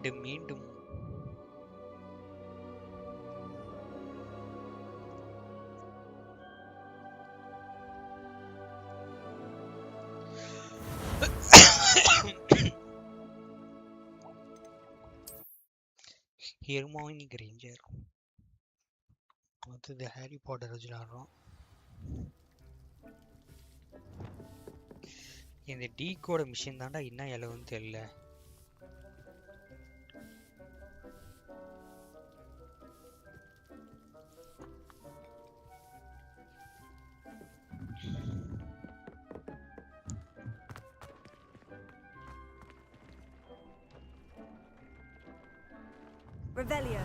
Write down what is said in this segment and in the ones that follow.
மீண்டும் மீண்டும் Hermione Granger அடுத்தது ஹாரி பாட்டர் விளையாடுறோம். இந்த டீகோட மிஷின் தாண்டா என்ன எலவுன்னு தெரியல. Revelio.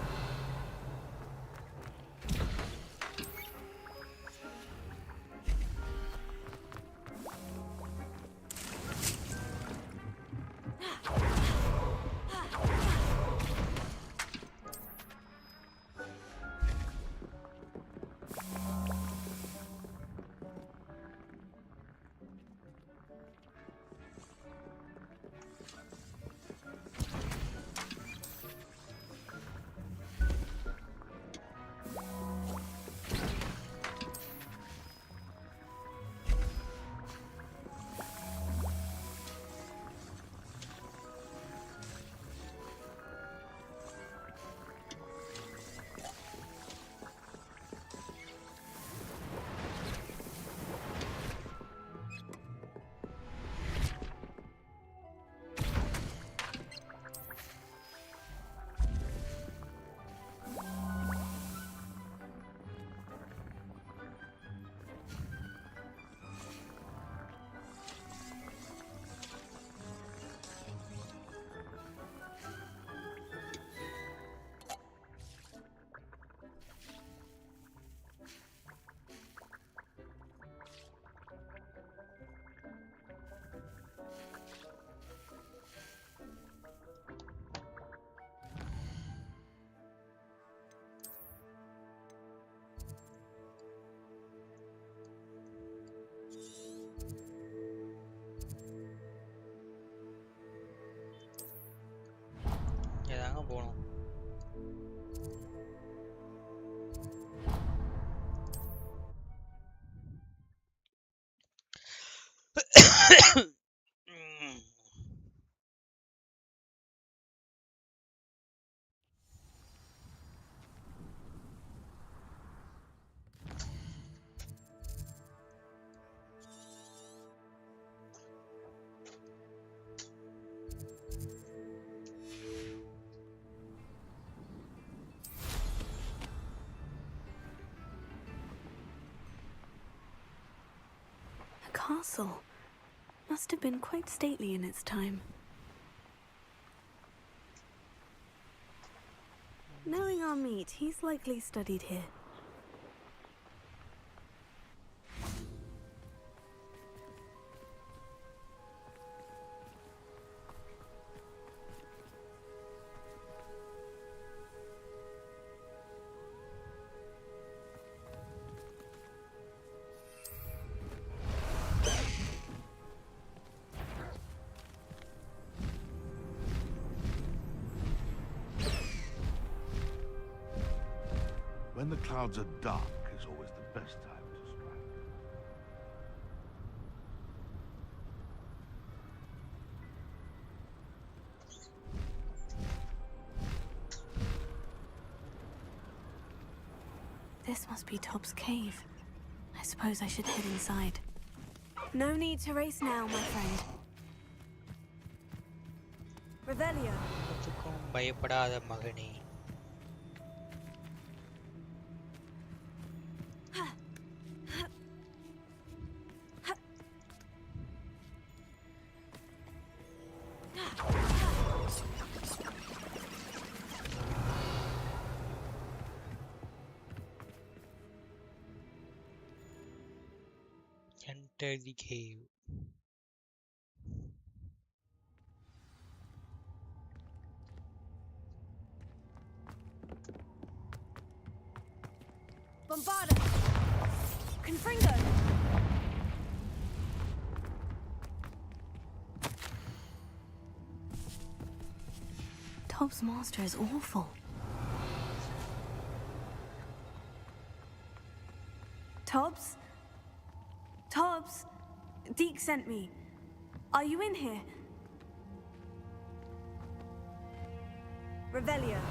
ஏதாங்க போகணும். Castle must have been quite stately in its time. Knowing our meat, he's likely studied here. When the clouds are dark is always the best time to strike. This must be Tob's cave. I suppose I should head inside. No need to race now, my friend. Revelio. பயப்படாத மகனே. Enter the cave. Bombarda! Confringo! Tobbs' master is awful. Tobbs? Tobbs? Deke sent me. Are you in here? Revelio.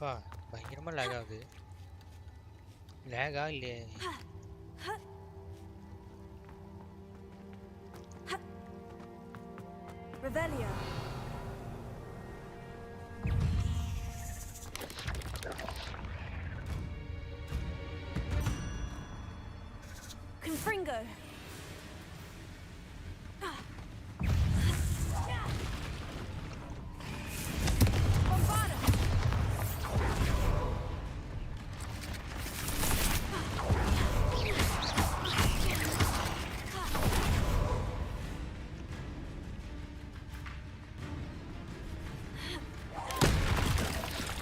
பா பயங்கரமா லேக் ஆகுது. லேகா இல்ல Revelio. Confringo. Bombarda.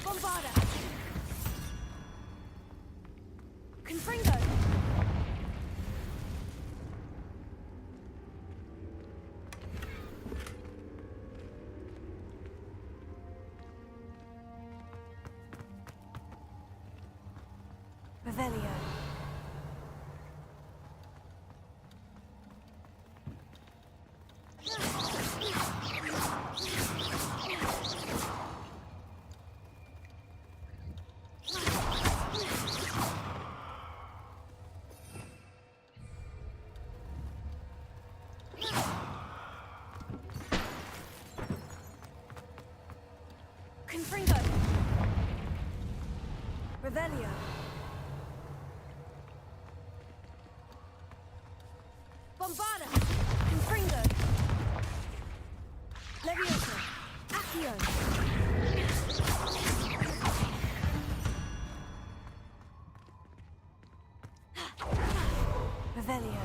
Bombarda. Confringo. Revelio. Confringo. Revelio. Bombarda. Confringo. Levioso. Accio. Revelio.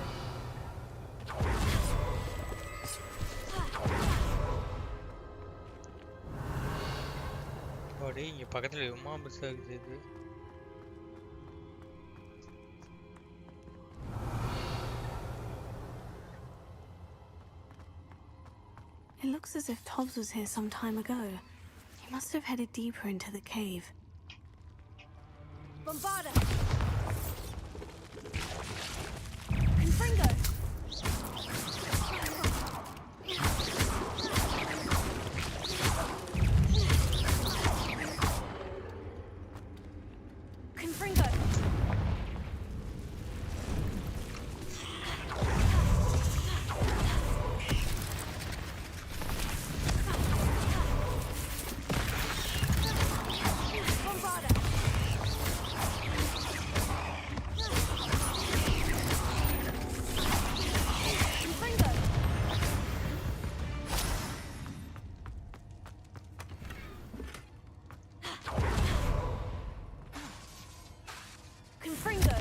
அப்படியே இங்க பக்கத்துல விமா bus ஆகுது. It looks as if Tobbs was here some time ago. He must have headed deeper into the cave. Bombarda! Confringo! Confringo! Bombarda! Confringo! Confringo!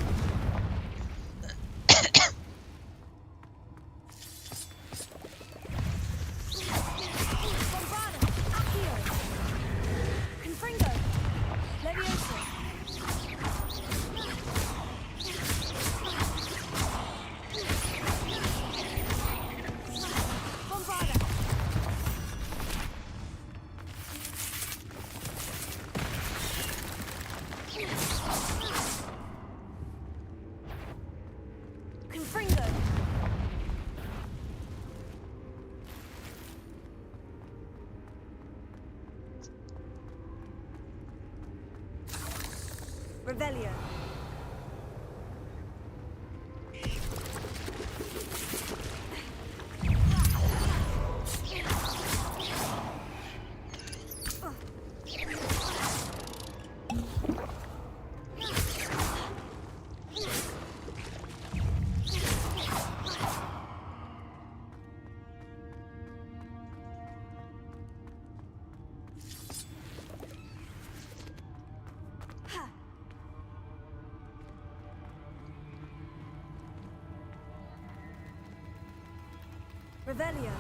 Bombarda! Accio! Confringo! Levioso! Bombarda! Confringo! Revelio. Revelio.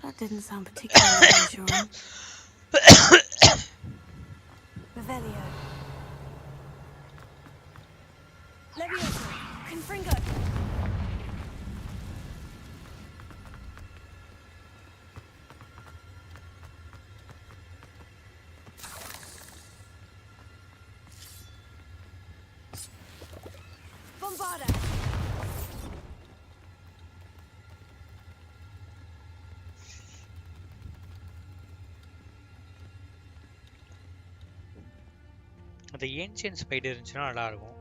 That didn't sound particularly reassuring. Revelio. Levioso. Confringo. Bombarda. அந்த ancient spider இருந்துச்சுன்னா நல்லா இருக்கும்.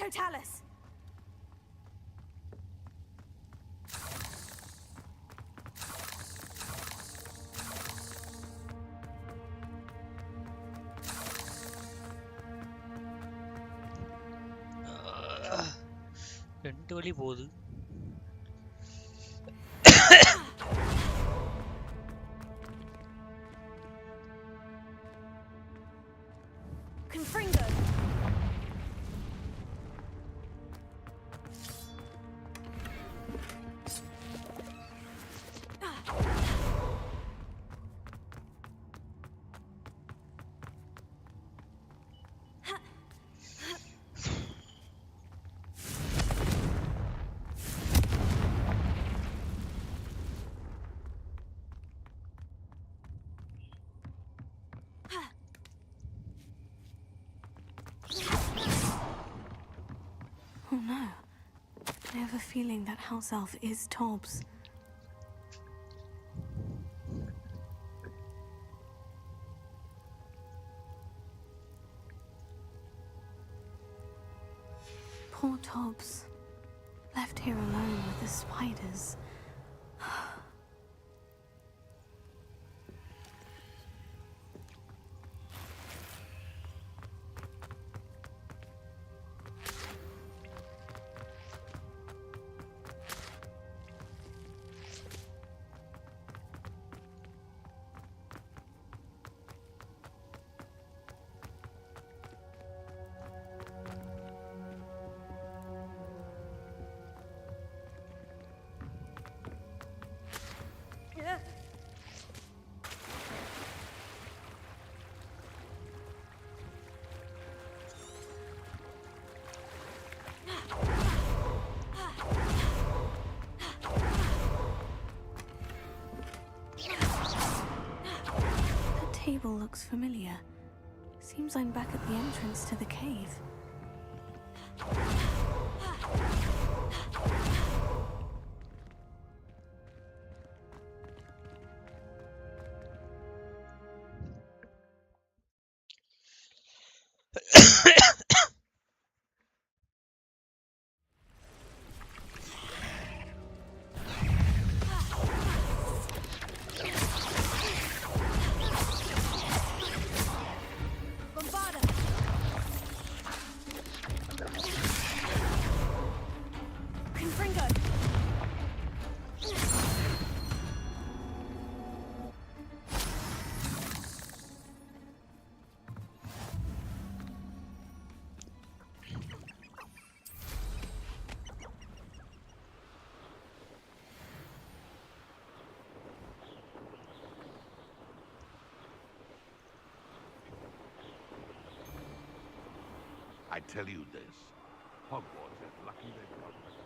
Totalis. ரெண்டு வழி போகுது. don't know. I have a feeling that house elf is Tobbs. Poor Tobbs. Left here alone with the spiders. The table looks familiar. Seems I'm back at the entrance to the cave. I tell you this, Hogwarts is lucky they've got us.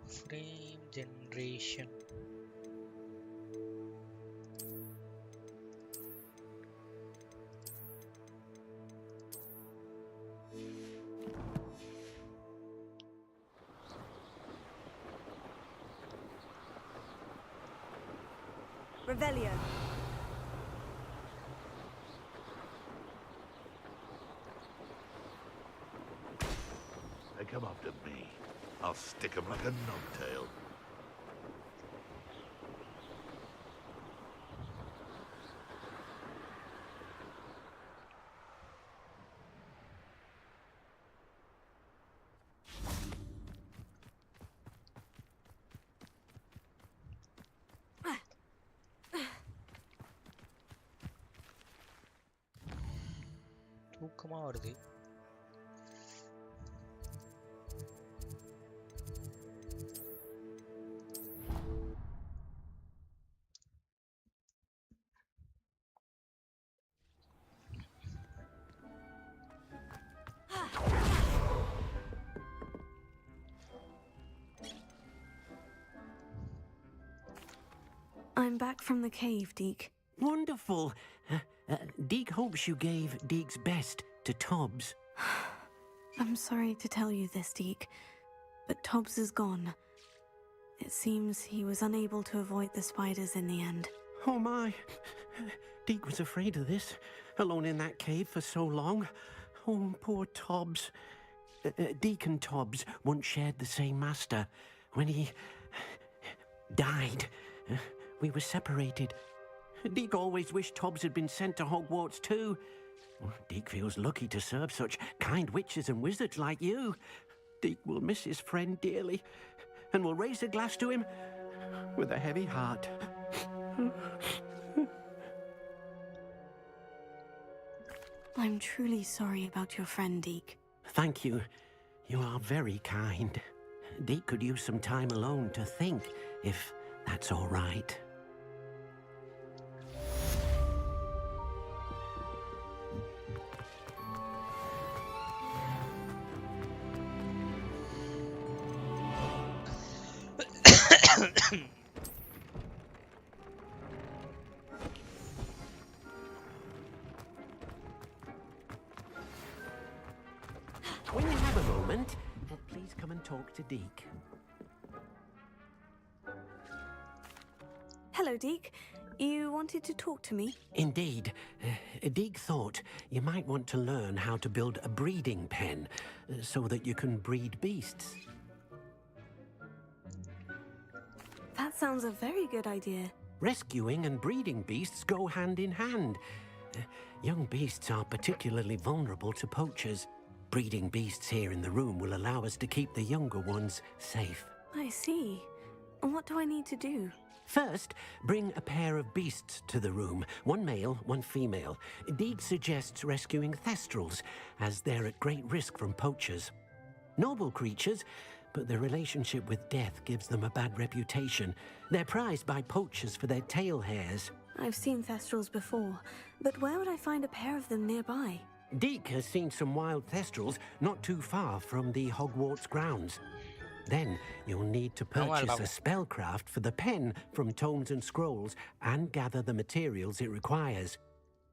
Frame generation. Revelio. They come after me. I'll stick 'em like a knobtail. தூக்கமா வருது. I'm back from the cave, Deke. Wonderful. Deke hopes you gave Deke's best to Tobbs. I'm sorry to tell you this, Deke, but Tobbs is gone. It seems he was unable to avoid the spiders in the end. Oh my. Deke was afraid of this, alone in that cave for so long. Oh, poor Tobbs. Deke and Tobbs once shared the same master. When he died, we were separated. Deke always wished Tobbs had been sent to Hogwarts too. Deke feels lucky to serve such kind witches and wizards like you. Deke will miss his friend dearly, and will raise a glass to him with a heavy heart. I'm truly sorry about your friend, Deke. Thank you. You are very kind. Deke could use some time alone to think, if that's all right. When you have a moment, please come and talk to Deke. Hello, Deke. You wanted to talk to me? Indeed. Deke thought you might want to learn how to build a breeding pen so that you can breed beasts. That sounds a very good idea. Rescuing and breeding beasts go hand in hand. Young beasts are particularly vulnerable to poachers. Breeding beasts here in the room will allow us to keep the younger ones safe. I see. And what do I need to do? First, bring a pair of beasts to the room. One male, one female. Deke suggests rescuing thestrals, as they're at great risk from poachers. Noble creatures, but their relationship with death gives them a bad reputation. They're prized by poachers for their tail hairs. I've seen thestrals before, but where would I find a pair of them nearby? Deke has seen some wild thestrals not too far from the Hogwarts grounds. Then you'll need to purchase a spellcraft for the pen from Tomes and Scrolls and gather the materials it requires.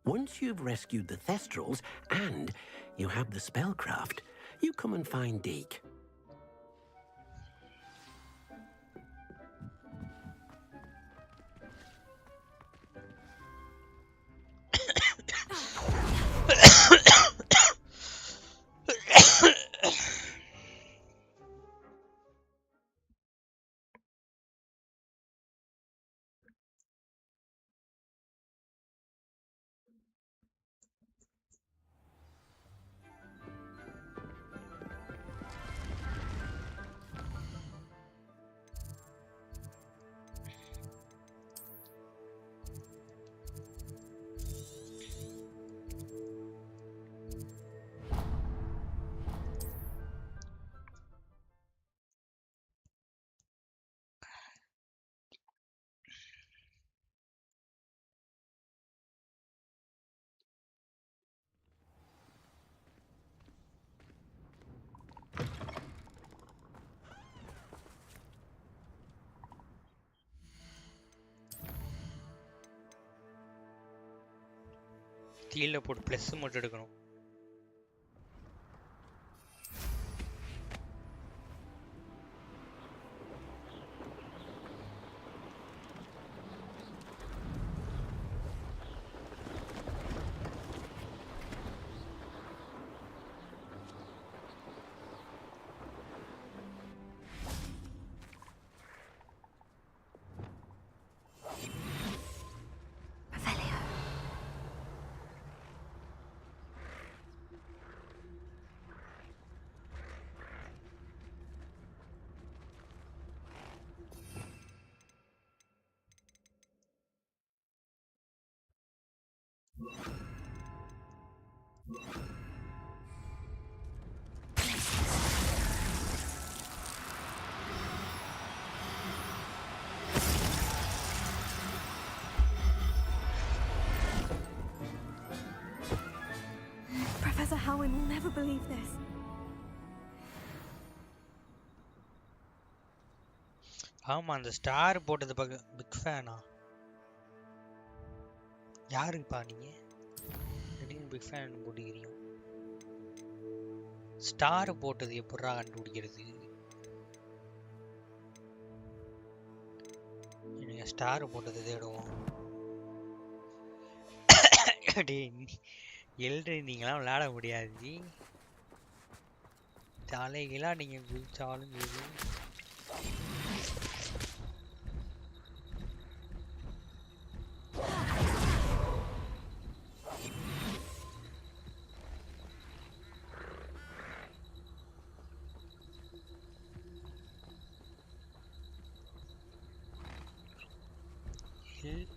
Once you've rescued the thestrals and you have the spellcraft, you come and find Deke. கீழே போட்டு plus மட்டும் எடுக்கணும். Professor Howin will never believe this. ஆமா, அந்த star போட்டது big ஃபேனா? யாருப்பா நீங்க? திடீர்னு பிக் ஃபேன் போட்டுக்கிறீங்க. ஸ்டார் போட்டது எப்படா கண்டுபிடிக்கிறது? எனக்கு ஸ்டார் போட்டது தேடுவோம். நீங்களாம் விளையாட முடியாது. தலைகளாக நீங்க குதிச்சாலும்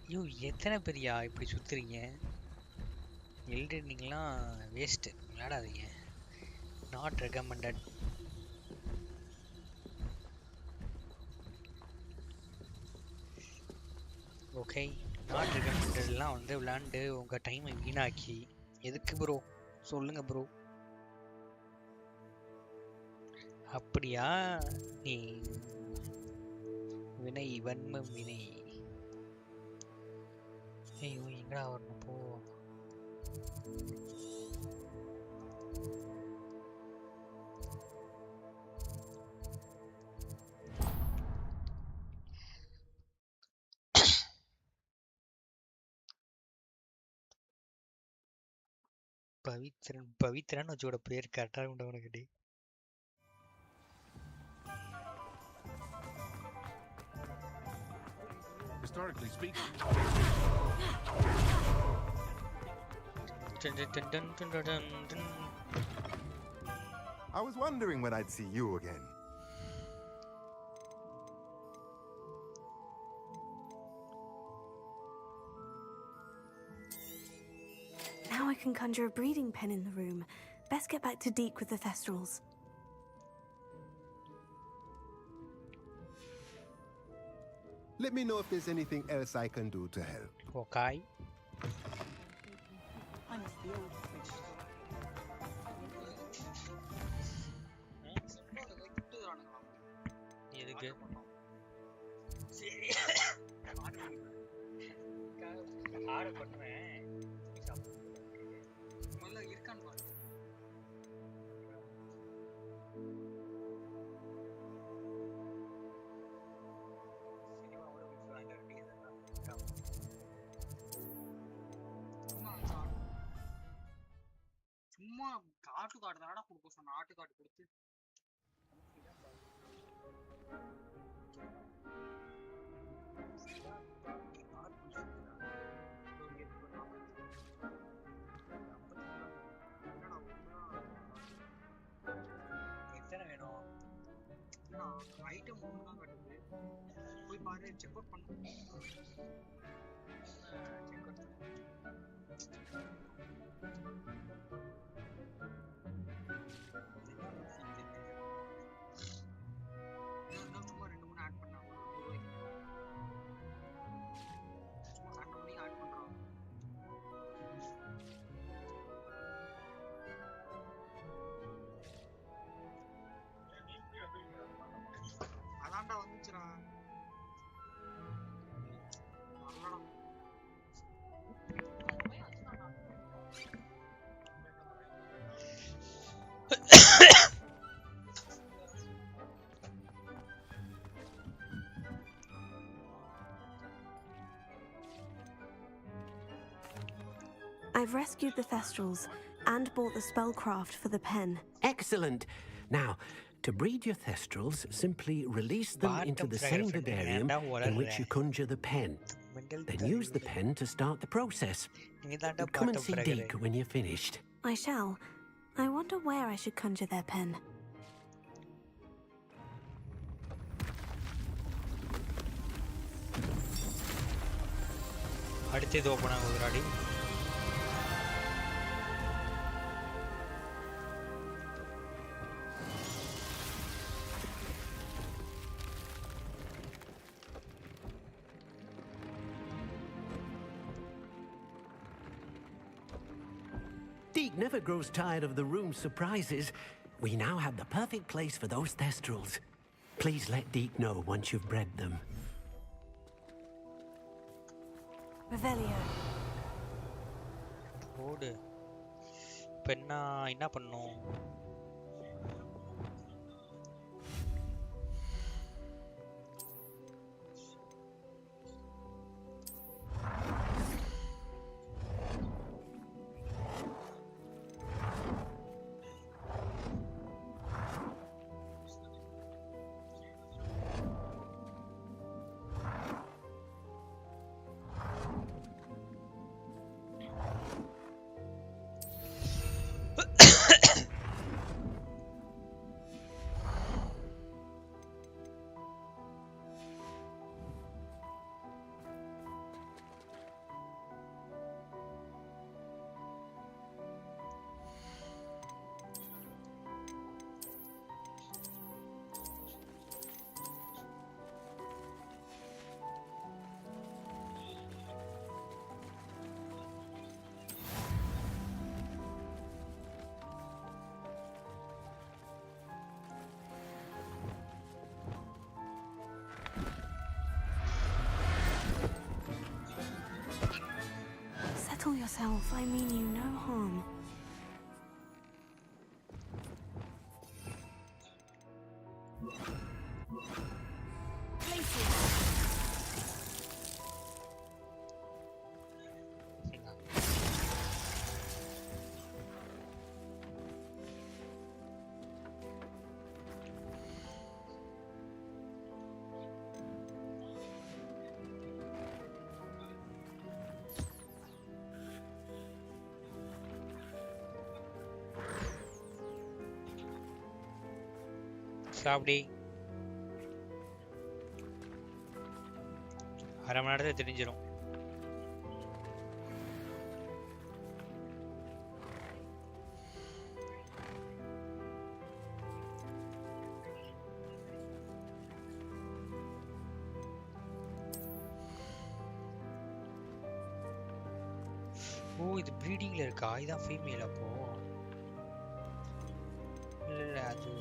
ஐயோ, எத்தனை பெரியா இப்படி சுத்துறீங்க? நீங்களாம் வேஸ்ட்டு, விளையாடாதீங்க. Not recommended. ஓகே, நாட் ரெக்கமெண்டட்லாம் வந்து விளையாண்டு உங்கள் டைமை வீணாக்கி எதுக்கு ப்ரோ? சொல்லுங்க ப்ரோ. அப்படியா? நீ வினை வன்மம் வினை. ஐயோ எங்கடா வரணும் போ. பவித்ரன் வச்சோட பேர் கரெக்டா உண்டு உனக்கு. Historically speaking. I was wondering when I'd see you again. Now I can conjure a breeding pen in the room. Best get back to Deke with the Thestrals. Let me know if there's anything else I can do to help. Okay. எதுக்கு order பண்ணுவேன். முதல்ல இருக்கான்னு பாரு. சும்மா ஆட்டு card தானடா கொடுக்க சொன்ன. ஆட்டு கார்டு கொடுத்து எத்தனை வேணும்? ஐட்டம் ஒன்று தான் கட்டுது. போய் பாரு, செக் அவுட் பண்ணு. சும்மா 2-3 ஆட் பண்ணா சும்மா சண்டை பண்ணி ஆட் பண்றோம். அதான்டா வந்துச்சுடா. நல்லடா. I've rescued the Thestrals and bought the spellcraft for the pen. Excellent. Now, to breed your Thestrals, simply release them into the same vivarium in which you conjure the pen. Then use the pen to start the process. Come and see Deke when you're finished. I shall. I wonder where I should conjure their pen. அடுத்து இது open ஆகுதுடாடி. Deke never grows tired of the room's surprises. We now have the perfect place for those Thestrals. Please let Deke know once you've bred them. Revelio. ஓடு. பெண்ணா என்ன பண்ணும்? yourself. I mean you no harm. சாப்பிடி. அரை மணி நேரத்துல தெரிஞ்சிடும். ஓ இது ப்ரீடிங்ல இருக்கா? இதான் ஃபீமேல் அப்போ? இல்ல இல்ல அது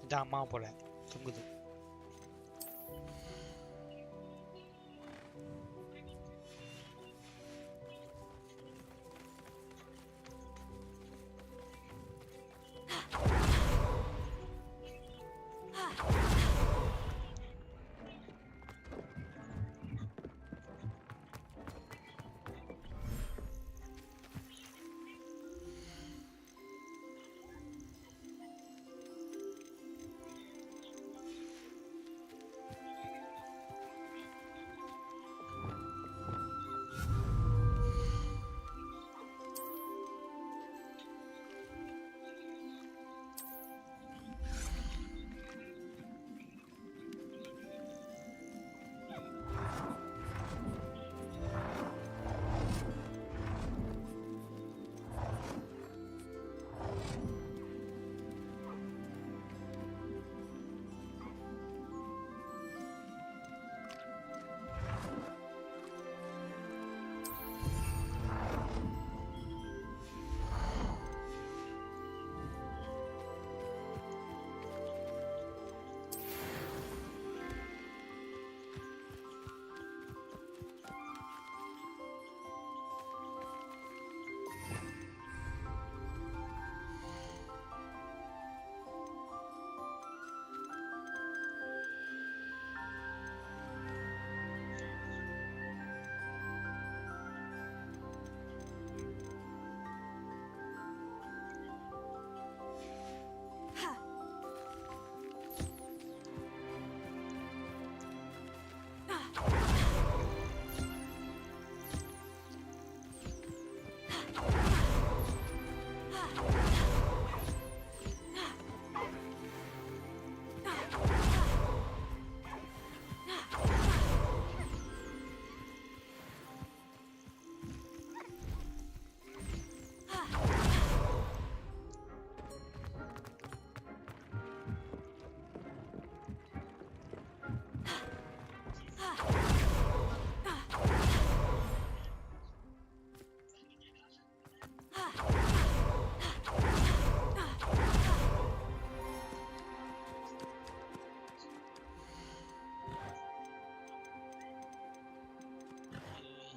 இதான் அம்மா போல தூங்குது.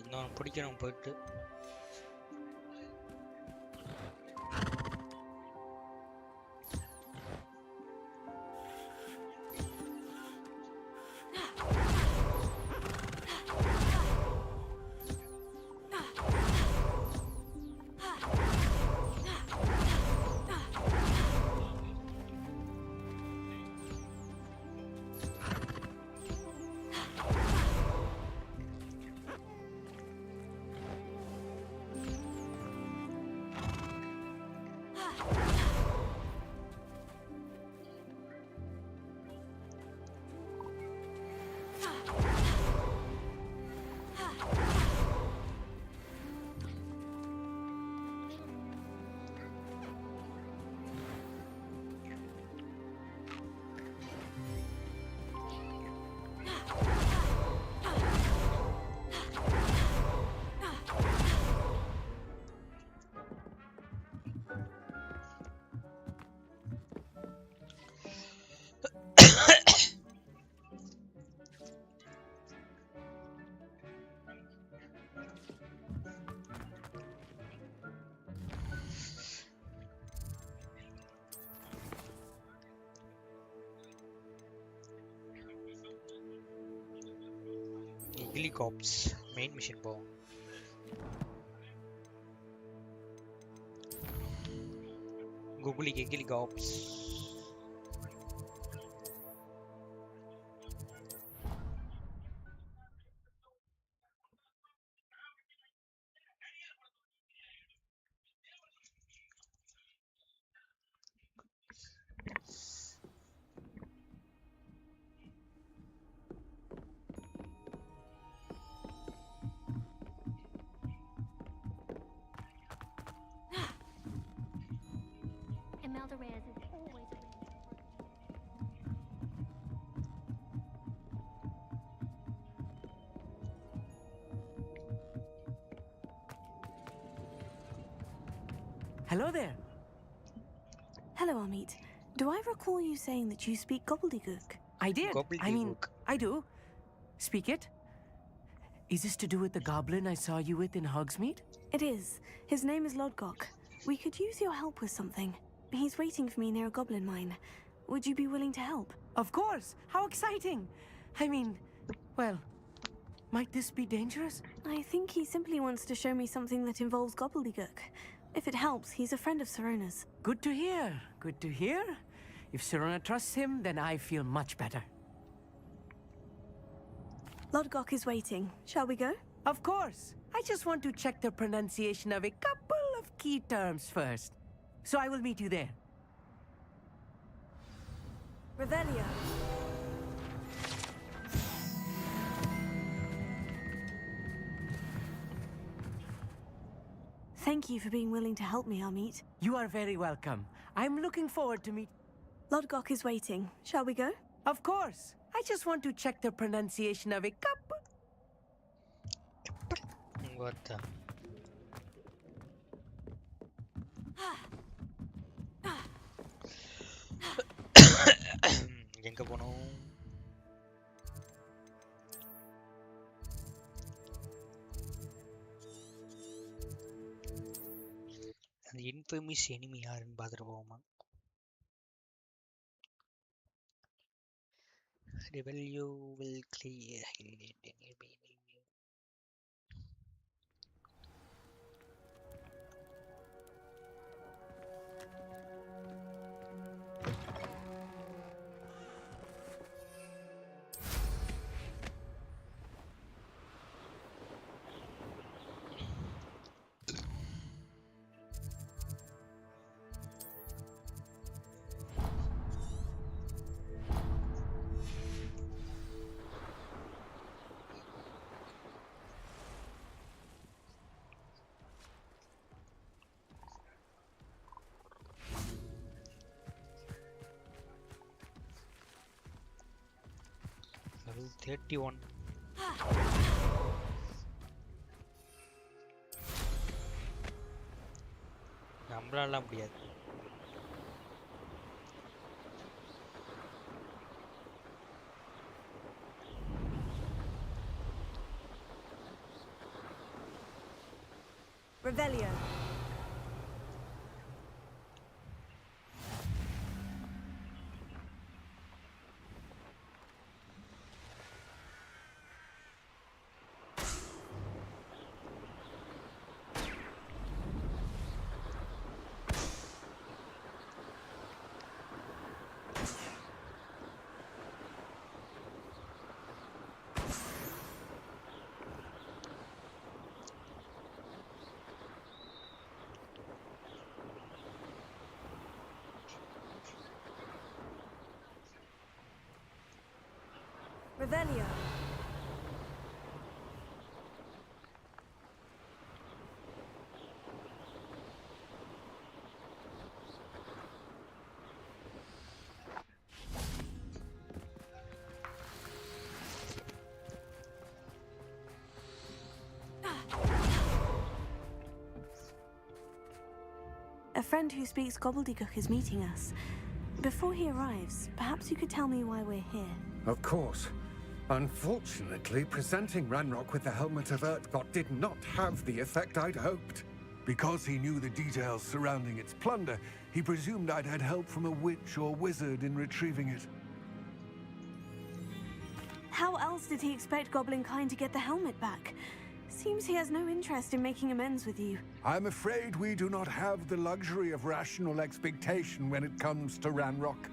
இன்னும் பிடிக்கணும் போயிட்டு. கிகிலி காப்ஸ் மெயின் மிஷன் போவோம். குகுலி கிகிலி cops. Imelda Reyes is always ready. Hello there. Hello, Amit. Do I recall you saying that you speak gobbledygook? I did. I mean, Gobbledygook. I do. Speak it. Is this to do with the goblin I saw you with in Hogsmeade? It is. His name is Lodgok. We could use your help with something. He's waiting for me near a goblin mine. Would you be willing to help? Of course. How exciting. I mean, well, might this be dangerous? I think he simply wants to show me something that involves gobbledygook. If it helps, he's a friend of Serona's. Good to hear. Good to hear. If Serona trusts him, then I feel much better. Lodgok is waiting. Shall we go? Of course. I just want to check the pronunciation of a couple of key terms first. So I will meet you there. Revelio. Thank you for being willing to help me, Amit. You are very welcome. I'm looking forward to meet... Lodgok is waiting. Shall we go? Of course. I just want to check the pronunciation of a couple... What the? எங்க போனோம்? அந்த infamous enemy யாருன்னு பார்த்துட்டு போவோமா? Revelio will clear hidden enemy. Level 31. நம்மளால முடியாது. Revelio. Revelio. A friend who speaks gobbledygook is meeting us. Before he arrives, perhaps you could tell me why we're here. Of course. Unfortunately, presenting Ranrock with the Helmet of Urtkot did not have the effect I'd hoped. Because he knew the details surrounding its plunder, he presumed I'd had help from a witch or wizard in retrieving it. How else did he expect Goblin Kind to get the helmet back? Seems he has no interest in making amends with you. I'm afraid we do not have the luxury of rational expectation when it comes to Ranrock.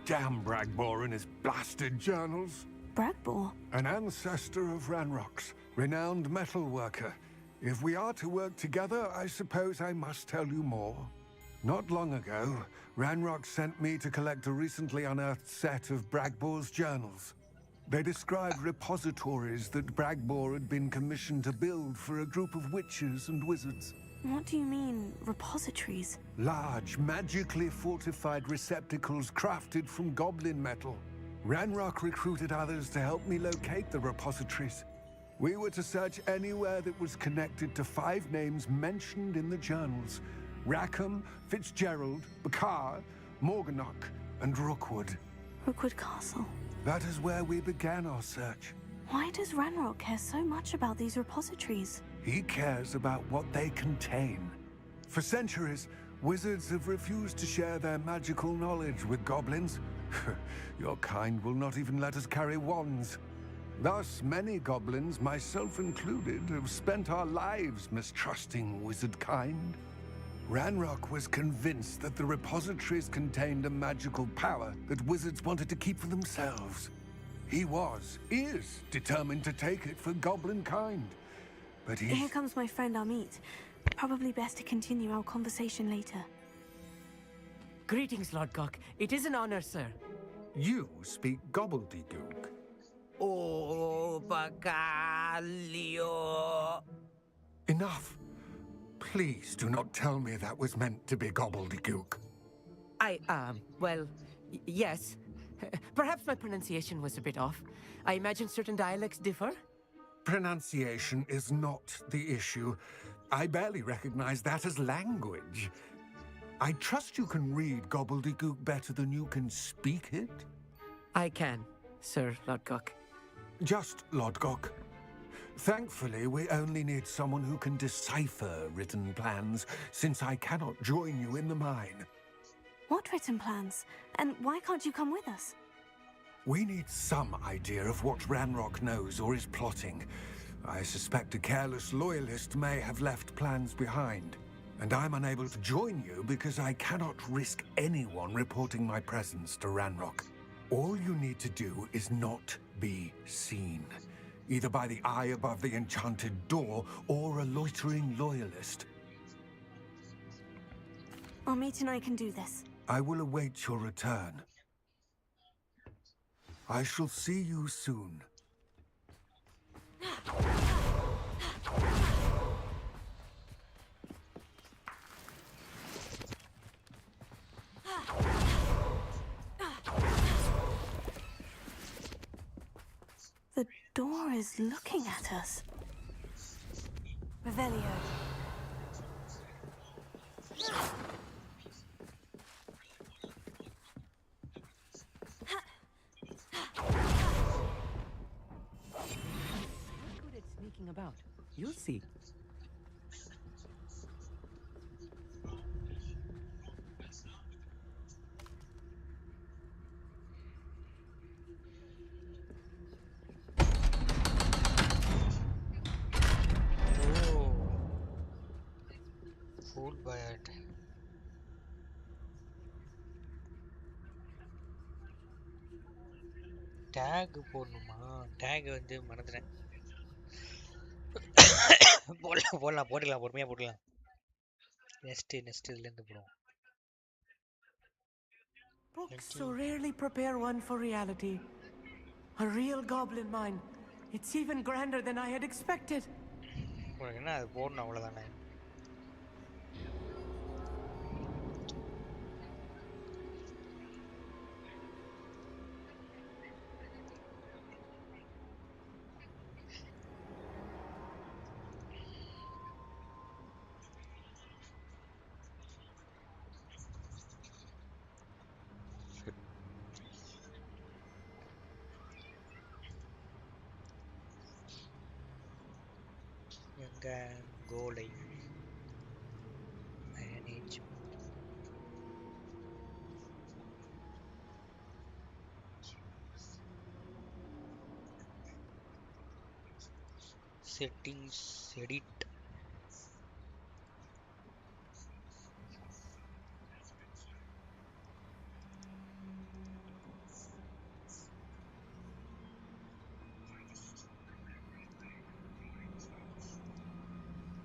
Damn Bragbor and his blasted journals. Bragbor? An ancestor of Ranrock's, renowned metal worker. If we are to work together, I suppose I must tell you more. Not long ago, Ranrock sent me to collect a recently unearthed set of Bragbor's journals. They described repositories that Bragbor had been commissioned to build for a group of witches and wizards. What do you mean, repositories? Large, magically fortified receptacles crafted from goblin metal. Ranrock recruited others to help me locate the repositories. We were to search anywhere that was connected to 5 names mentioned in the journals: Rackham, Fitzgerald, Bakar, Morganach, and Rookwood. Rookwood Castle. That is where we began our search. Why does Ranrock care so much about these repositories? He cares about what they contain. For centuries, wizards have refused to share their magical knowledge with goblins. Your kind will not even let us carry wands. Thus, many goblins, myself included, have spent our lives mistrusting wizard kind. Ranrock was convinced that the repositories contained a magical power that wizards wanted to keep for themselves. He is determined to take it for goblin kind. But Here comes my friend Amit. Probably best to continue our conversation later. Greetings, Lord Gok. It is an honor, sir. You speak gobbledygook. Oh, Bagalio. Enough. Please do not tell me that was meant to be gobbledygook. Well, yes. Perhaps my pronunciation was a bit off. I imagine certain dialects differ. Pronunciation is not the issue. I barely recognize that as language. I trust you can read gobbledygook better than you can speak it? I can, Sir Lodgok. Just Lodgok. Thankfully, we only need someone who can decipher written plans, since I cannot join you in the mine. What written plans? And why can't you come with us? We need some idea of what Ranrock knows or is plotting. I suspect a careless loyalist may have left plans behind. And I'm unable to join you because I cannot risk anyone reporting my presence to Ranrock. All you need to do is not be seen, either by the eye above the enchanted door or a loitering loyalist. Amit and I can do this. I will await your return. I shall see you soon. The door is looking at us. Revelio. Good at sneaking about. You'll see. Fooled by it. Tag போடணுமா? Tag வந்து மறந்துட்டேன். போடலாம் பொறுமையா போடலாம். Next இதுல இருந்து போடுவோம். Books so rarely prepare one for reality. A real goblin mine. It's even grander than I had expected. உனக்கு என்ன அது போடணும் அவ்வளவுதானே. எங்க கோலை மேனேஜ் settings edit.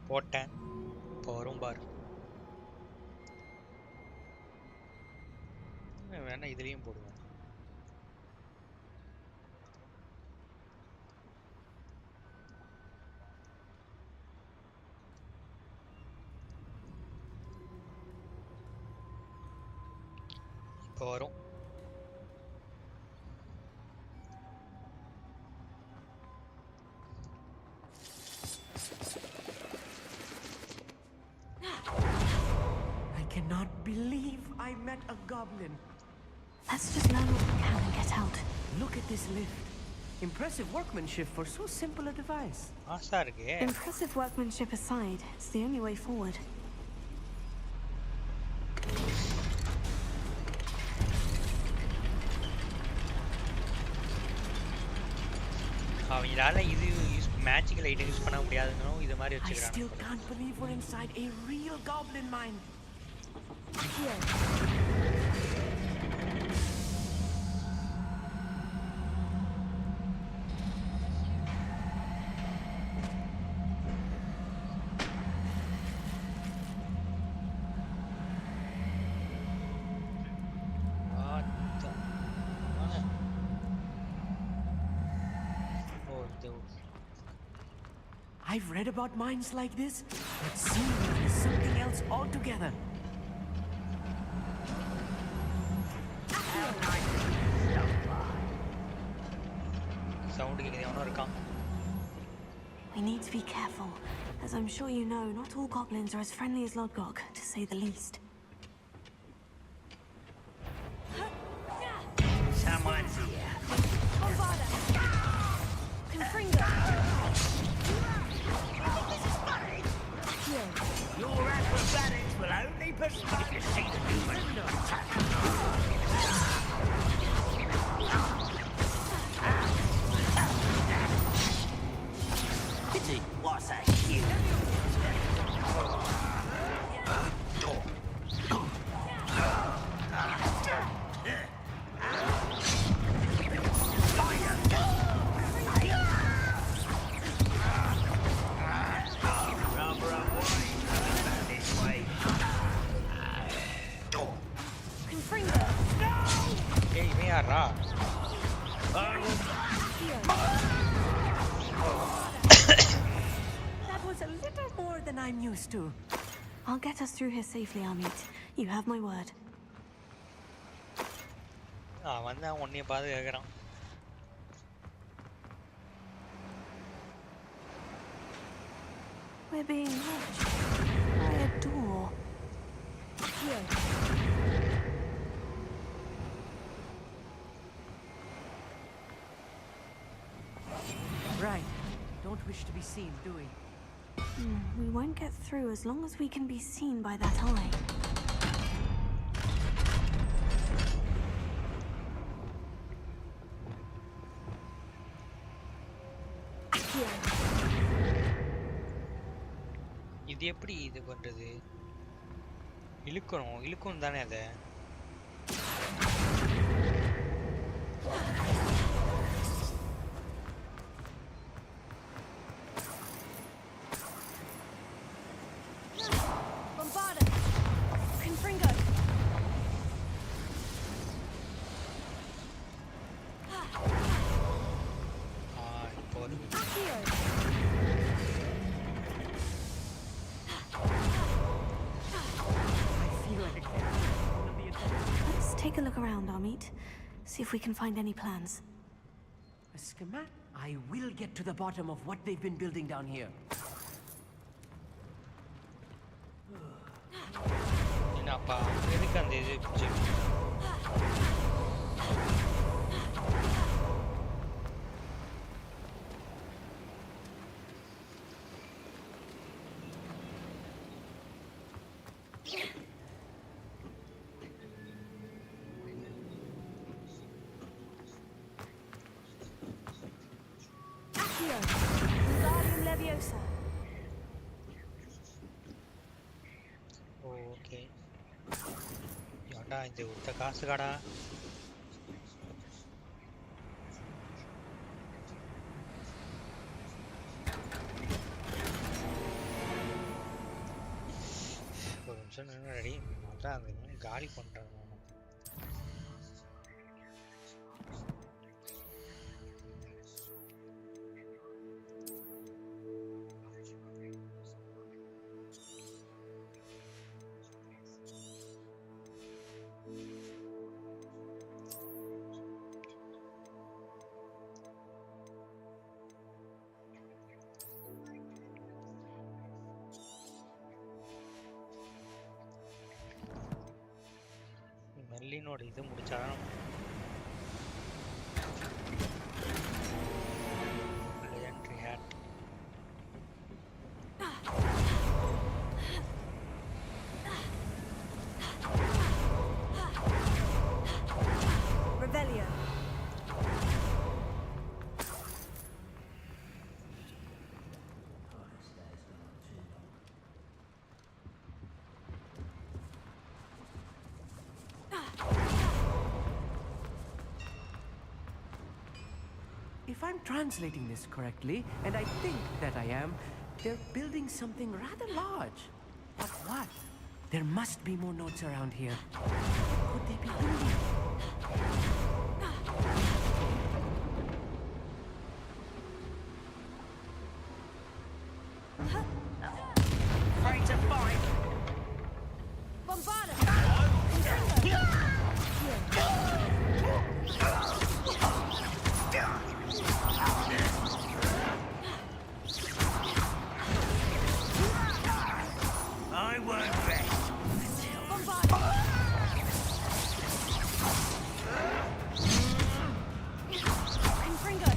போட்டேன் இப்போ வரும் பாரு. வேணா இதுலயும் போடுவோம். இப்போ வரும். I cannot believe I met a goblin. Let's just learn what we can and get out. Look at this lift. Impressive workmanship for so simple a device. ஆசா இருக்கே. Impressive workmanship aside, it's the only way forward. அவங்களால இது magical item use பண்ண முடியாதுன்னு இது மாதிரி I still வச்சுக்கிறாங்க. can't believe we're inside a real goblin mine. Here. I've read about mines like this, but seeing it is something else altogether. Sound கேக்குது, எவனோ இருக்கான். We need to be careful. As I'm sure you know, not all goblins are as friendly as Lodgok, to say the least. Someone's here. Your acrobatics will only persuade you to see the demon. Pity, what's that cute? ஏய் இவன் யாரா? That was a little more than I'm used to. I'll get us through here safely, Amit. You have my word. அவன் தான் உன்னைய பார்த்து கேட்குறான். We're being watched by a door. Here. Right. Don't wish to be seen, do we? We won't get through as long as we can be seen by that eye. இது எப்படி இது பண்றது? இழுக்கணும் தானே அதை. Take a look around, Amit. See if we can find any plans. A schematic? I will get to the bottom of what they've been building down here. என்னப்பா எதுக்கு அந்த இது Wingardium Leviosa. ஓகே ஏன்டா இந்த ஒத்த காசு கடா ஒரு நிமிஷம் ரெடி அதான் அந்த காலி பண்றேன் மெர்லினோட இது முடிச்சாதான் legendary hat Revelio. If I'm translating this correctly, and I think that I am, they're building something rather large. But what? There must be more notes around here. What could they be building? Ready to fight. Bombarda. I won't rest. Bombarda. Confringo.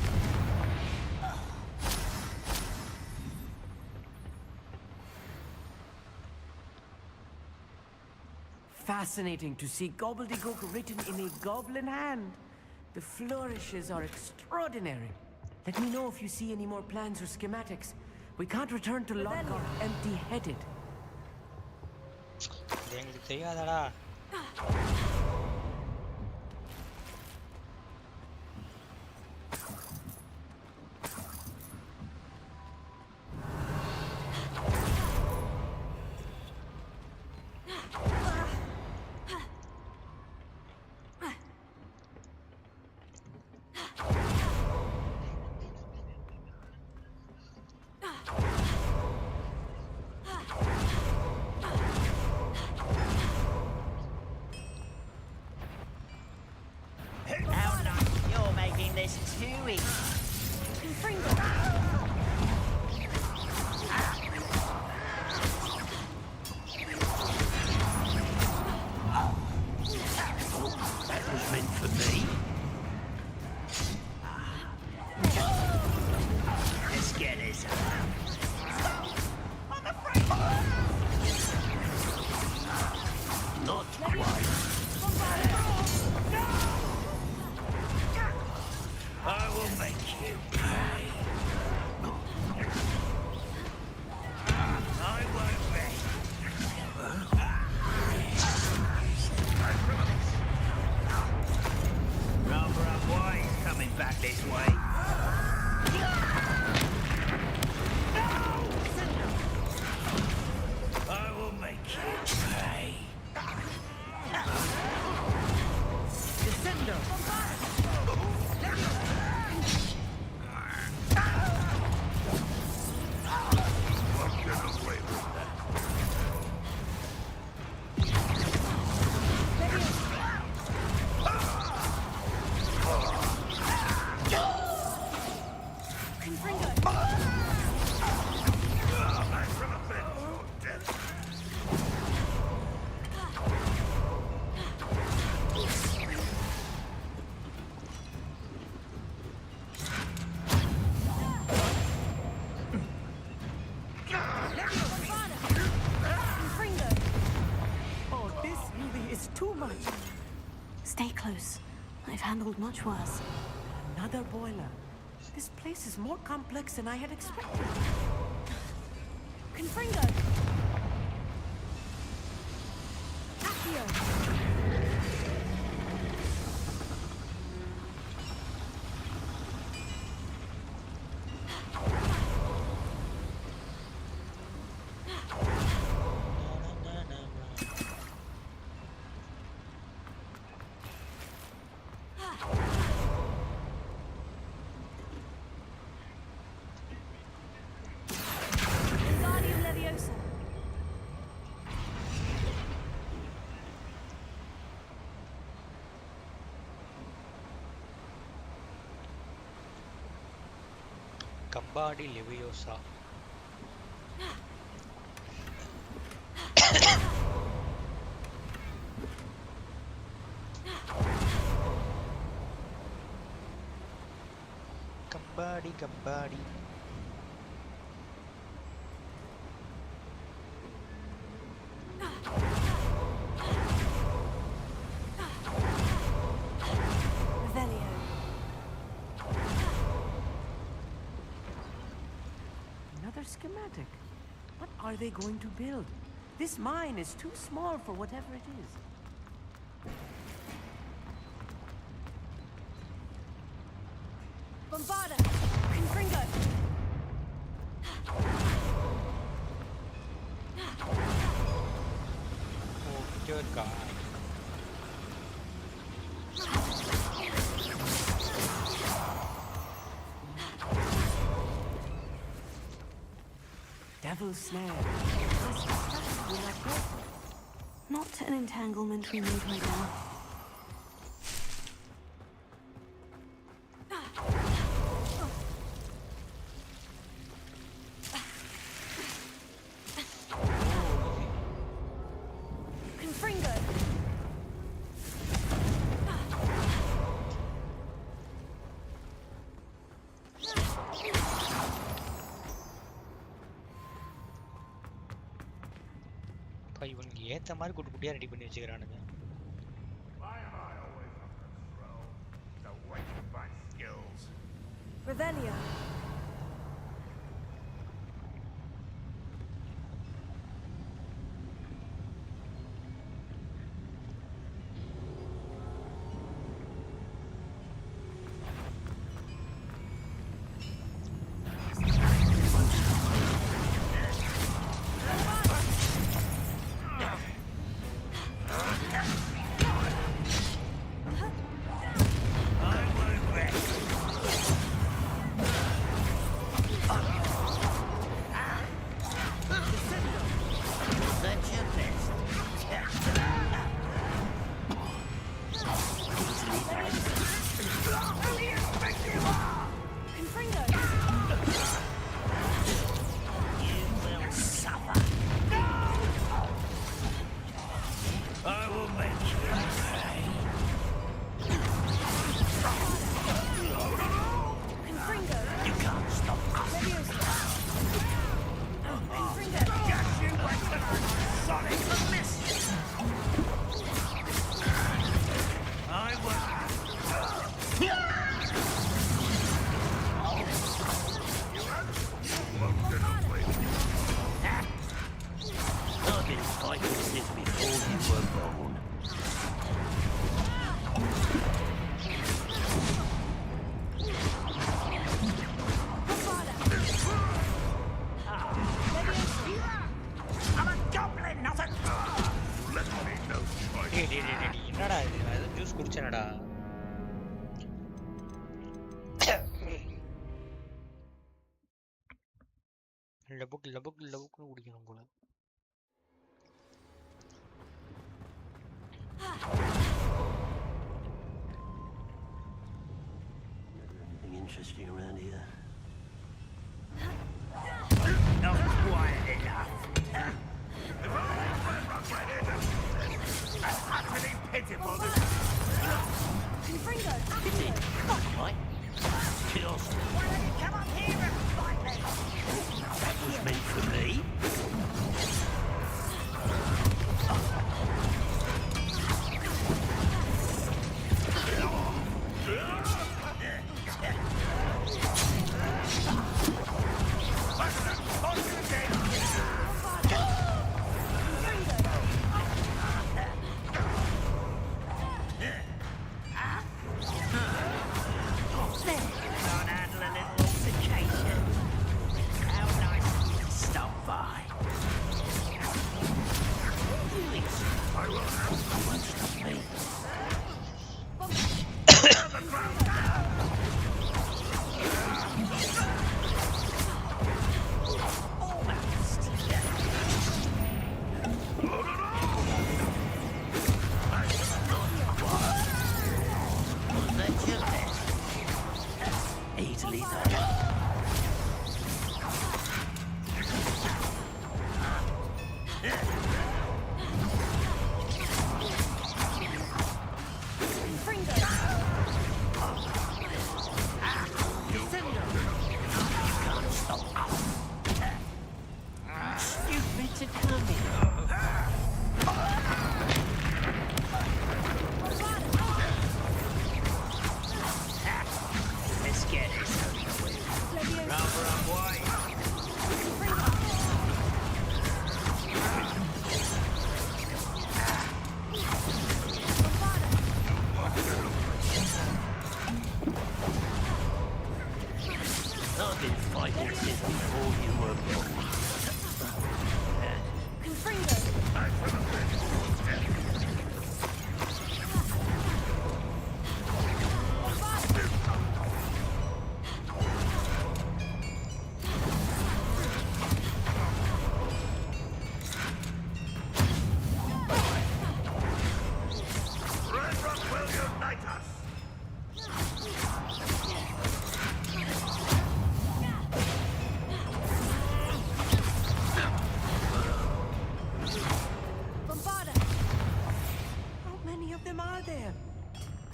Fascinating to see gobbledygook written in a goblin hand. The flourishes are extraordinary. Let me know if you see any more plans or schematics. We can't return to Lockhart empty-headed. இது எங்களுக்கு தெரியாதடா How nice. You're making this too easy. Confringo. That was meant for me. Let's get this. I'm afraid. Not quite. I will make you pay. I won't rest. Rather unwise coming back this way. I will make you pay. Descendo! Stay close. I've handled much worse. Another boiler. This place is more complex than I had expected. Confringo! Accio! Wingardium Leviosa! கம்பாடி லெவியோசா. கம்பாடி கம்பாடி. Revelio. Another schematic. What are they going to build? This mine is too small for whatever it is. Bombarda! Confringo! Oh, good God. Devil's snare. This stuff will not go for it. Not an entanglement we need right now. Confringo! அப்பா இவனுக்கு ஏத்த மாதிரி குட்டி குட்டியா ready பண்ணி வச்சுக்கிறானுங்க. Revelio! என்னடா இது? நான் ஏதோ ஜூஸ் குடிச்சேனடா. லபுக் லபுக் லபுக்னு குடிக்கணும் போல. Anything interesting around here? Not quiet enough. Utterly pitiful. Confringo! Right? Kills. Why don't you come up here and fight me? That was meant for me. Easily done.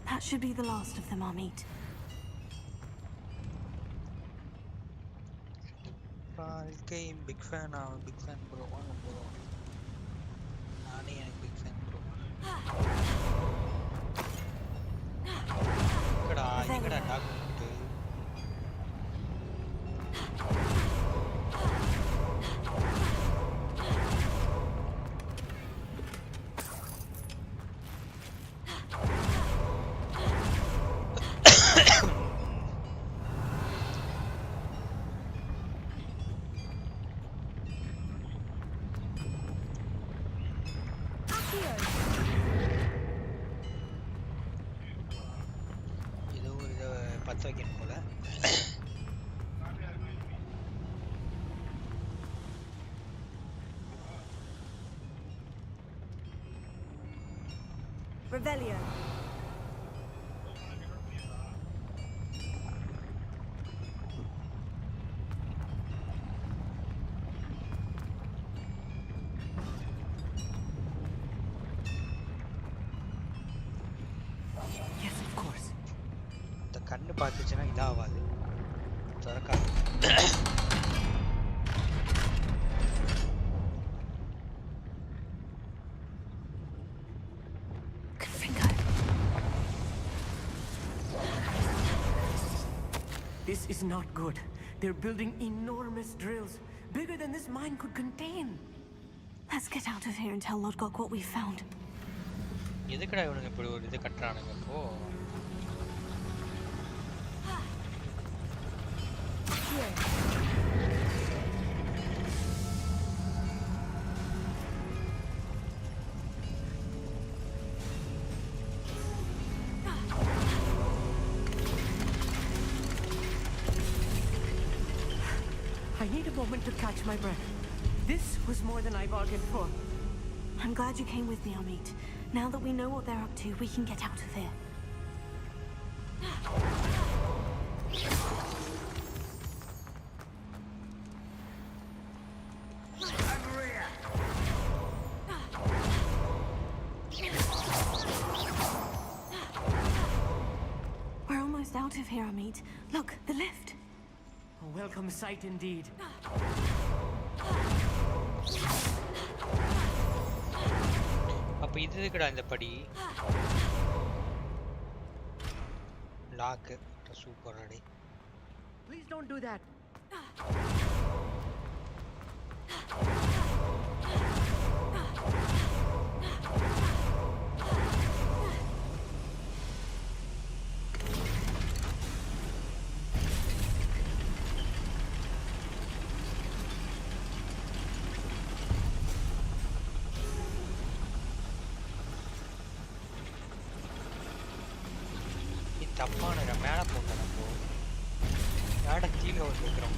That should be the last of them, Amit. This game big fan bro. வாங்க bro. நானே எனக்கு big fan bro. எங்கடா talk பண்ணிட்டு வைக்கணும் போல. Revelio. Yes, of course. இந்த கண்ணு பார்த்துச்சுன்னா இதாகாது, திறக்காது. This is not good. They're building enormous drills, bigger than this mine could contain. Let's get out of here and tell Lodgok what we found. எதுக்குடா இவனுங்க இப்படி ஒரு இது கட்டுறானுங்க இப்போ? I need a moment to catch my breath. This was more than I bargained for. I'm glad you came with me, Amit. Now that we know what they're up to, we can get out of here. We're almost out of here, Amit. Look, the lift. A welcome sight indeed. அப்ப இது எதுக்குடா இந்த படி? Lock super அடி. Please don't do that. தப்பான மேலே போட்டோம் நம்ம. யாட கீழே வந்துக்கிறோம்.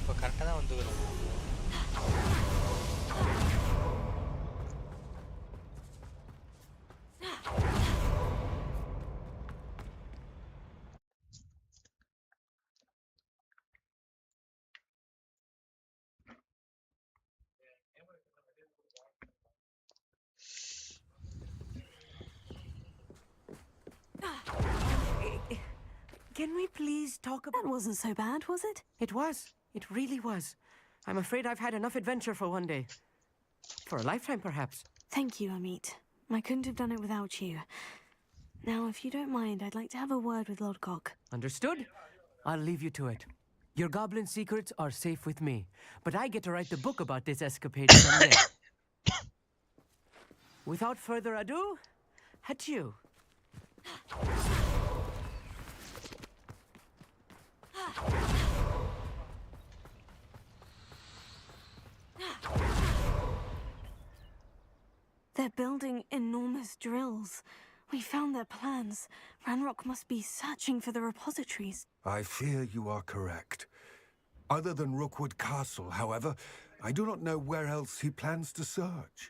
இப்போ கரெக்டாக தான் வந்துக்கிறோம். Can we please talk about... That wasn't so bad, was it? It was. It really was. I'm afraid I've had enough adventure for one day. For a lifetime, perhaps. Thank you, Amit. I couldn't have done it without you. Now, if you don't mind, I'd like to have a word with Lord Cock. Understood? I'll leave you to it. Your goblin secrets are safe with me, but I get to write the book about this escapade someday. Without further ado, adieu. They're building enormous drills. We found their plans. Ranrock must be searching for the repositories. I fear you are correct. Other than Rookwood Castle, however, I do not know where else he plans to search.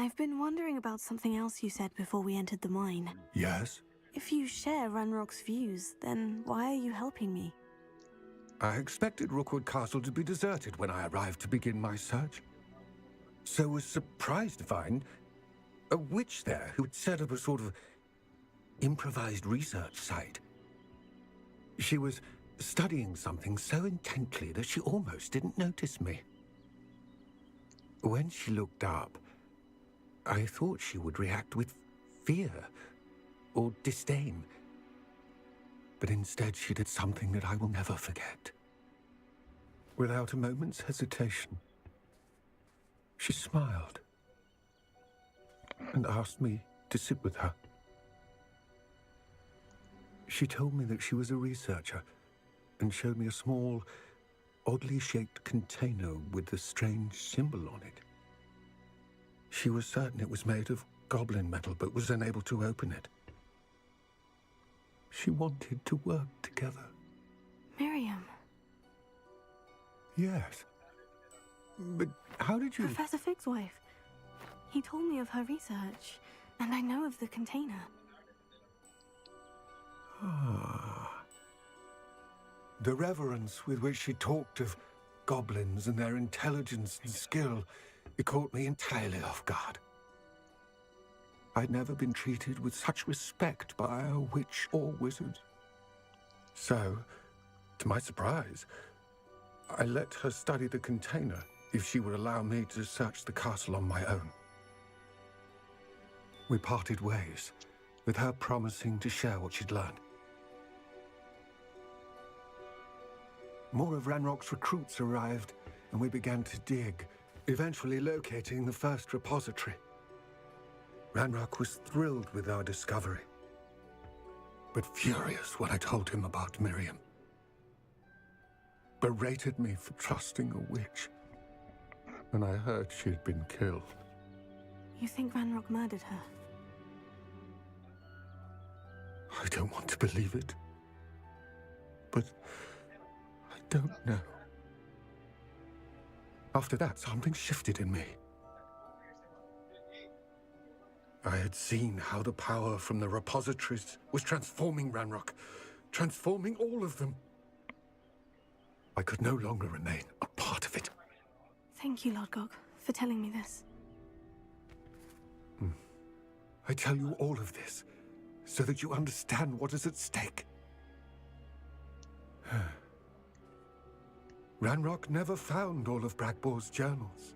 I've been wondering about something else you said before we entered the mine. Yes? If you share Ranrock's views, then why are you helping me? I expected Rookwood Castle to be deserted when I arrived to begin my search. So was surprised to find a witch there who had set up a sort of improvised research site. She was studying something so intently that she almost didn't notice me. When she looked up, I thought she would react with fear or disdain. But instead she did something that I will never forget. Without a moment's hesitation, she smiled and asked me to sit with her. She told me that she was a researcher and showed me a small, oddly shaped container with a strange symbol on it. She was certain it was made of goblin metal, but was unable to open it. She wanted to work together. Miriam. Yes. But how did you... Professor Fig's wife. He told me of her research, and I know of the container. Ah. The reverence with which she talked of goblins and their intelligence and skill, it caught me entirely off guard. I'd never been treated with such respect by a witch or wizard. So, to my surprise, I let her study the container if she would allow me to search the castle on my own. We parted ways, with her promising to share what she'd learned. More of Ranrock's recruits arrived, and we began to dig, eventually locating the first repository. Ranrock was thrilled with our discovery, but furious when I told him about Miriam. Berated me for trusting a witch, and I heard she had been killed. You think Ranrock murdered her? I don't want to believe it, but I don't know. After that, something shifted in me. I had seen how the power from the repositories was transforming Ranrock, transforming all of them. I could no longer remain a part of it. Thank you, Lord Gog, for telling me this. I tell you all of this so that you understand what is at stake. Ranrock never found all of Bragbor's journals,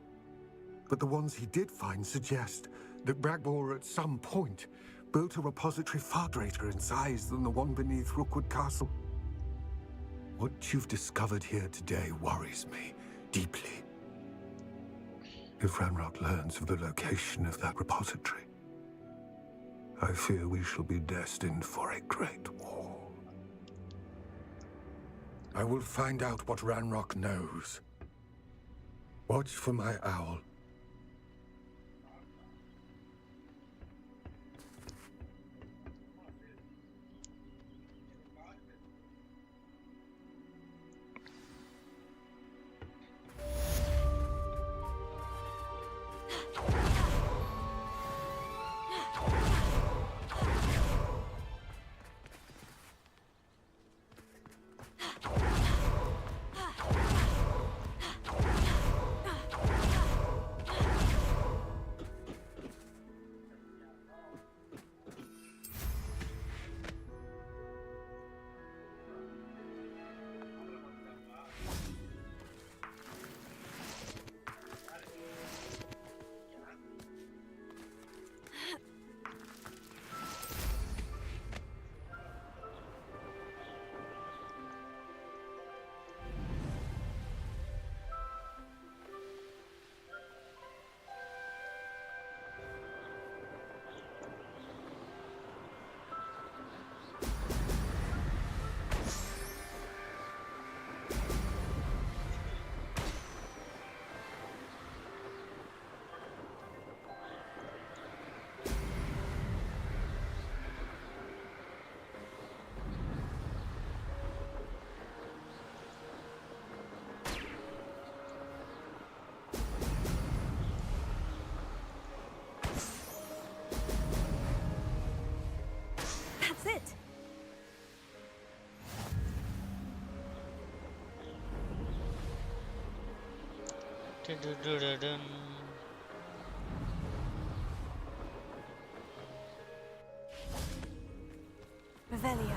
but the ones he did find suggest that Bragbor at some point built a repository far greater in size than the one beneath Rookwood Castle. What you've discovered here today worries me deeply. If Ranrock learns of the location of that repository, I fear we shall be destined for a great war. I will find out what Ranrock knows. Watch for my owl. Du-du-du-du-dun. Revelio.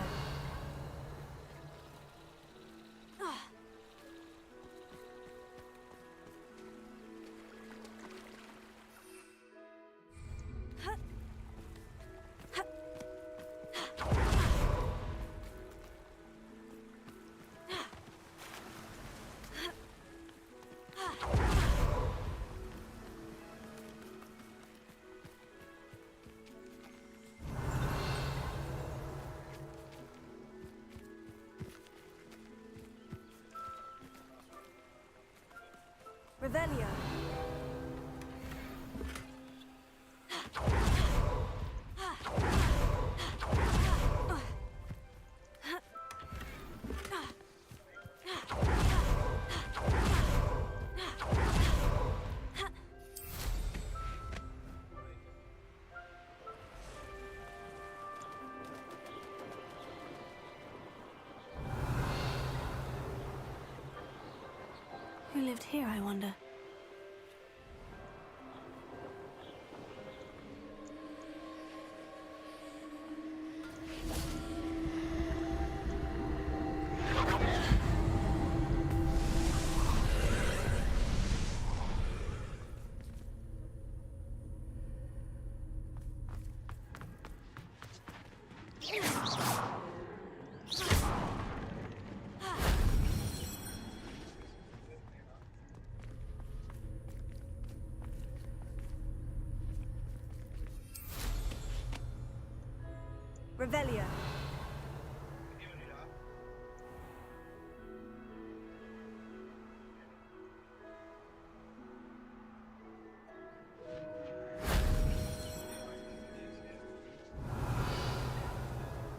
Revelio. Who lived here, I wonder? Revelio.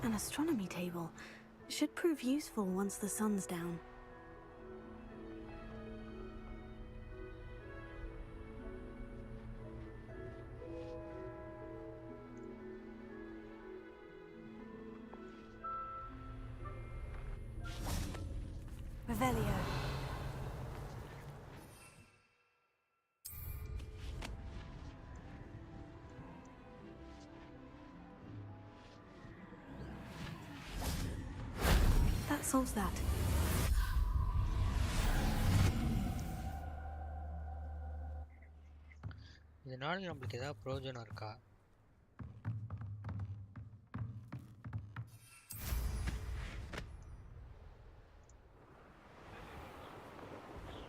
An astronomy table. Should prove useful once the sun's down. Revelio. That solves that. இதனால நம்மளுக்கு ஏதாவது பிரயோஜனம் இருக்கா?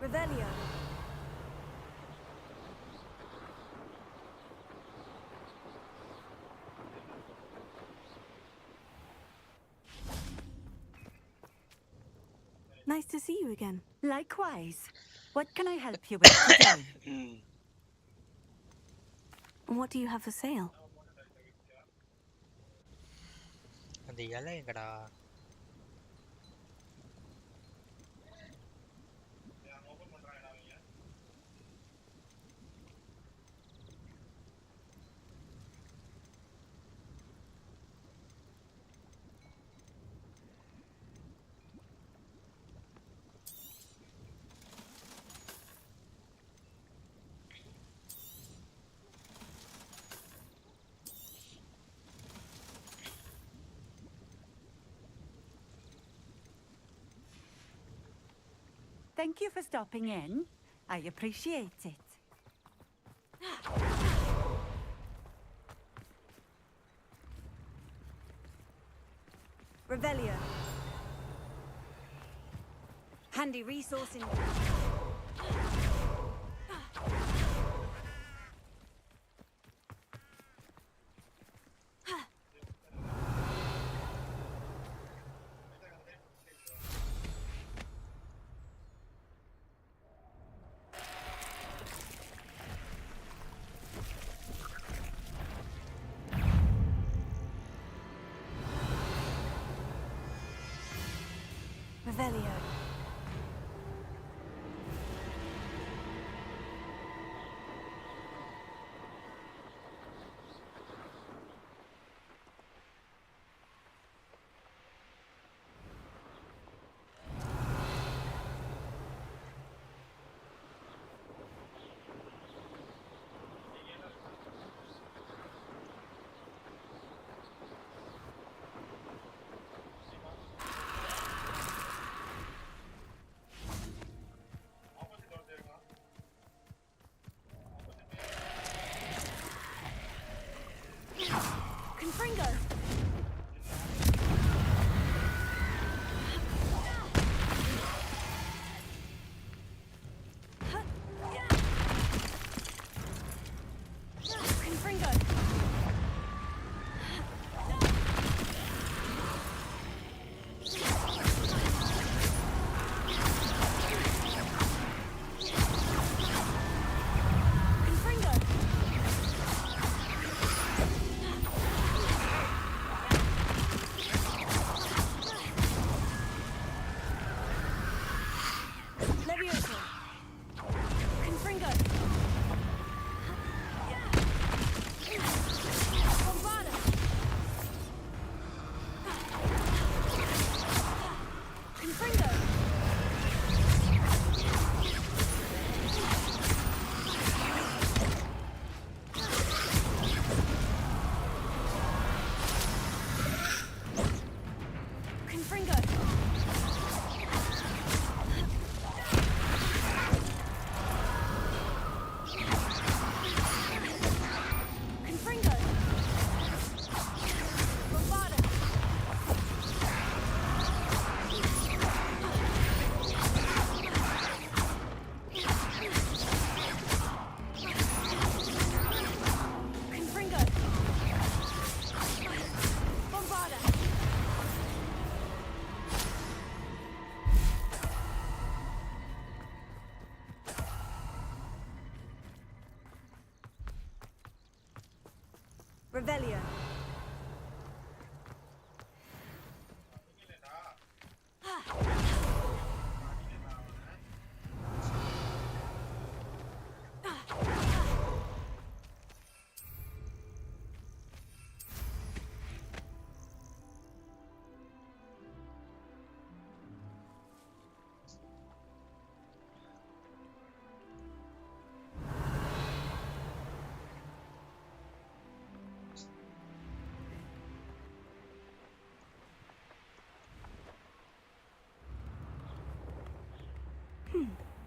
Revelio. Nice to see you again. Likewise. What can I help you with today? What do you have for sale? அந்த இலை எங்கடா? Thank you for stopping in. I appreciate it. Revelio. Handy resource in... Revelio. Confringo! Confringo! Revelio.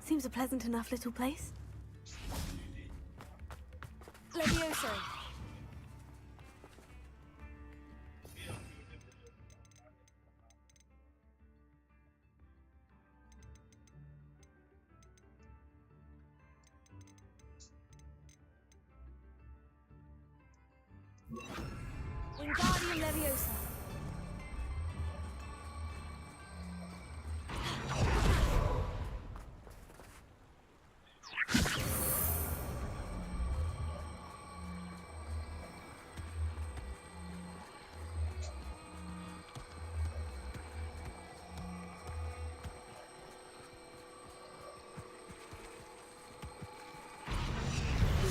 Seems a pleasant enough little place. Levioso. Wingardium Leviosa.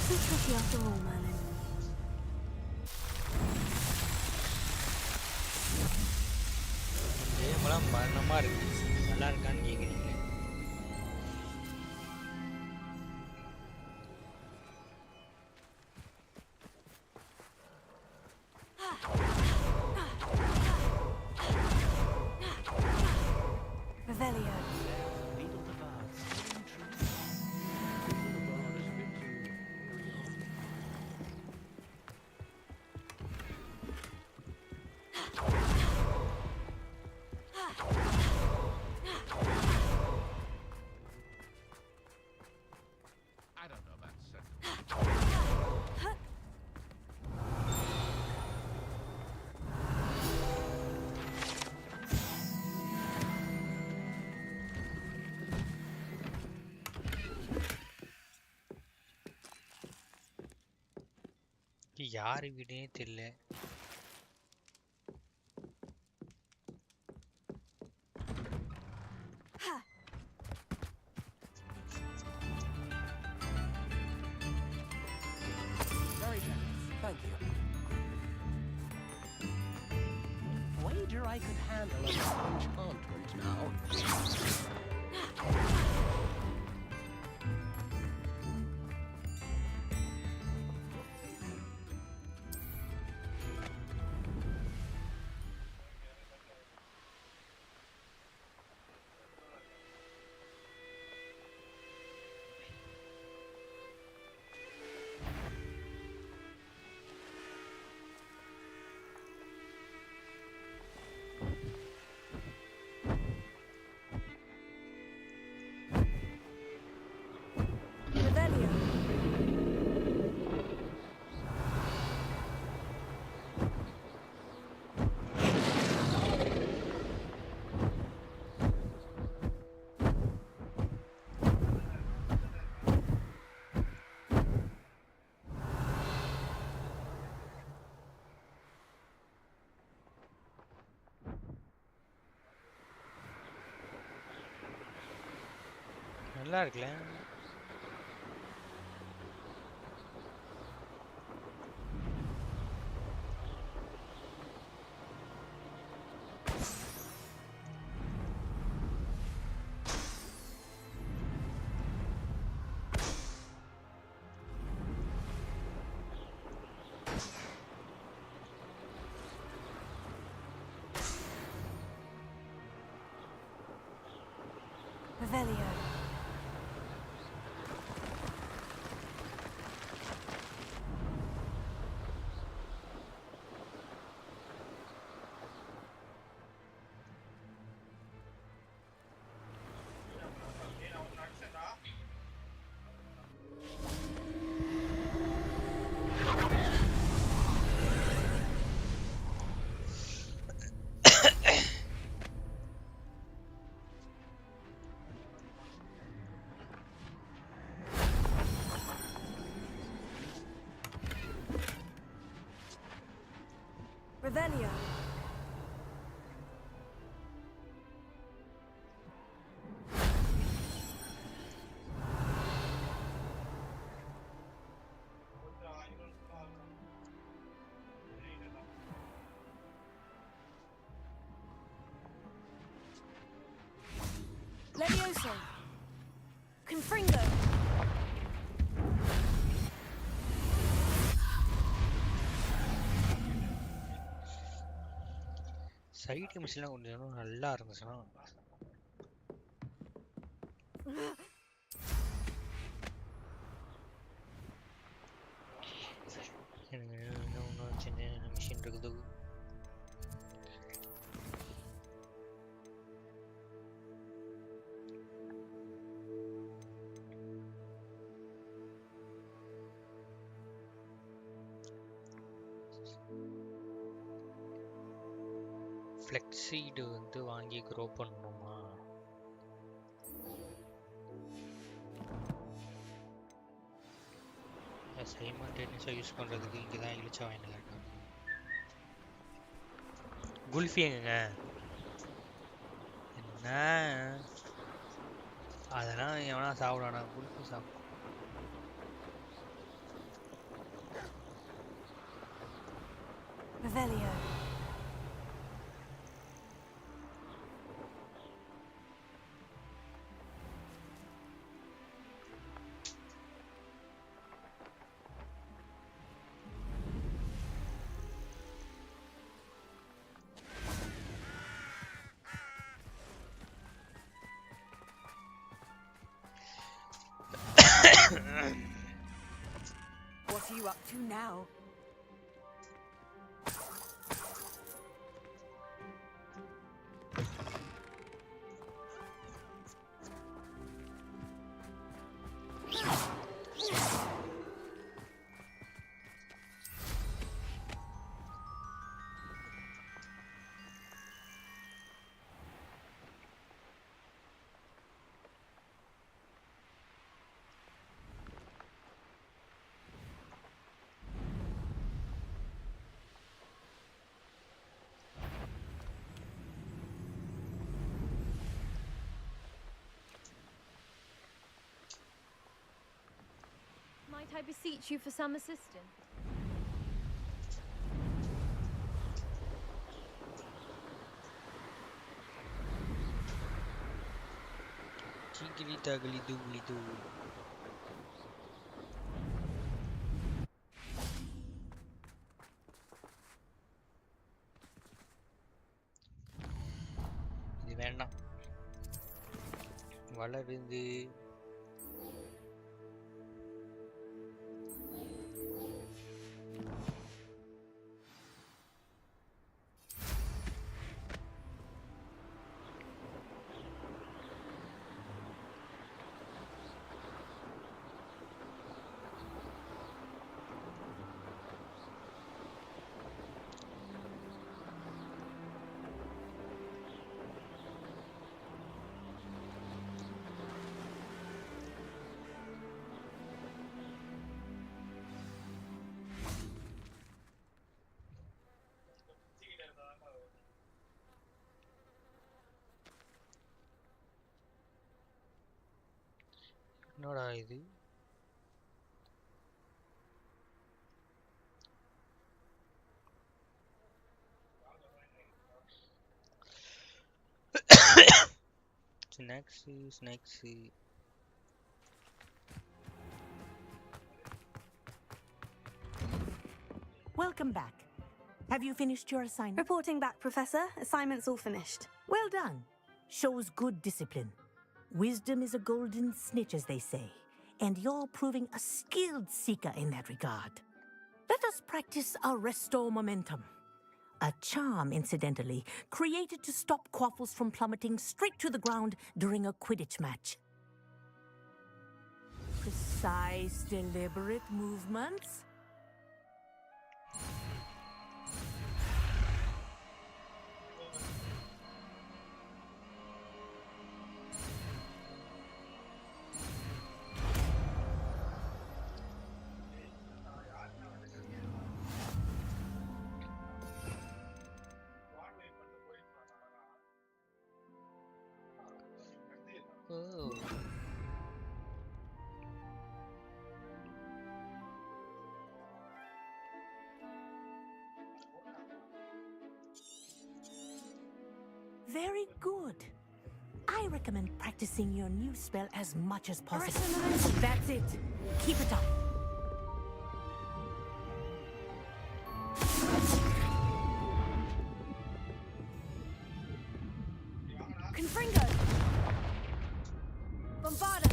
So tricky after all, Merlin. கேம்லாம் பயங்கரமா இருக்கு. நல்லா இருக்கான்னு கேக்குறீங்க. Revelio. யாரு வீடுனே தெரியல. Very generous. Thank you. Wager I could handle a enchantment now. நல்லா இருக்குல்ல. Revelio. Revelio. Levioso. Confringo. Side மிஷின்லாம் கொஞ்சம் நல்லா இருந்துச்சுன்னா இன்னும் சின்ன மிஷின் இருக்குது. ஃப்ளெக்ஸீடு வந்து வாங்கி க்ரோ பண்ணணுமா? சைமல்டேனியஸாக யூஸ் பண்ணுறதுக்கு இங்கே தான் இழிச்சா வாங்கிட்டு இருக்கேன். குல்ஃபி எங்கங்க? என்ன அதெல்லாம் எவனா சாப்பிடானா? குல்ஃபி சாப்பிட Revelio. What are you up to now? Might I beseech you for some assistance? Jiggly daggly doogly doo. இது வேண்டாம். வளருது. என்னடா இது? Snacks. Welcome back. Have you finished your assignment? Reporting back, Professor. Assignment's all finished. Well done. Shows good discipline. Wisdom is a golden snitch, as they say, and you're proving a skilled seeker in that regard. Let us practice our restore momentum. A charm, incidentally, created to stop quaffles from plummeting straight to the ground during a Quidditch match. Precise, deliberate movements. Oh. Very good. I recommend practicing your new spell as much as possible. That's it. Keep it up. Confringo! Bombarda!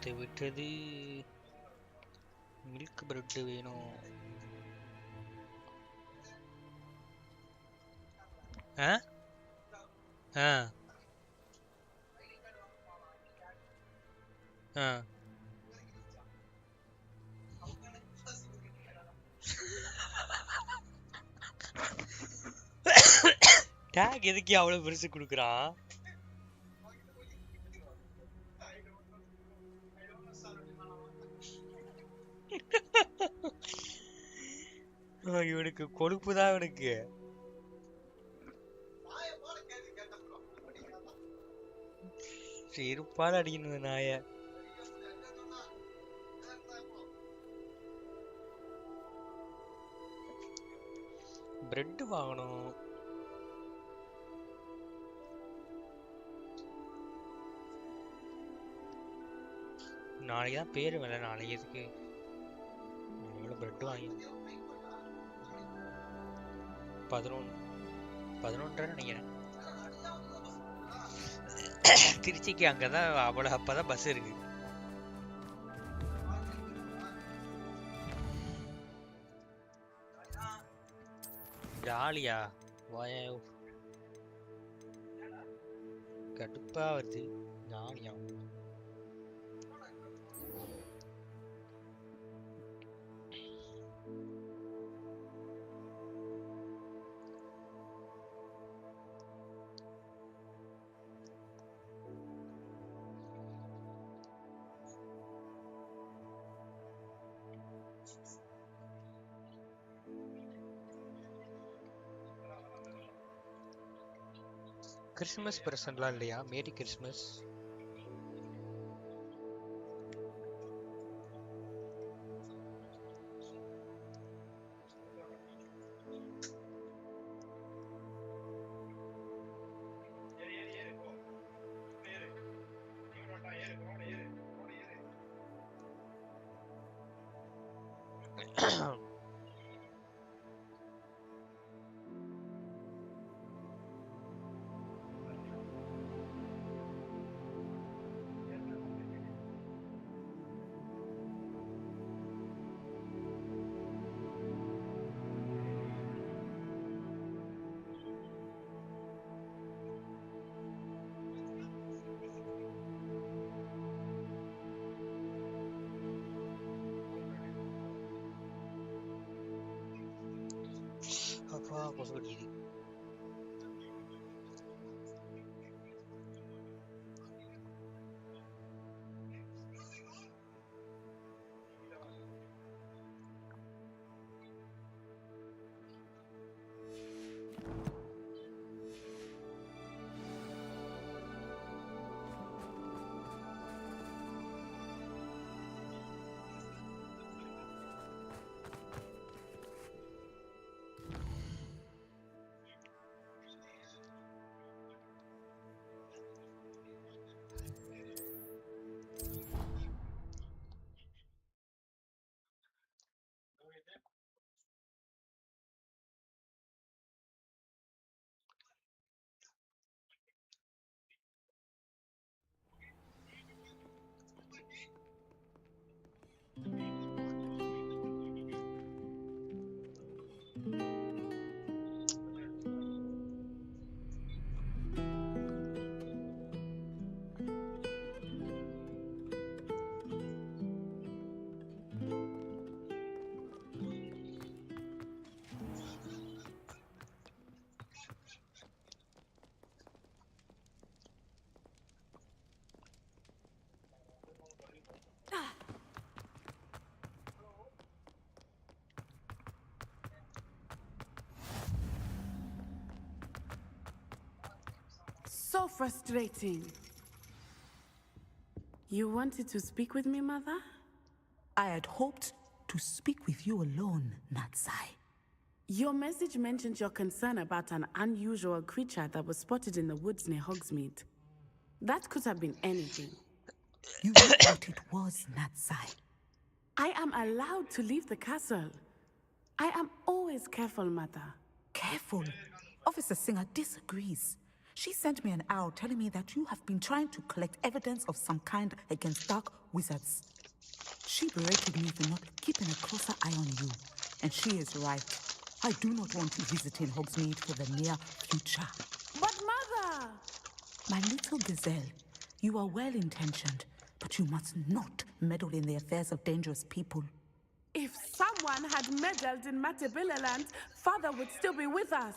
வந்து விட்டது. Milk bread வேணும். ஆ ஆ ஆ take எதுக்கு அவ்வளவு பெருசு கொடுக்குறான்? இவனுக்கு கொழுப்பு தான் இவனுக்கு. இருப்பால் அடிக்கணும் நாய. பிரெட் வாங்கணும். நாளைக்கு தான் பேரு வேலை. நாளைக்கு எதுக்கு எவ்வளோ பிரெட் வாங்கி 11 நினைக்கிறேன். திருச்சிக்கு அங்கதான் அவ்வளோ அப்பதான் பஸ் இருக்கு. ஜாலியா கடுப்பா வருது. ஜாலியா கிறிஸ்மஸ் பிரசன்ட்லாம் இல்லையா? Merry Christmas. அப்பா கொசு கடிக்குது. So frustrating. You wanted to speak with me, Mother? I had hoped to speak with you alone, Natsai. Your message mentioned your concern about an unusual creature that was spotted in the woods near Hogsmeade. That could have been anything. You know what it was, Natsai. I am allowed to leave the castle. I am always careful, Mother. Careful? Officer Singer disagrees. She sent me an owl telling me that you have been trying to collect evidence of some kind against dark wizards. She berated me for not keeping a closer eye on you. And she is right. I do not want you visiting Hogsmeade for the near future. But Mother! My little gazelle, you are well-intentioned, but you must not meddle in the affairs of dangerous people. If someone had meddled in Matabeleland, Father would still be with us.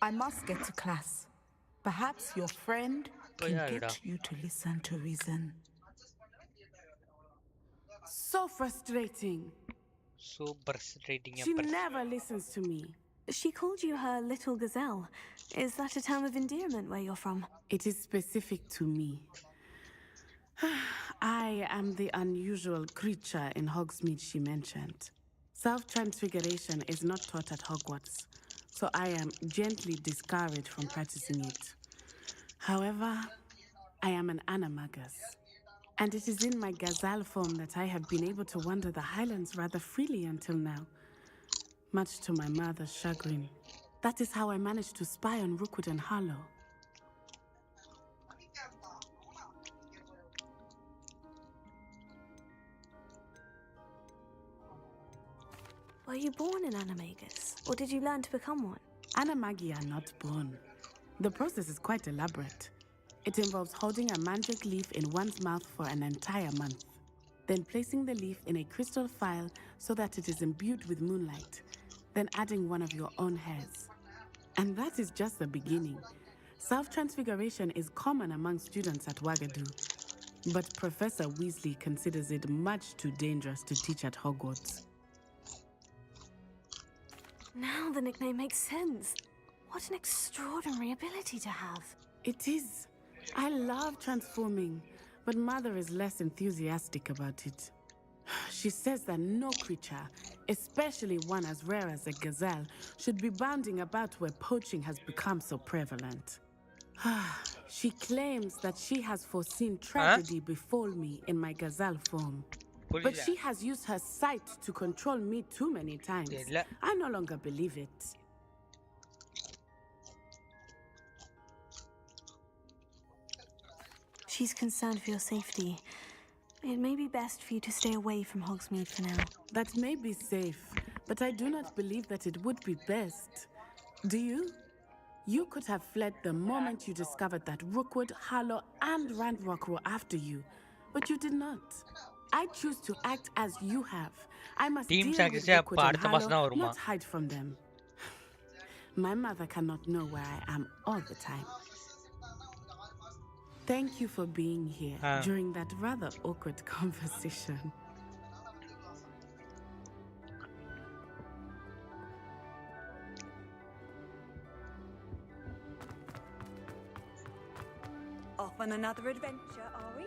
I must get to class. Perhaps your friend can get you to listen to reason. So frustrating. So frustrating. She never listens to me. She called you her little gazelle. Is that a term of endearment where you're from? It is specific to me. I am the unusual creature in Hogsmeade she mentioned. Self-transfiguration is not taught at Hogwarts, so I am gently discouraged from practicing it. However, I am an animagus, and it is in my gazelle form that I have been able to wander the Highlands rather freely until now, much to my mother's chagrin. That is how I managed to spy on Rookwood and Harlow. Were you born an animagus, or did you learn to become one? Animagi are not born. The process is quite elaborate. It involves holding a mandrake leaf in one's mouth for an entire month, then placing the leaf in a crystal phial so that it is imbued with moonlight, then adding one of your own hairs. And that is just the beginning. Self-transfiguration is common among students at Wagadu, but Professor Weasley considers it much too dangerous to teach at Hogwarts. Now the nickname makes sense. What an extraordinary ability to have. It is. I love transforming, but Mother is less enthusiastic about it. She says that no creature, especially one as rare as a gazelle, should be bounding about where poaching has become so prevalent. She claims that she has foreseen tragedy befall me in my gazelle form. But she has used her sight to control me too many times. I no longer believe it. She's concerned for your safety. It may be best for you to stay away from Hogsmeade for now. That may be safe, but I do not believe that it would be best. Do you? You could have fled the moment you discovered that Rookwood, Harlow, and Randrock were after you, but you did not. I choose to act as you have. I must deal with Rookwood and Harlow, not hide from them. My mother cannot know where I am all the time. Thank you for being here during that rather awkward conversation. Off on another adventure, are we?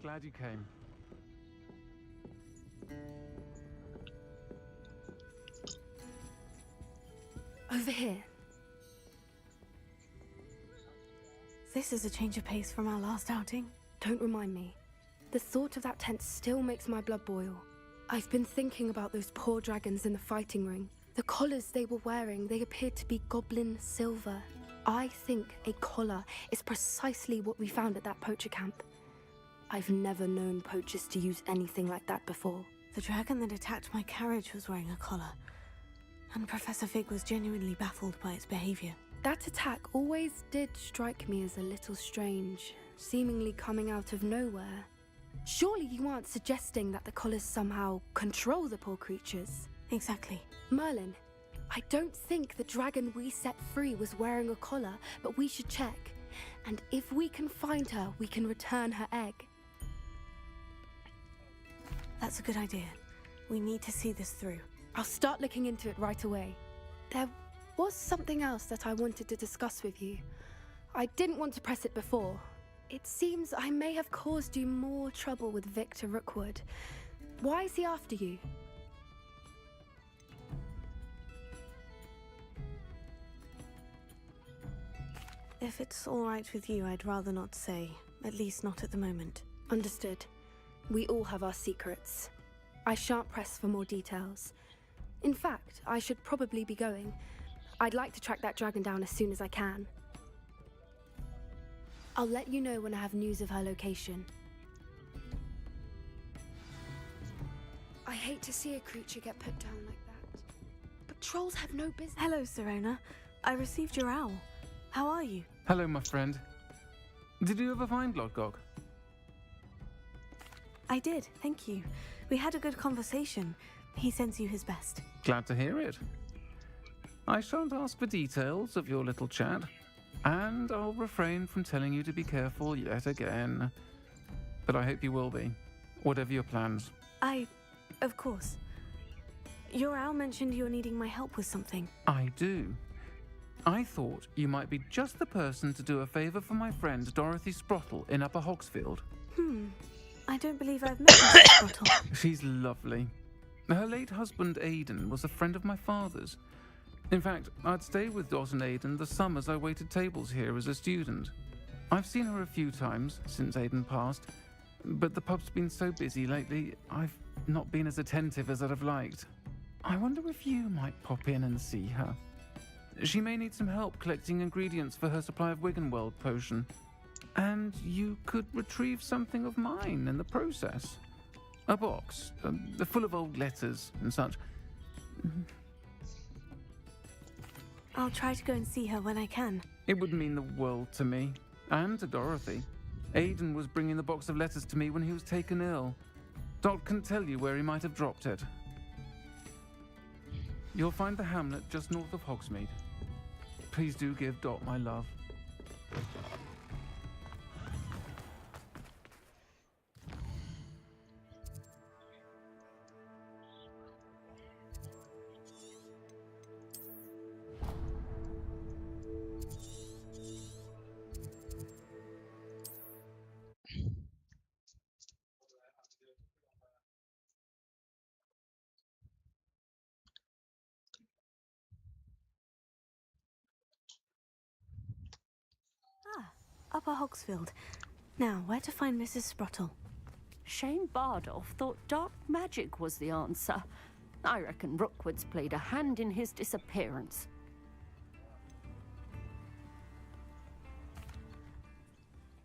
Glad you came. Over here. This is a change of pace from our last outing. Don't remind me. The thought of that tent still makes my blood boil. I've been thinking about those poor dragons in the fighting ring. The collars they were wearing, they appeared to be goblin silver. I think a collar is precisely what we found at that poacher camp. I've never known poachers to use anything like that before. The dragon that attacked my carriage was wearing a collar, and Professor Fig was genuinely baffled by its behavior. That attack always did strike me as a little strange, seemingly coming out of nowhere. Surely you aren't suggesting that the collars somehow control the poor creatures? Exactly. Merlin, I don't think the dragon we set free was wearing a collar, but we should check. And if we can find her, we can return her egg. That's a good idea. We need to see this through. I'll start looking into it right away. There was something else that I wanted to discuss with you. I didn't want to press it before. It seems I may have caused you more trouble with Victor Rookwood. Why is he after you? If it's all right with you, I'd rather not say. At least not at the moment. Understood. We all have our secrets. I shan't press for more details. In fact, I should probably be going. I'd like to track that dragon down as soon as I can. I'll let you know when I have news of her location. I hate to see a creature get put down like that. But trolls have no business. Hello, Serona. I received your owl. How are you? Hello, my friend. Did you ever find Lodgok? I did, thank you. We had a good conversation. He sends you his best. Glad to hear it. I shan't ask for details of your little chat, and I'll refrain from telling you to be careful yet again. But I hope you will be, whatever your plans. Of course. Your owl mentioned you're needing my help with something. I do. I thought you might be just the person to do a favour for my friend Dorothy Sprottle in Upper Hogsfield. I don't believe I've met Mrs. Sprottle. She's lovely. Her late husband Aidan was a friend of my father's. In fact, I'd stayed with Dot and Aidan the summers I waited tables here as a student. I've seen her a few times since Aidan passed, but the pub's been so busy lately, I've not been as attentive as I'd have liked. I wonder if you might pop in and see her. She may need some help collecting ingredients for her supply of Wiggenweld potion. And you could retrieve something of mine in the process. A box, full of old letters and such. I'll try to go and see her when I can. It would mean the world to me, and to Dorothy. Aidan was bringing the box of letters to me when he was taken ill. Dot can tell you where he might have dropped it. You'll find the hamlet just north of Hogsmeade. Please do give Dot my love. Upper Hogsfield. Now, where to find Mrs. Sprottle? Shane Bardolph thought dark magic was the answer. I reckon Rookwood's played a hand in his disappearance.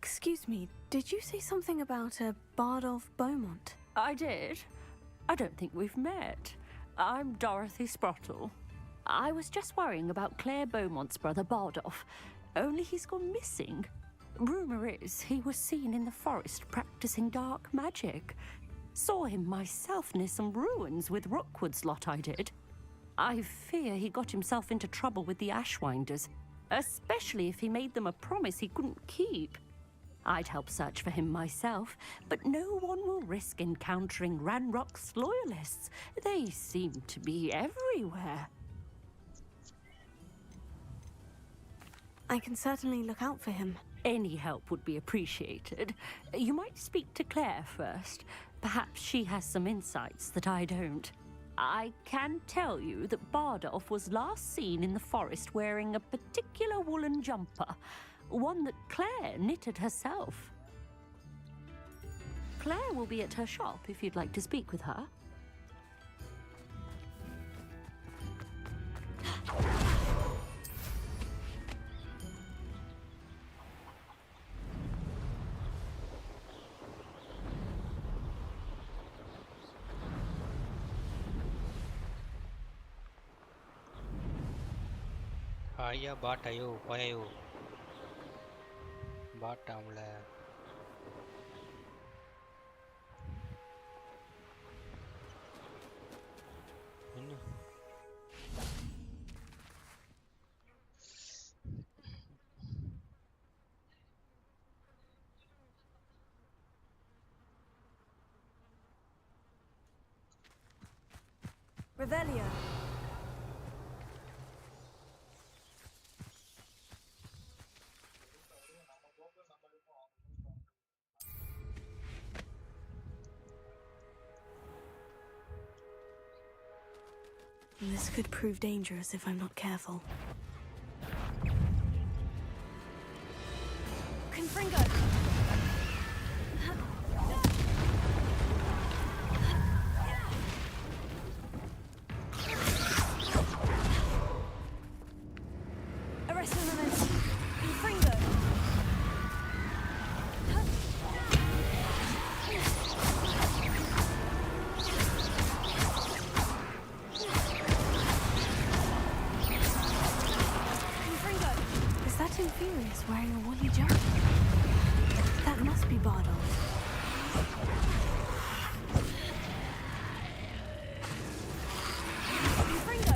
Excuse me, did you say something about a Bardolph Beaumont? I did. I don't think we've met. I'm Dorothy Sprottle. I was just worrying about Claire Beaumont's brother Bardolph, only he's gone missing. Rumour is he was seen in the forest practicing dark magic. Saw him myself near some ruins with Rookwood's lot I did. I fear he got himself into trouble with the Ashwinders, especially if he made them a promise he couldn't keep. I'd help search for him myself, but no one will risk encountering Ranrock's loyalists. They seem to be everywhere. I can certainly look out for him. Any help would be appreciated. You might speak to Claire first. Perhaps she has some insights that I don't. I can tell you that Bardolph was last seen in the forest wearing a particular woolen jumper, one that Claire knitted herself. Claire will be at her shop if you'd like to speak with her. ஐயா பாட்டாயோ போயோ பாட்டாம்ல என்ன Revelio. This could prove dangerous if I'm not careful. Confringo! Arrest the momentum. Confringo! Inferious wearing a woolly jumper. That must be Bardolph. Confringo!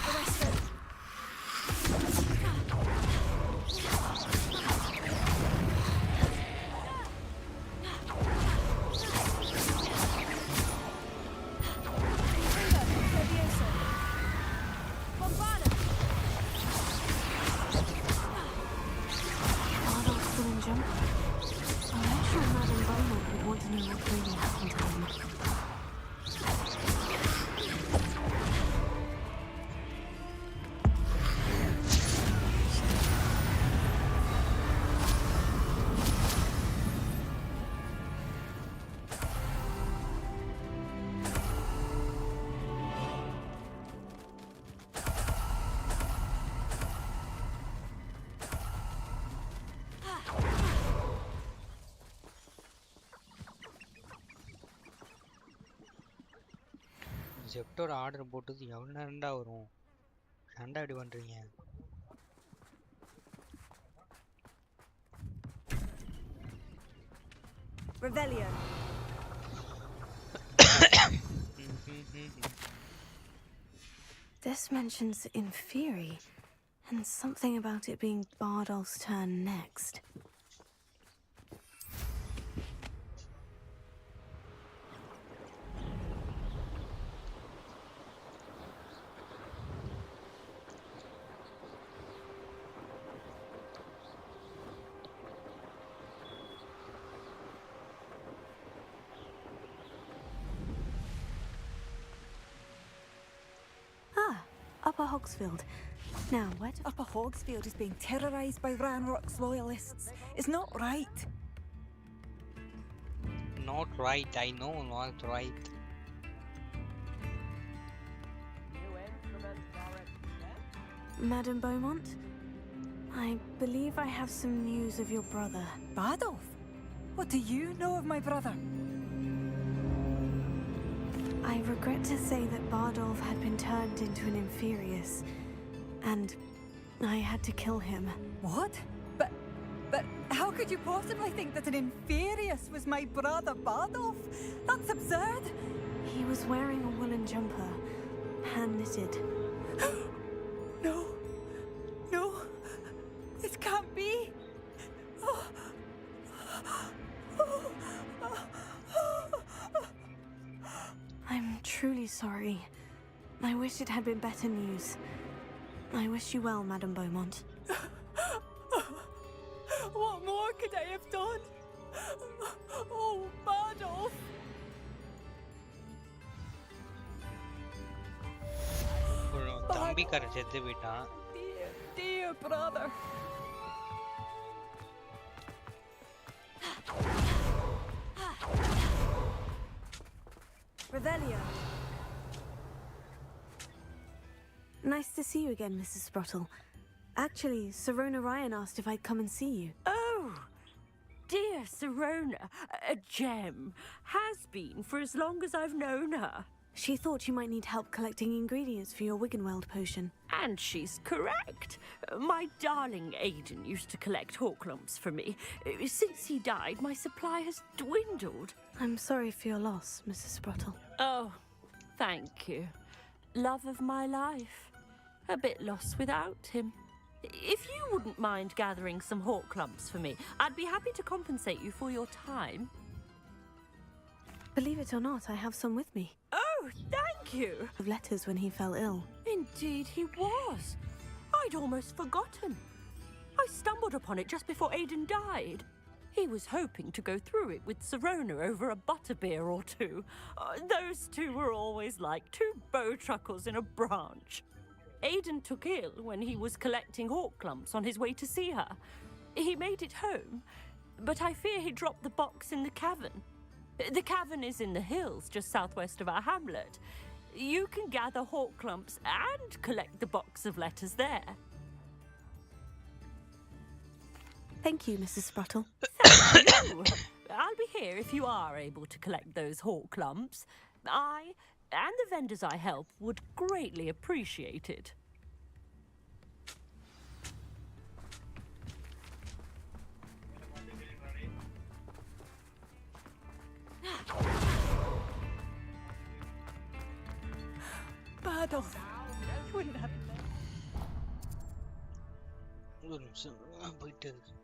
Arrested. ஜெப்டோட order போட்டது எவ்வளோ நேரம்டா வரும் ஏன்டா இப்படி பண்ணுறீங்க Revelio. This mentions Inferi, and something about it being Bardolph's turn next. Upper Hogsfield. Now, what? Upper Hogsfield is being terrorised by Ranrock's loyalists. It's not right. Not right, I know, not right. Madame Beaumont, I believe I have some news of your brother. Badolf? What do you know of my brother? I regret to say that Bardolph had been turned into an Inferius, and I had to kill him. What? But how could you possibly think that an Inferius was my brother Bardolph? That's absurd. He was wearing a woolen jumper, hand-knitted. No. No. It can't be. I'm truly sorry. I wish it had been better news. I wish you well, Madame Beaumont. What more could I have done? Oh, Bardolph! தம்பி கரை செத்து போயிட்டான். Dear brother. Revelio. Nice to see you again, Mrs. Sprottle. Actually, Sirona Ryan asked if I'd come and see you. Oh, dear Sirona, a gem. Has been for as long as I've known her. She thought you might need help collecting ingredients for your Wiggenweld potion. And she's correct. My darling Aiden used to collect Hawklumps for me. Since he died, my supply has dwindled. I'm sorry for your loss, Mrs. Sprottle. Oh, thank you. Love of my life. A bit lost without him. If you wouldn't mind gathering some Hawklumps for me, I'd be happy to compensate you for your time. Believe it or not, I have some with me. Oh, thank you. Of letters when he fell ill. Indeed he was. I'd almost forgotten. I stumbled upon it just before Aiden died. He was hoping to go through it with Sirona over a butterbeer or two. Those two were always like two bowtruckles in a branch. Aiden took ill when he was collecting Hawklumps on his way to see her. He made it home, but I fear he dropped the box in the cavern. The cavern is in the hills just southwest of our hamlet. You can gather Hawklumps and collect the box of letters there. Thank you, Mrs. Sprottle. Thank you. I'll be here if you are able to collect those Hawklumps. I and the vendors I help would greatly appreciate it. Bardolph, you wouldn't have ஒரு நிமிஷம் போயிட்டு இருக்கு.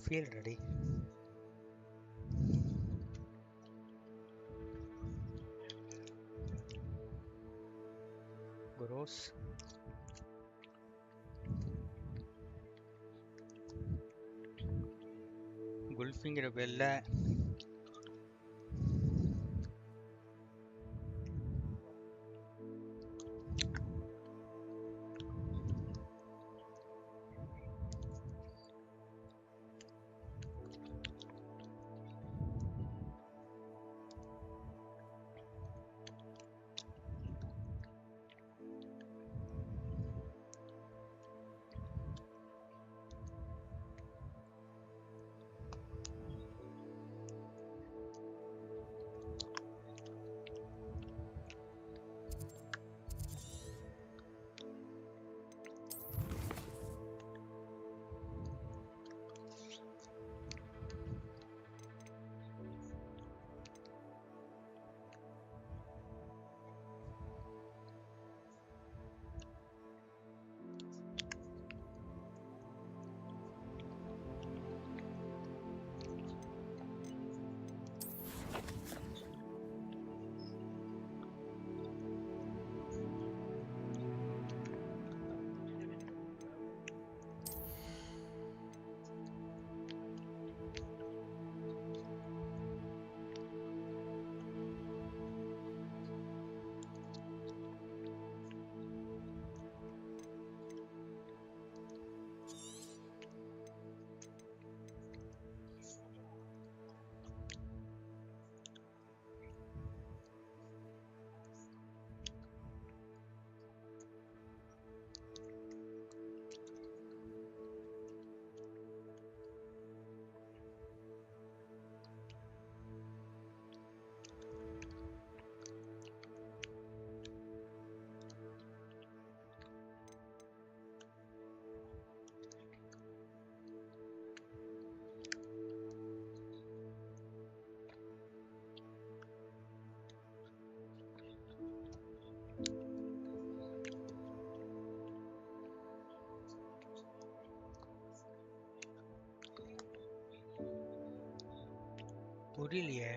Feel ready. குரோஸ் குல்ஃபிங்கிற பேர்ல புரியலையே.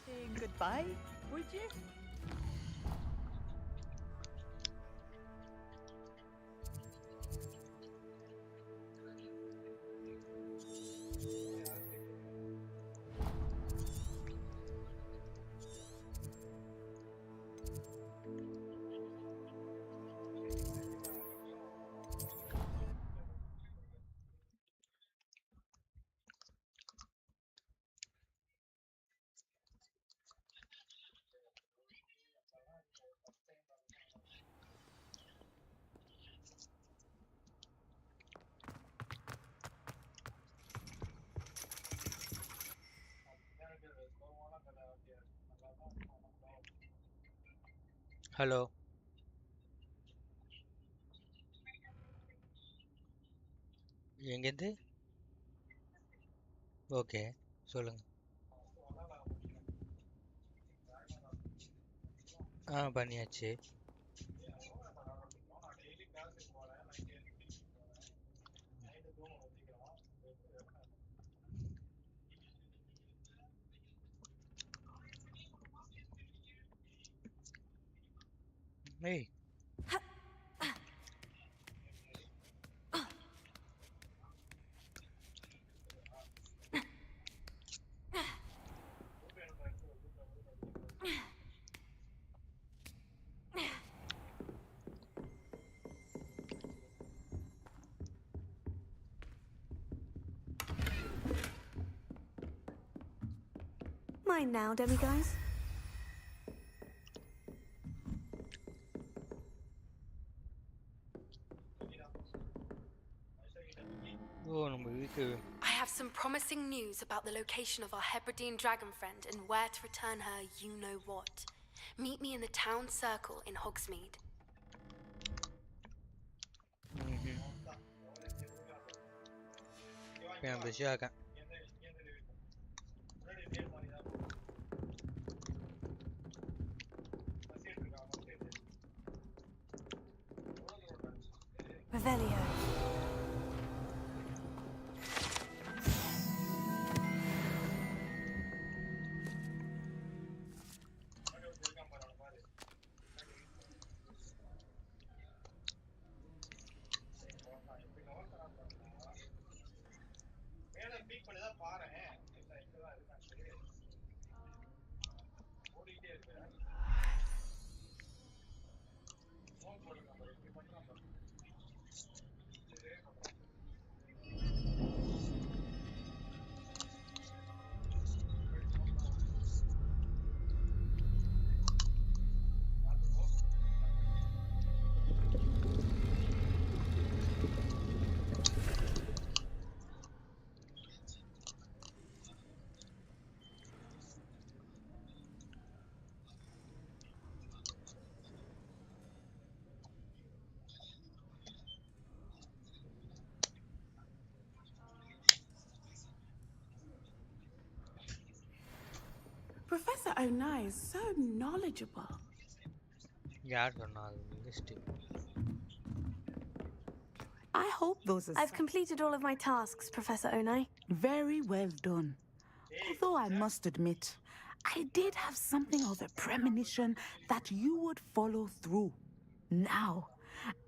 Saying goodbye, would you? Hello எங்கேருந்து? Okay சொல்லுங்க. பண்ணியாச்சு. ஏய் Mine now, demiguys. நம்ம வீட்டு I have some promising news about the location of our Hebridean dragon friend and where to return her you-know-what. Meet me in the town circle in Hogsmeade. நான் பிஸியாக இருக்கேன். Revelio. Professor Onai is so knowledgeable. யார் சொன்னா அது list? I hope those are... I've completed all of my tasks, Professor Onai. Very well done. Although I must admit, I did have something of a premonition that you would follow through. Now,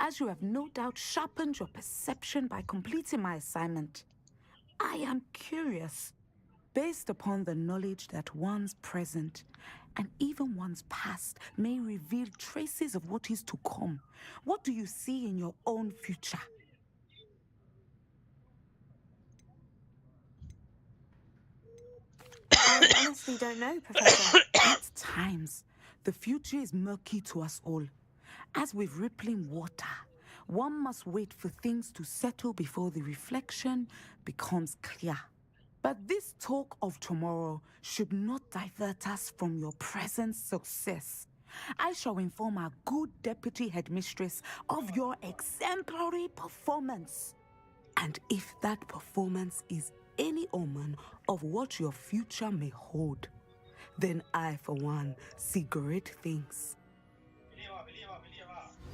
as you have no doubt sharpened your perception by completing my assignment, I am curious, based upon the knowledge that one's present and even one's past may reveal traces of what is to come. What do you see in your own future? I honestly don't know, Professor. At times, the future is murky to us all. As with rippling water, one must wait for things to settle before the reflection becomes clear. But this talk of tomorrow should not divert us from your present success. I shall inform our good deputy headmistress of your exemplary performance. And if that performance is any omen of what your future may hold, then I, for one, see great things.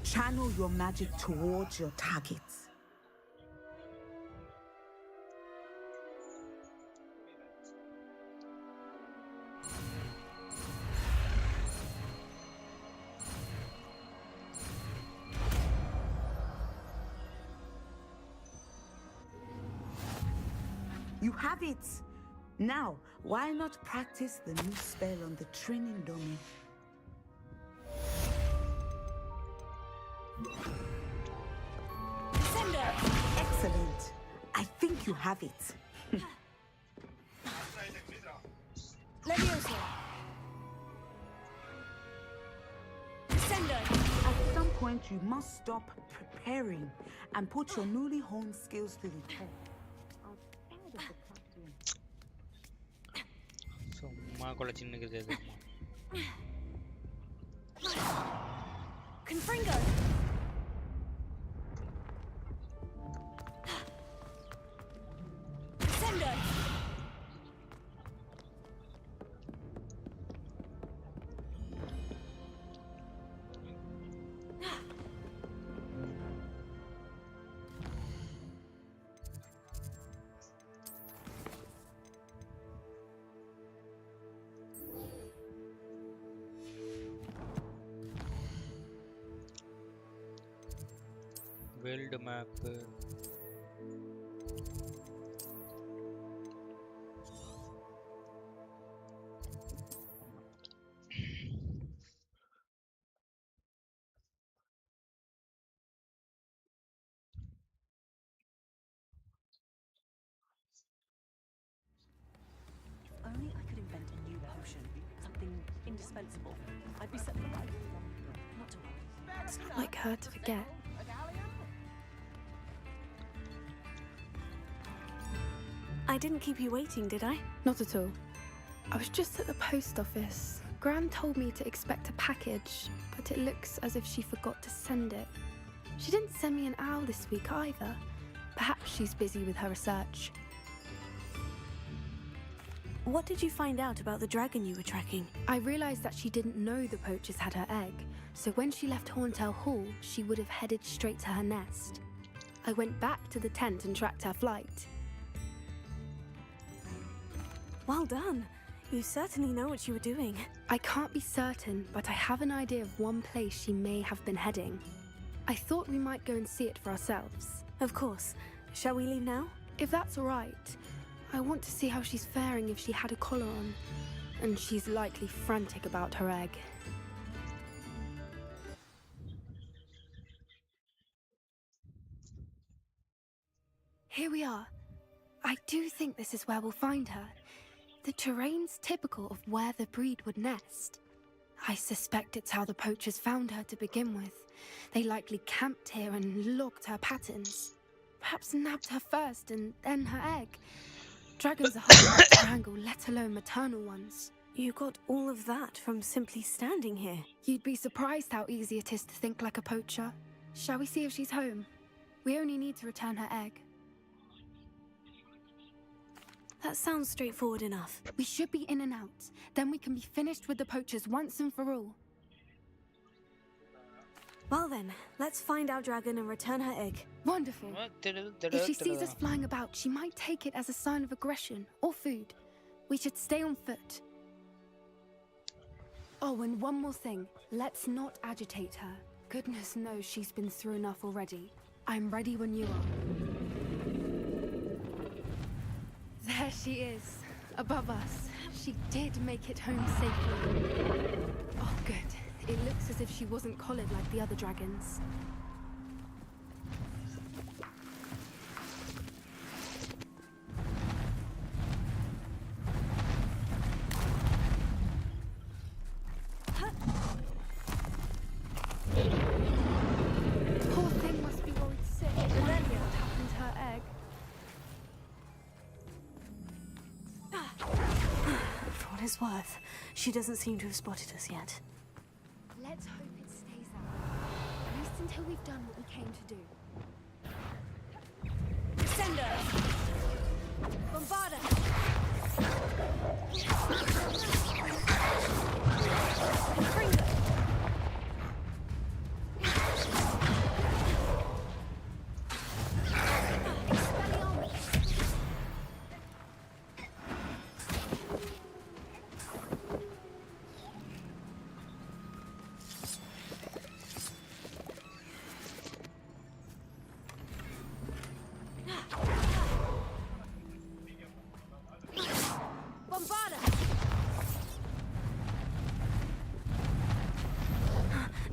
Channel your magic towards your targets. You have it! Now, why not practice the new spell on the training dummy? Sender! Excellent. I think you have it. Leviosa! Sender! At some point, you must stop preparing and put your newly honed skills to the test. சும்மா கொலை சின்னுக்குது Confringo! Sendo! World map. Only I could invent a new potion, something indispensable. I'd be set for life. Not to worry. It's not like her to forget. I didn't keep you waiting, did I? Not at all. I was just at the post office. Gran told me to expect a package, but it looks as if she forgot to send it. She didn't send me an owl this week either. Perhaps she's busy with her research. What did you find out about the dragon you were tracking? I realized that she didn't know the poachers had her egg, so when she left Horntail Hall, she would have headed straight to her nest. I went back to the tent and tracked her flight. Well done. You certainly know what you were doing. I can't be certain, but I have an idea of one place she may have been heading. I thought we might go and see it for ourselves. Of course. Shall we leave now? If that's all right. I want to see how she's faring if she had a collar on. And she's likely frantic about her egg. Here we are. I do think this is where we'll find her. The terrain's typical of where the breed would nest. I suspect it's how the poachers found her to begin with. They likely camped here and logged her patterns. Perhaps nabbed her first and then her egg. Dragons are hard to strangle, let alone maternal ones. You got all of that from simply standing here. You'd be surprised how easy it is to think like a poacher. Shall we see if she's home? We only need to return her egg. That sounds straightforward enough. We should be in and out. Then we can be finished with the poachers once and for all. Well then, let's find our dragon and return her egg. Wonderful. If she sees us flying about, she might take it as a sign of aggression or food. We should stay on foot. Oh, and one more thing. Let's not agitate her. Goodness knows she's been through enough already. I'm ready when you are. There she is, above us. She did make it home safely. Oh, good. It looks as if she wasn't collared like the other dragons. Poor thing must be worried sick. What happened to her egg? For what it's worth, she doesn't seem to have spotted us yet. Let's hope it stays that way. At least until we've done what we came to do. Sender! Bombarda! Confringo!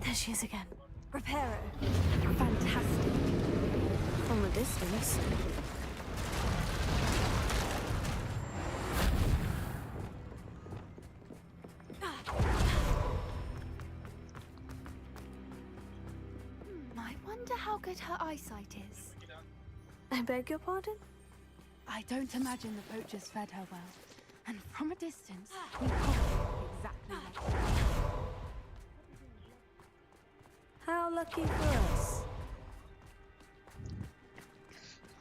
There she is again. Reparo. Fantastic. From a distance. I wonder how good her eyesight is. I beg your pardon? I don't imagine the poachers fed her well. And from a distance, we probably look exactly like her. How lucky for us.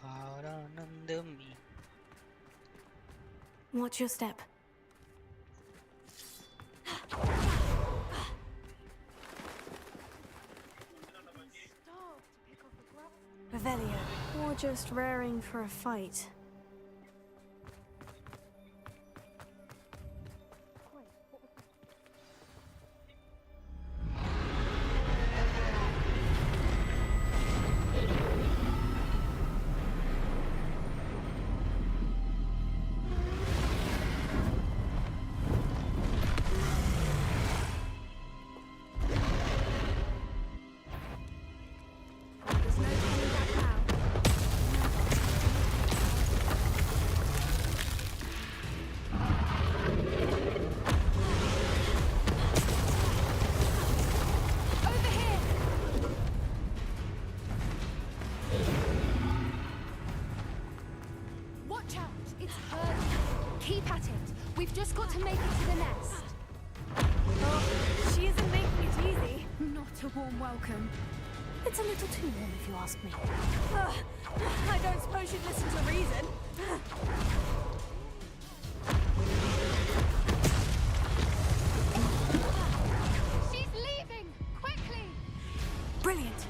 Aranandami. Watch your step. Revelio. Or just raring for a fight. We've just got to make it to the nest. Oh, she isn't making it easy. Not a warm welcome. It's a little too warm if you ask me. I don't suppose you'd listen to reason. She's leaving! Quickly! Brilliant.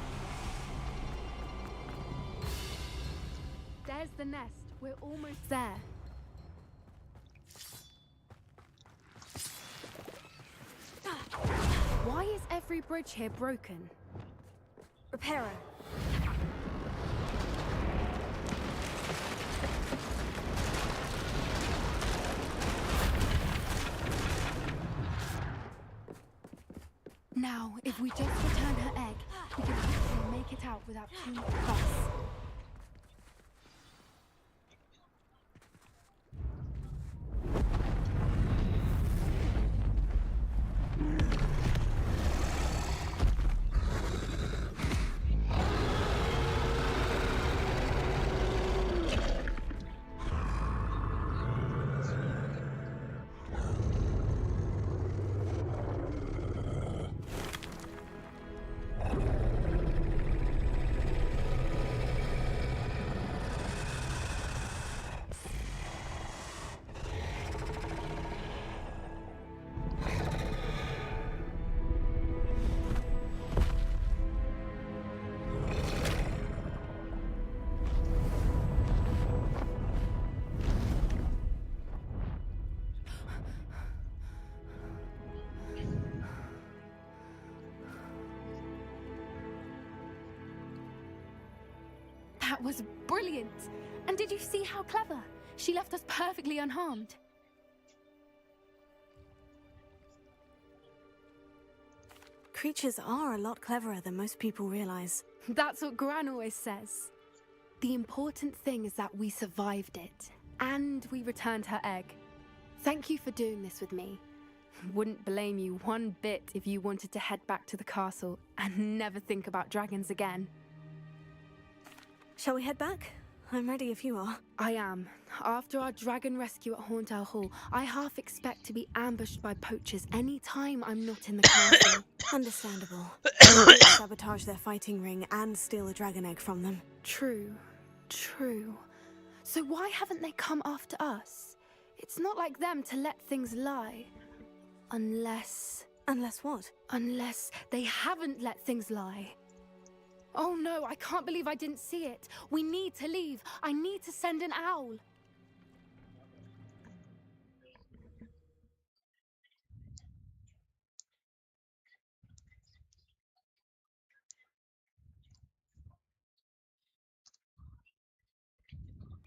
There's the nest. We're almost there. Why is every bridge here broken? Repairer. Now, if we just return her egg, we can hopefully make it out without too much fuss. That was brilliant! And did you see how clever? She left us perfectly unharmed. Creatures are a lot cleverer than most people realize. That's what Gran always says. The important thing is that we survived it, and we returned her egg. Thank you for doing this with me. Wouldn't blame you one bit if you wanted to head back to the castle and never think about dragons again. Shall we head back? I'm ready if you are. I am. After our dragon rescue at Hauntel Hall, I half expect to be ambushed by poachers any time I'm not in the castle. Understandable. Sabotage their fighting ring and steal a dragon egg from them. True. True. So why haven't they come after us? It's not like them to let things lie. Unless... Unless what? Unless they haven't let things lie. Oh no, I can't believe I didn't see it. We need to leave. I need to send an owl.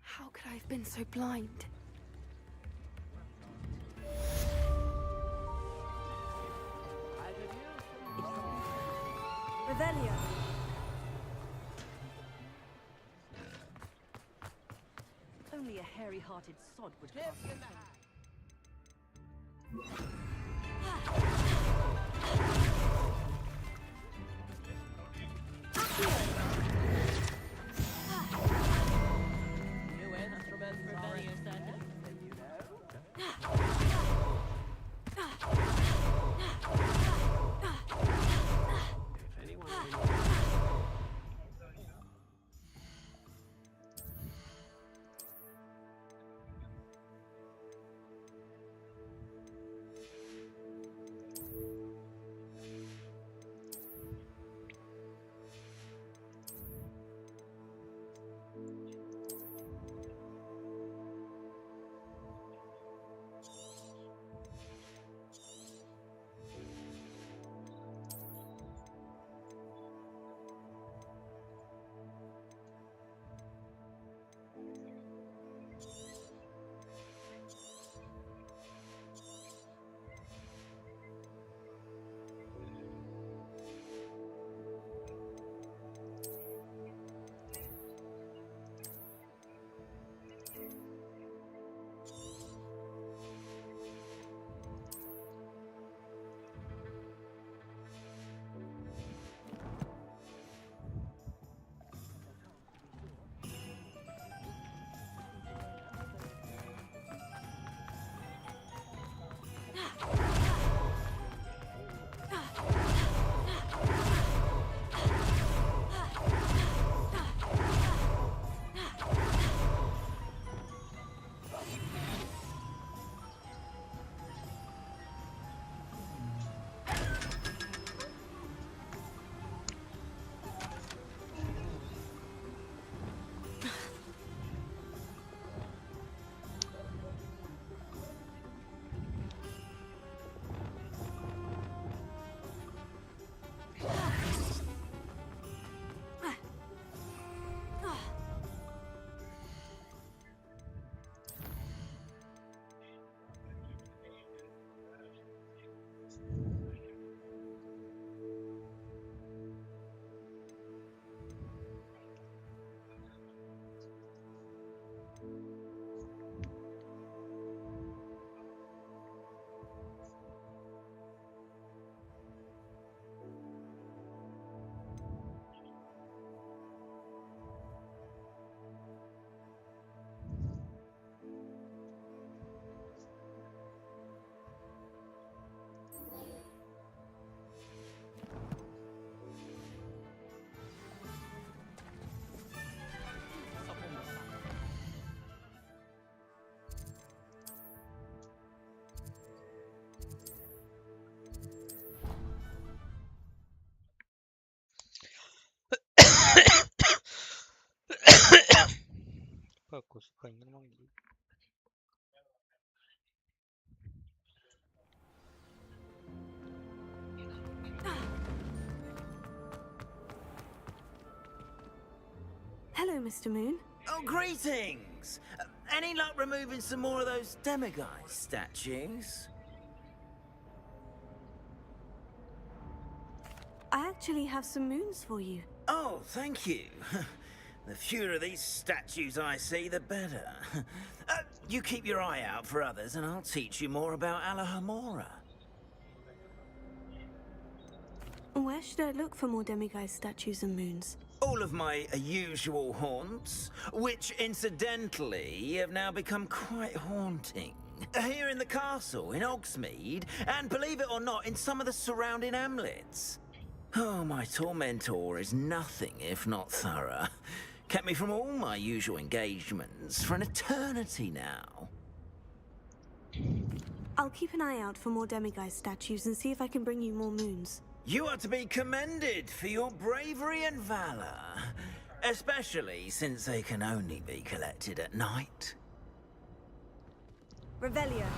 How could I have been so blind? Revelio. Only a hairy-hearted sod would cast கொசு பயங்கரமா இருக்குது. Hello, Mr. Moon. Oh, greetings! Any luck removing some more of those demiguise statues? I actually have some moons for you. Oh, thank you. The fewer of these statues I see, the better. You keep your eye out for others, and I'll teach you more about Alahomora. Where should I look for more demiguise statues and moons? All of my usual haunts, which incidentally have now become quite haunting. Here in the castle, in Hogsmeade, and believe it or not, in some of the surrounding hamlets. Oh, my tormentor is nothing if not thorough. Kept me from all my usual engagements for an eternity now. I'll keep an eye out for more demiguise statues and see if I can bring you more moons. You are to be commended for your bravery and valor, especially since they can only be collected at night. Revelio.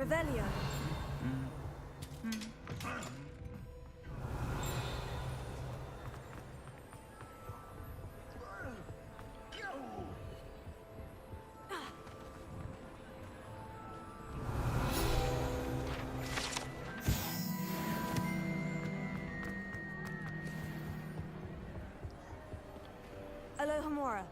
Revelio. Alohomora.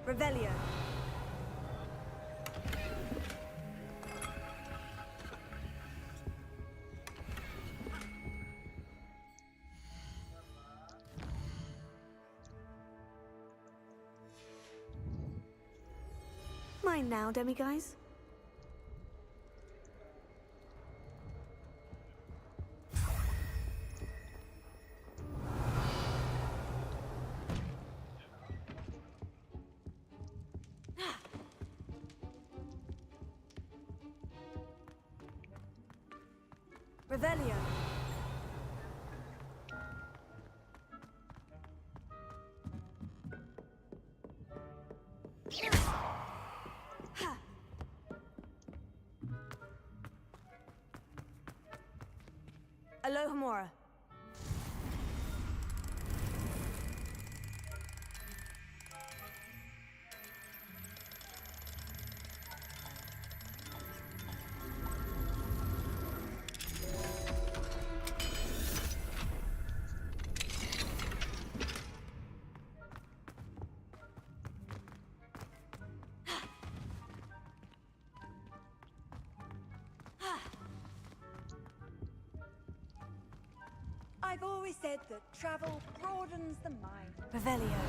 Revelio. Mine now, demiguise. Revelio. Alohomora. I've always said that travel broadens the mind. Revelio.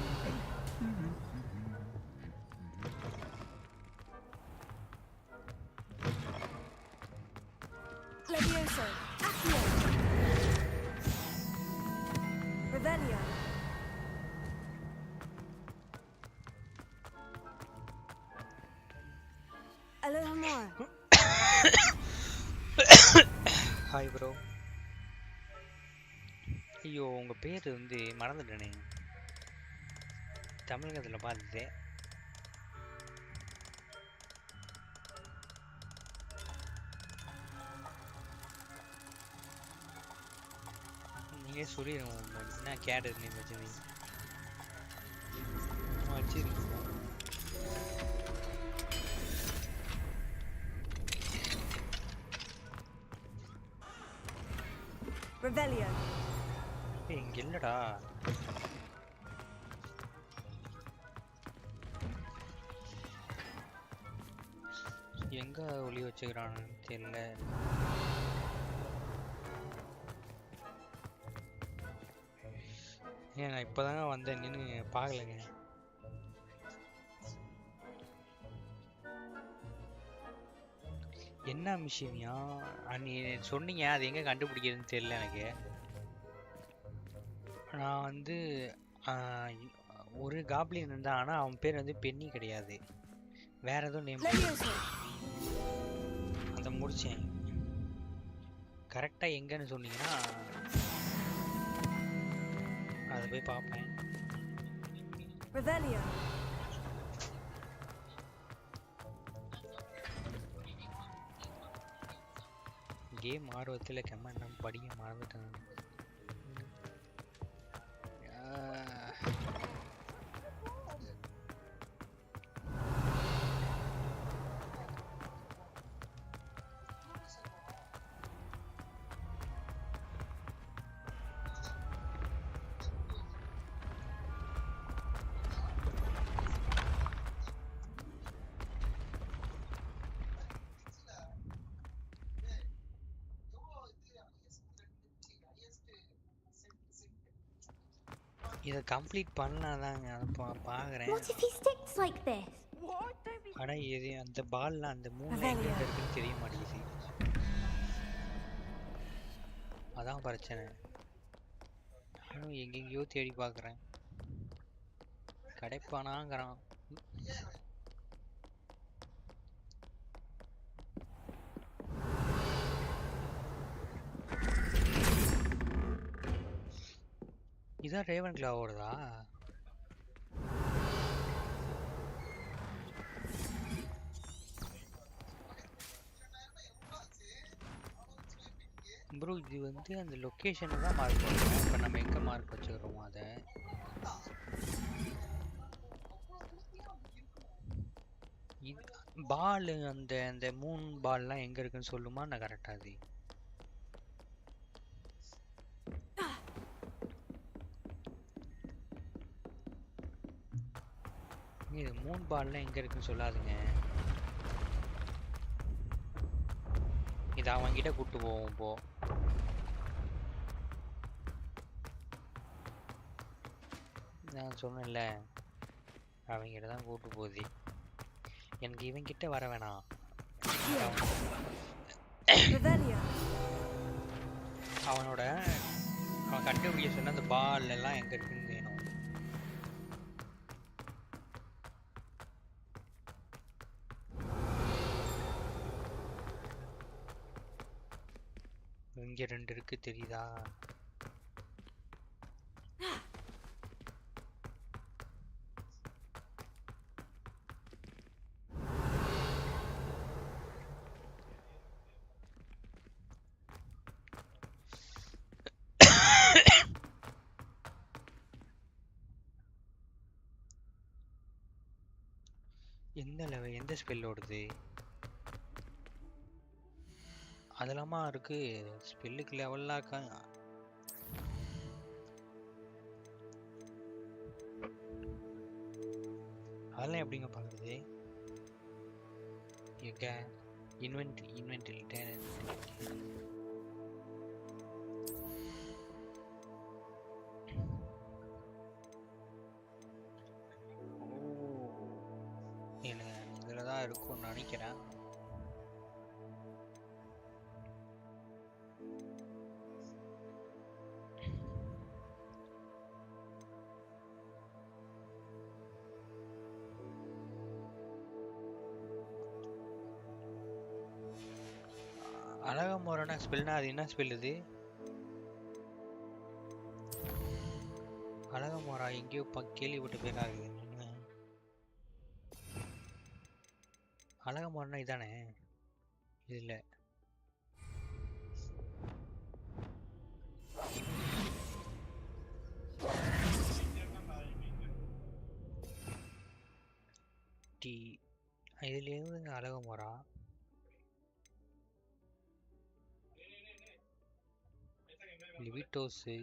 Levioso. Accio. Revelio. Alohomora. Hi bro. ஐயோ உங்கள் பேர் வந்து மறந்துட்டேனே, தமிழகத்தில் பார்த்துட்டேன். நீங்களே சொல்லிடுங்க என்ன கேட்டது நீ வச்சுருந்தீங்க வச்சுருக்கீங்க. Revelio. இங்க இல்லடா. எங்க ஒளி வச்சுக்கிறான்னு தெரியல. ஏன் நான் இப்பதாங்க வந்தேன், நின்று பார்க்கலங்க. என்ன மிஷினியா நீ சொன்னீங்க, அது எங்க கண்டுபிடிக்கிறதுன்னு தெரியல எனக்கு. நான் வந்து ஒரு காப்ளின் இருந்தான், ஆனா அவன் பேர் வந்து பென்னி கிடையாது, வேற ஏதோ நேம். அதை முடிச்சேன். கரெக்டா எங்கன்னு சொன்னீங்கன்னா அதை போய் பார்ப்பேன். கேம் ஆர்வத்தில் கமெண்ட் படிக்க மறந்துட்டேன். இத கம்ப்ளீட் பண்ணலாம்தாங்க, அத பாக்குறேன். What if he sticks like this? ஆனா இது அந்த பால்ல அந்த மூணு எங்க இருக்குன்னு தெரிய மாட்டேங்குது. அதான் பிரச்சனை. நானும் எங்கெங்கயோ தேடி பாக்குறேன், கிடைப்பானாங்கிறான். இதான் ரேவன் கிளாவோடதா? ப்ரோ இது வந்து அந்த லொக்கேஷனை தான் மார்க் பண்ணுறோம். இப்போ நம்ம எங்கே மார்க் வச்சுக்கிறோமோ அதை பால் அந்த அந்த மூணு பால்லாம் எங்கே இருக்குன்னு சொல்லுமா? நான் கரெக்டாக அது இது மூணு பால்லாம் எங்கே இருக்குன்னு சொல்லாதுங்க. இதை அவன்கிட்ட கூப்பிட்டு போவோம். இப்போ நான் சொன்னேன்ல, அவங்கிட்ட தான் கூப்பிட்டு போகுது. எனக்கு இவங்கிட்ட வர வேணாம். அவனோட அவன் கண்டுபிடிக்க சொன்ன அந்த பால் எல்லாம் எங்க இருக்குன்னு வேணும். இங்க ரெண்டு இருக்கு தெரியுதா? எந்த லெவல் எந்த ஸ்பெல் ஓடுது? அதெல்லாமா இருக்கு. ஸ்பெல்லுக்கு லெவல்லாம் இருக்கா? அதெல்லாம் எப்படிங்க பார்க்குறது? எங்க இன்வென்ட்ரி இதில் தான் இருக்கும்னு நினைக்கிறேன். அழகமோரான ஸ்பெல்னா அது என்ன ஸ்பெல்? இது அழகமோரா எங்கேயோ கேள்விப்பட்ட பேராகுது. அழகமோரனா இதானே? இது இல்லை. இதுல இருந்து அழகமோரா லிவிட்டோஸு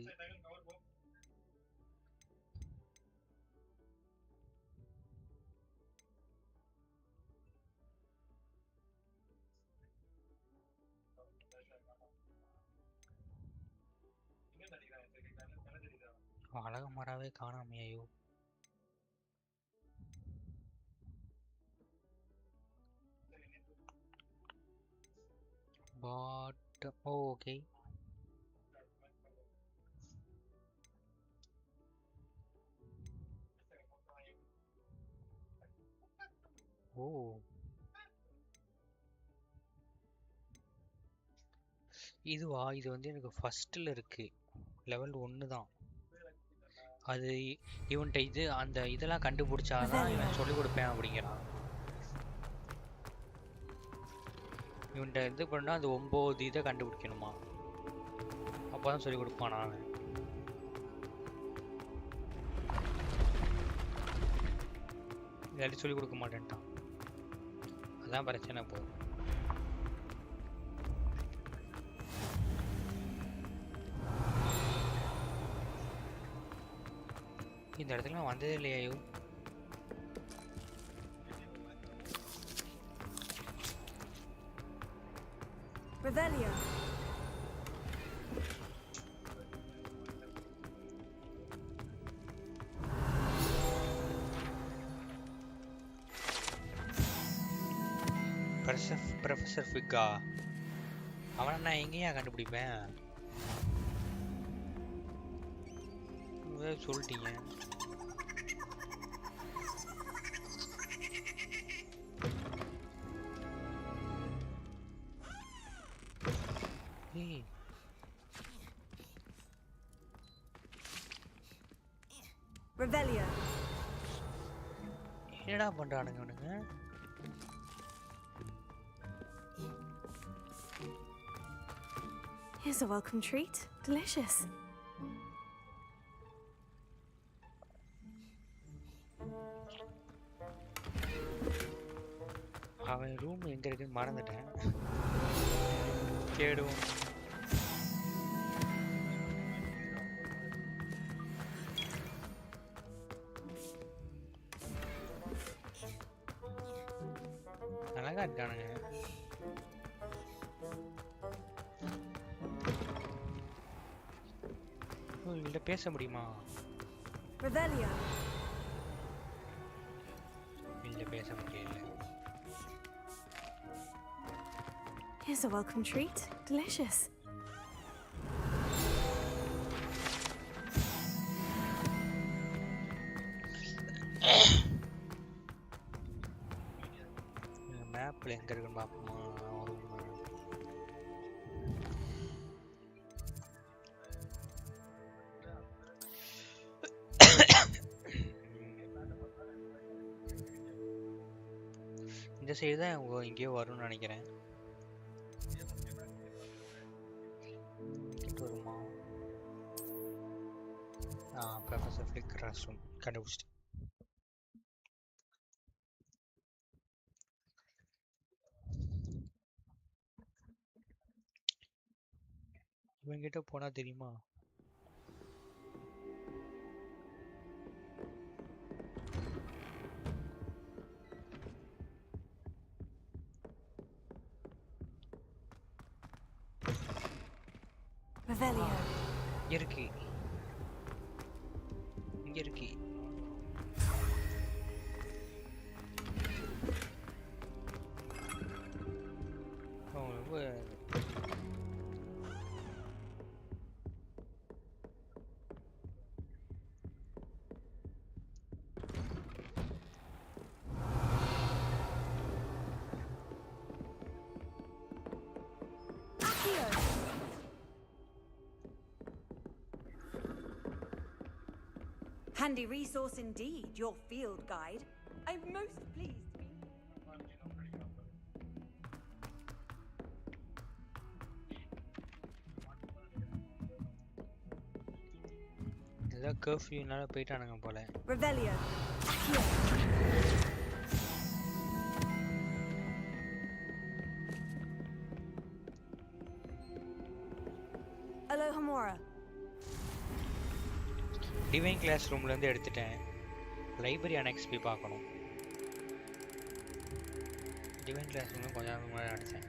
அழகு மராவே காணாமையோ. But okay. Oh. இதுவா, இது வந்து எனக்கு ஃபர்ஸ்ட்ல இருக்கு. லெவல் 1 தான். அது இவன்ட்ட இது அந்த இதெல்லாம் கண்டுபிடிச்சாதான் இவன் சொல்லிக் கொடுப்பேன் அப்படிங்கிறான். இவன்ட்ட இது பண்ணா அந்த 9 இதை கண்டுபிடிக்கணுமா, அப்பதான் சொல்லிக் கொடுப்பானா அவன். இல்லாட்டி சொல்லிக் கொடுக்க மாட்டேன்ட்டான். அதான் பிரச்சனை போகுது. இந்த இடத்துல நான் வந்ததே இல்லையாயோ. Revelio. ப்ரொஃபசர் ஃபிக்கா, அவனை நான் எங்கேயா கண்டுபிடிப்பேன்? சொல்லிட்டீங்க. Revelio. என்னடா பண்றானுங்க அவனுங்க? Here's a welcome treat. Delicious. அவன் ரூம் எங்க இருக்குன்னு மறந்துட்டேன். கேடுவோம். அழகா இருக்கானுங்க. இவங்கள்ட்ட பேச முடியுமா? இல்ல, பேச முடியல. Here's a welcome treat. Delicious. மேப்ல எங்க இருக்குன்னு பாப்போமா? இந்த சைடு தான் இங்கேயோ வரும்னு நினைக்கிறேன். வருமா? ப்ரொஃபசர் ஃபிளிக் கிளாஸ் ரூம் கண்டுபிடிச்சிட்டேன். இவங்கிட்ட போனா தெரியுமா? இருக்கு, இங்க இருக்கு. Handy resource indeed, your field guide. I'm most pleased to be... ஏதோ கர்ஃப்யூனால போயிட்டானுங்க போல. Revelio. Alohomora. டிவைன் கிளாஸ் ரூம்ல இருந்து எடுத்துட்டேன். லைப்ரரி அனெக்ஸ் போய் பார்க்கணும். டிவைன் கிளாஸ் ரூம்ல கொஞ்சம் முன்னாடி அடிச்சேன்.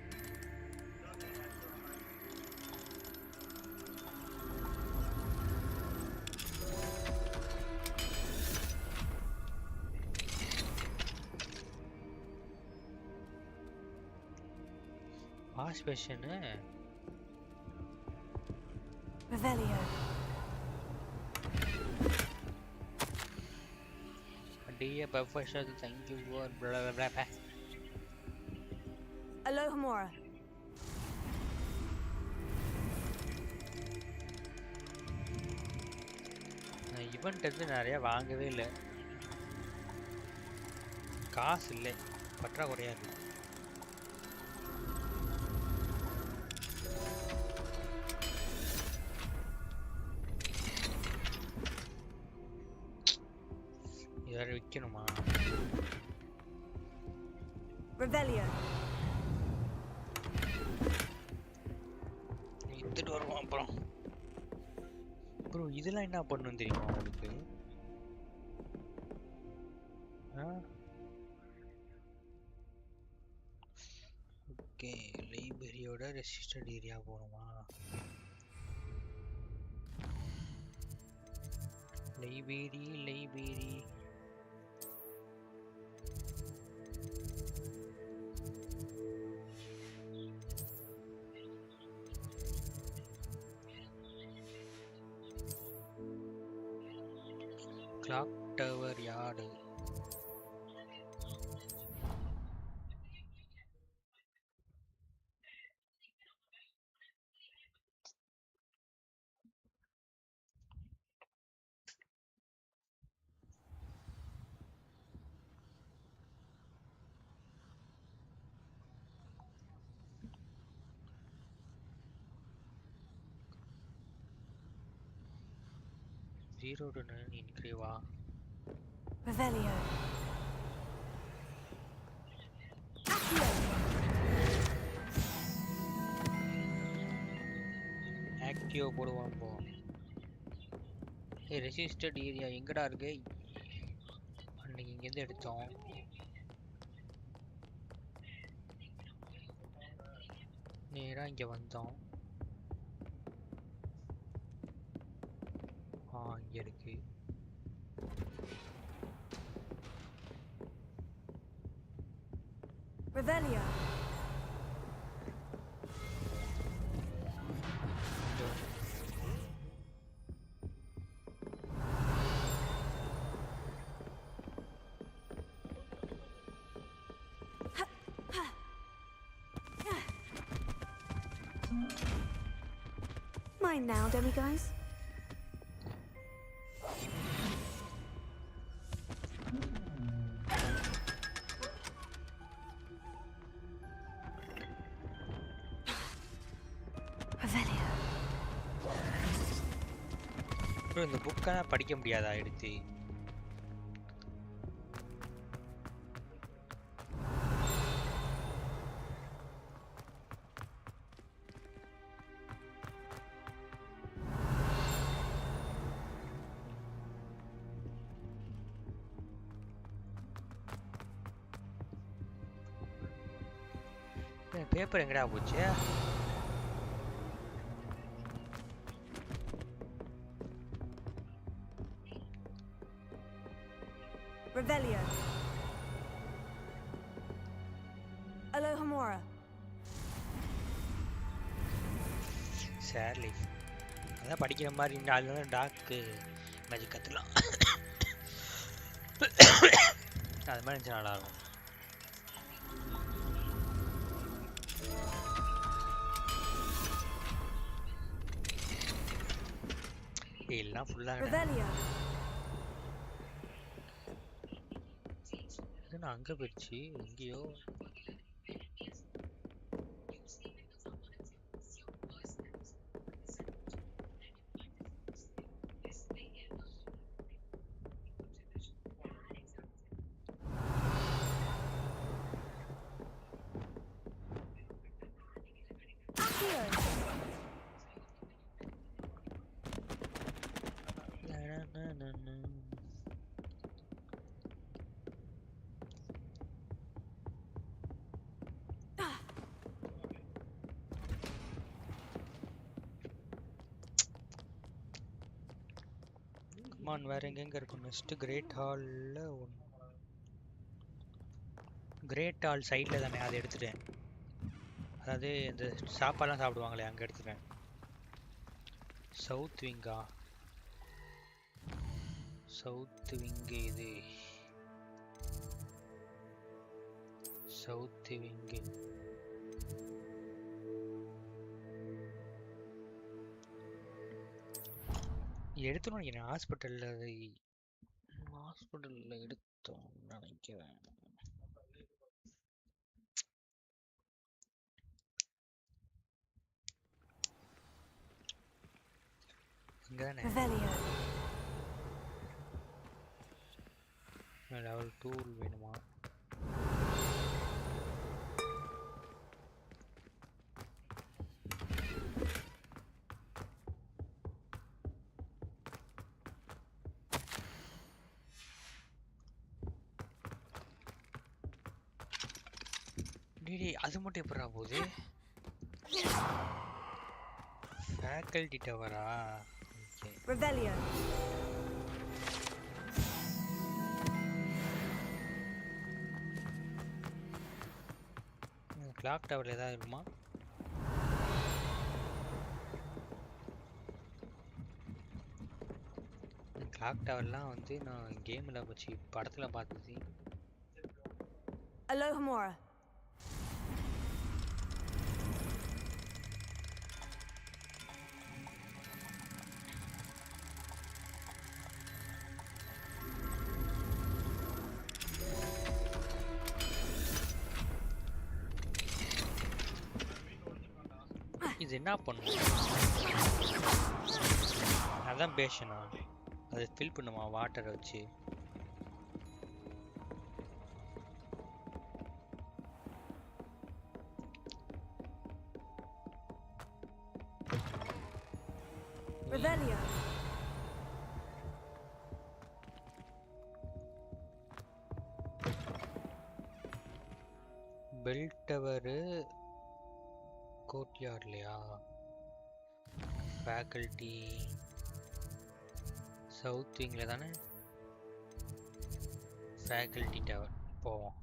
Wash basin Revelio. Dear Professor, thank you for blah blah blah blah. Alohomora. நான் ஈவெண்ட் வந்து நிறைய வாங்கவே இல்லை, காசு இல்லை, பற்றாக்குறையா இருக்கு. வேற விற்கணுமா? Revelio. வித்துட்டு வருவோம் அப்புறம். ப்ரோ இதெல்லாம் என்ன பண்ணணும் தெரியுமா உங்களுக்கு? ஓகே, லைப்ரரியோட ரெசிஸ்டட் ஏரியா போகணுமா? Library clock tower yard. Zero to 9 increase. Revelio. Actio போடுவோம் போ. ரெசிஸ்டட் ஏரியா எங்கடா இருக்கு? அன்னைக்கு இங்க இருந்து எடுத்தோம். நேரா இங்க வந்தோம். இங்க இருக்கு. Revelio. Mine now, demiguys. Bro இந்த புக்கெல்லாம் படிக்க முடியாதா எடுத்து? பேப்பர் எங்கடா போச்சு? Revelio. Alohomora. Sadly. அதான் படிக்கிற மாதிரி இருந்தாலும் டாக்கு மேஜிக் கற்றுலாம். அது மாதிரி இருந்துச்சு நல்லாயிருக்கும். எல்லாம் ஃபுல்லாக அங்க போயிடுச்சு எங்கேயோ. வேற எங்க இருக்கும்? நெக்ஸ்ட் கிரேட் ஹால்ல கிரேட் ஹால் சைட்ல தானே, அதை எடுத்துட்டேன். அதாவது இந்த சாப்பாடுலாம் சாப்பிடுவாங்களே அங்கே எடுத்துட்டேன். சவுத் விங்கா? சவுத் விங்கு இது. சவுத் விங்கு எடுத்துணும் நினைக்கிறேன். ஹாஸ்பிட்டலில் எடுத்தோம் நினைக்கிறேன். லெவல் 2 வேணுமா? அது மட்டும் எப்படா போகுது? ஃபேக்கல்டி டவரா? Revelio. கிளாக் டவர்ல ஏதாவது இருக்குமா? கிளாக் டவர்லாம் வந்து நான் கேமில் வச்சு படத்தில் பார்த்தது. Alohomora. இது என்ன பண்ணும்? அதான் பேஷனா? அதை ஃபில் பண்ணுமா வாட்டரை வச்சு? Revelio. பெல் டவரு கோர்ட்யார்ட்லையா? ஃபேக்கல்டி சவுத் விங்கில் தானே? ஃபேக்கல்டி டவர் போவோம்.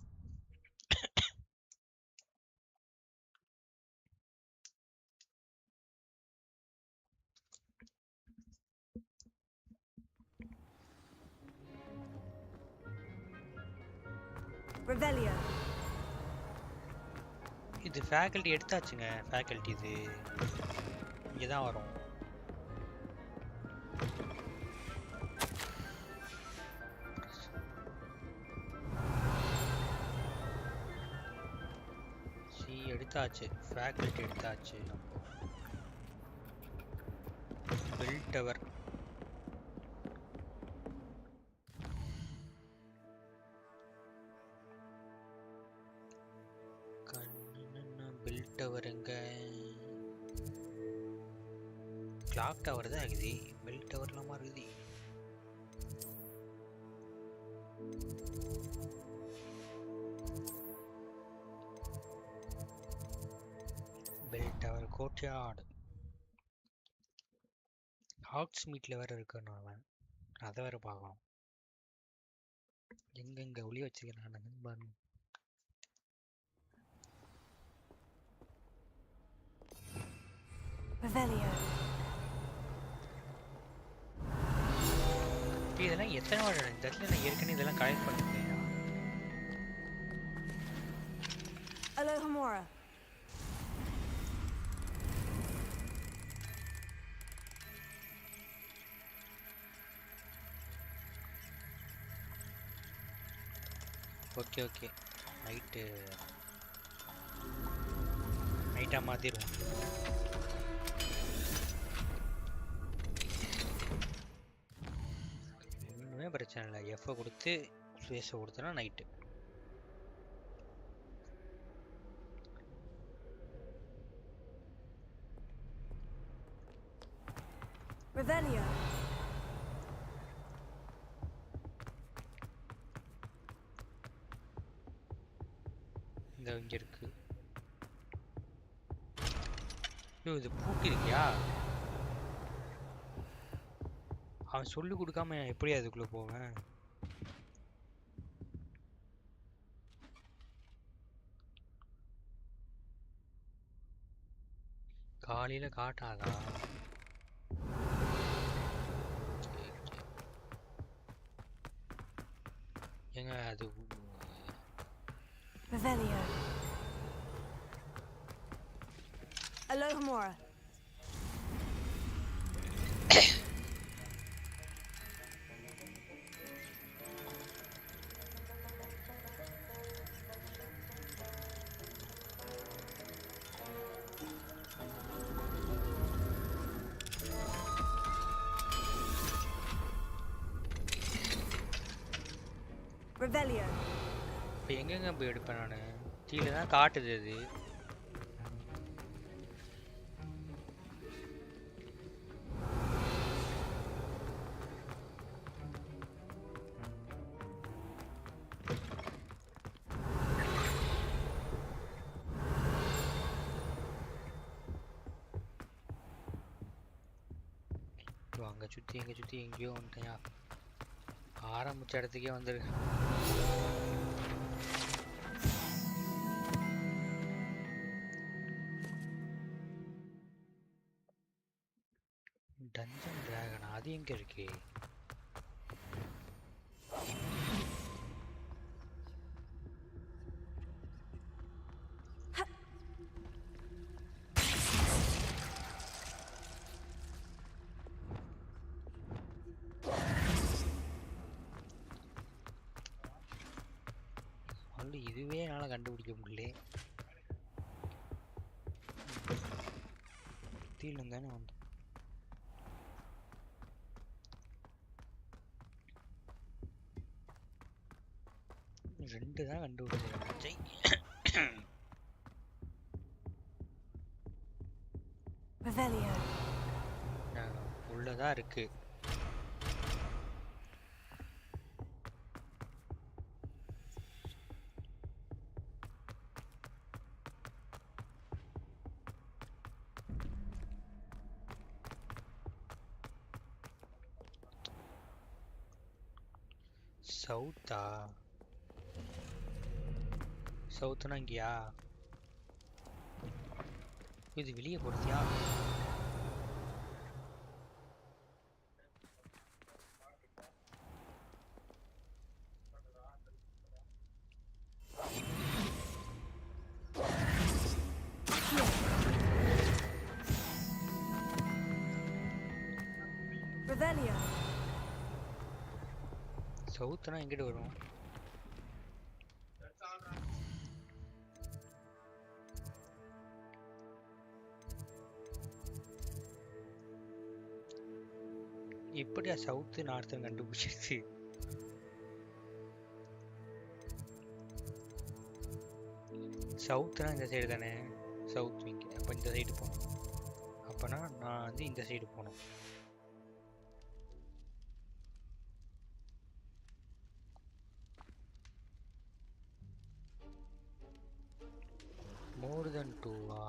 Revelio. இது ஃபேக்கல்டி எடுத்தாச்சுங்க. ஃபேக்கல்டி இது இங்கே தான் வரும். எடுத்தாச்சு. ஃபேக்கல்டி எடுத்தாச்சு. பெல் டவர் பெல் டவர் எங்க? கிளாக் டவர் தான் இருக்குது. பெல் டவர் இல்லாம இருக்குது. பெல் டவர் கோர்ட்யார்டு ஹாக்ஸ் மீட்ல வேற இருக்கணும். அவன் அதை வேற பார்க்கணும். எங்கெங்க ஒளி வச்சிருக்கேன் பாருங்க. இதெல்லாம் எத்தனை வாரம் இந்த இடத்துல நான் ஏற்கனவே இதெல்லாம் கலெக்ட் பண்ணிருந்தேன். Alohomora. Okay okay. நைட்டாக மாற்றிடுவோம். ஒன்றுமே பிரச்சனை இல்லை. எஃப்ஐ கொடுத்து ஸ்பேஸை கொடுத்தோன்னா நைட்டு. Revelio. இங்கே இருக்கு. இது பூட்டி இருக்கியா? அவன் சொல்லி கொடுக்காம எப்படி அதுக்குள்ள போவேன்? காலையில காட்டாதா? ஏங்க அது Revelio. Alohomora. Revelio. இப்போ எங்கெங்க போய் எடுப்பேன் நான்? கீழே தான் காட்டுது அது. அங்கே சுற்றி எங்கே சுற்றி எங்கேயோ வந்துட்டேயா. ஆரம்பிச்ச இடத்துக்கே வந்துரு. டஞ்சன் டிராகன் அது எங்க இருக்கு? இதுவே என்னால கண்டுபிடிக்க முடியல. தீல தானே வந்து ரெண்டு தான் கண்டுபிடிச்சேன். உள்ளதான் இருக்கு. சவுத்தா? சவுத்துனா இங்கயா? இது வெளியே கொடுத்தியா? சவுத்துனா எங்கிட்ட வரும்? இப்படியா சவுத்து நார்த்து கண்டுபிடிச்சிருச்சு? சவுத்துனா இந்த சைடு தானே? South wing. அப்போ இந்த சைடு போகணும். அப்போனா நான் வந்து இந்த சைடு போகணும். மோர் தென் 2வா?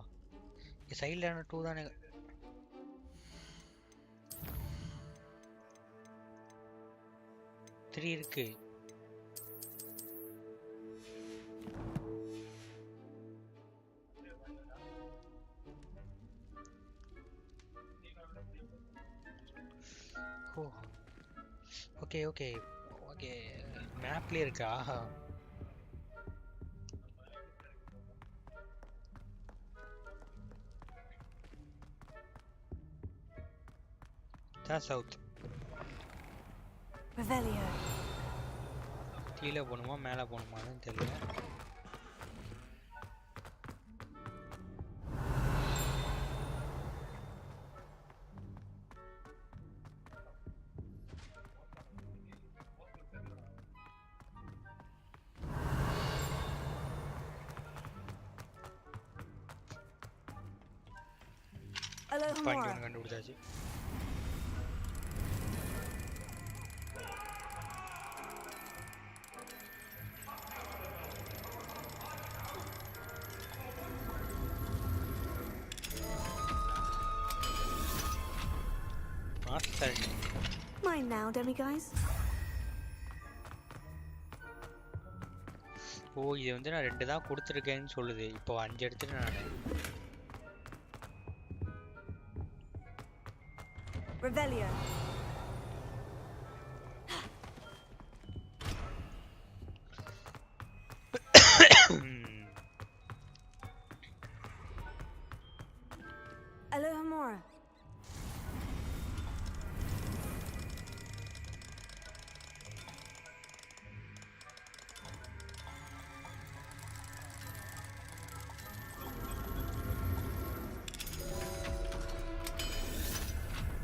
சைடில் 2 தானே? த்ரீ இருக்கு. ஓ ஓகே ஓகே ஓகே. மேப்லேயே இருக்கா? தான் சவுத். கீழே போகணுமா மேலே போகணுமான்னு தெரியல. கண்டுபிடிச்சாச்சு. Mine now, demiguys. ஓ இது வந்து நான் 2 தான் கொடுத்துருக்கேன்னு சொல்லுது. இப்போ 5 எடுத்துட்டு நான் Revelio. Alohomora.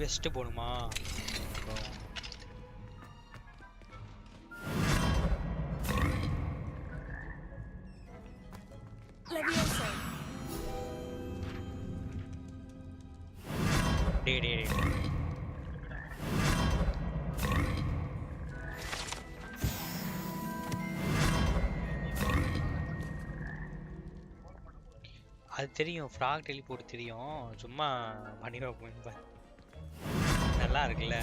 வெஸ்ட் போணுமா? Levioso. டேய். அது தெரியும், ஃப்ராக் டெலிபோர்ட் தெரியும். சும்மா பண்ணி வைப்பேன். நல்லா இருக்குல்ல?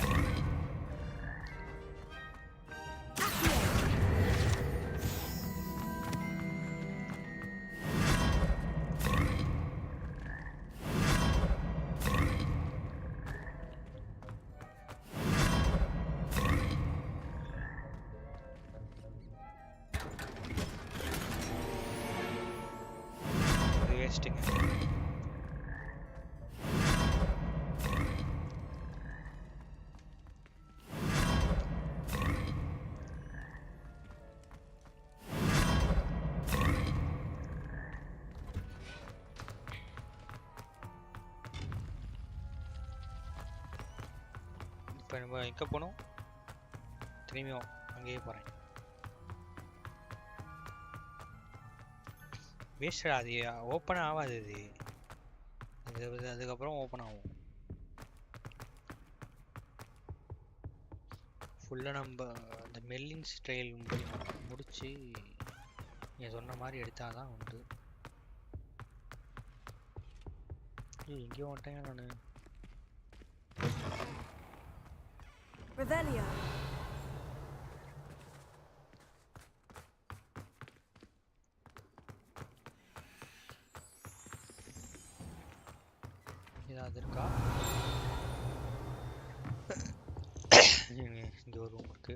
இது வேஸ்ட்டுங்க. இப்போ நம்ம எங்கே போகணும்? திரும்பியும் அங்கேயே போகிறேன். வேஸ்டா, அது ஓப்பன் ஆகாது. அதுக்கப்புறம் ஓப்பன் ஆகும். ஃபுல்லாக நம்ம அந்த மெல்லிங் ஸ்டைல் முடிச்சு நீ சொன்ன மாதிரி எடுத்தால் தான் உண்டு. எங்கேயும் வந்துட்டேன் நான். Revelio. ஏதாவது இருக்கா? இங்கே ஒரு ரூம் இருக்கு.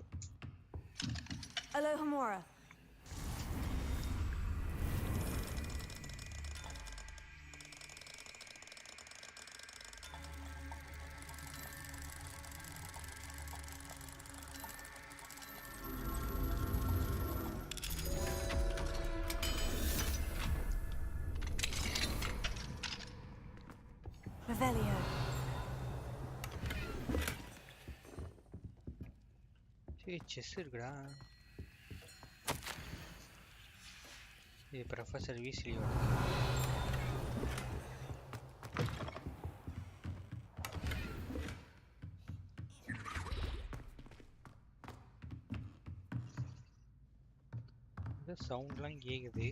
Alohomora. Revelio. செஸ் இருக்குடா. இது ப்ரொஃபஸர் வீஸ்லியோட. இந்த சவுண்ட்லாம் கேக்குது.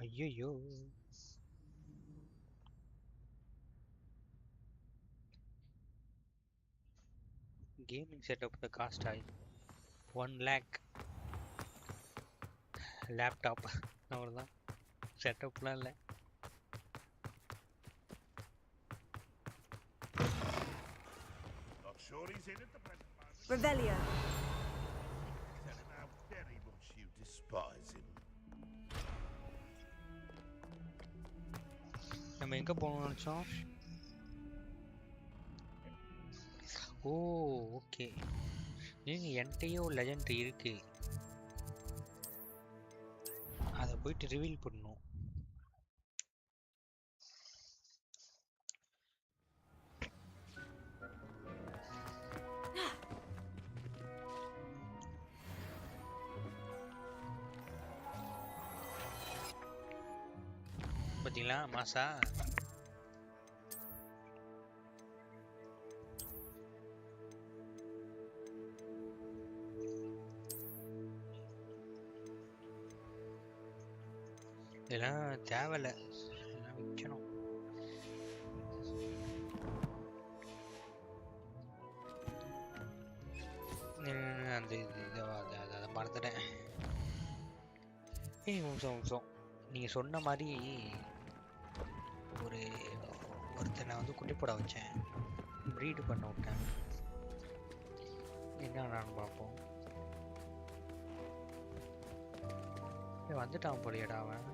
ஐயோ, கேமிங் செட்டப் த காஸ்ட் ஆகி 1 lakh. லேப்டாப் அவ்வளோதான், செட்டப்லாம் இல்லை. Revelio. Tell him how very much you despise him. நம்ம எங்கே போகணும்னு நினச்சோம்? ஓ ஓகே, நீங்கள் என்கிட்டயே ஒரு லெஜெண்ட் இருக்கு, அதை போயிட்டு ரிவீல் பண்ணணும். பார்த்தீங்களா மாசா? இதெல்லாம் தேவையில்லை, இதெல்லாம் விற்கணும். அந்த அதை மறந்துட்டேன். நிமிஷம் நீங்க சொன்ன மாதிரி ஒரு ஒருத்தனை வந்து குட்டி போட வச்சேன், ப்ரீடு பண்ண விட்டேன். என்னன்னு பார்ப்போம். வந்துட்டான் போலியடா அவன்.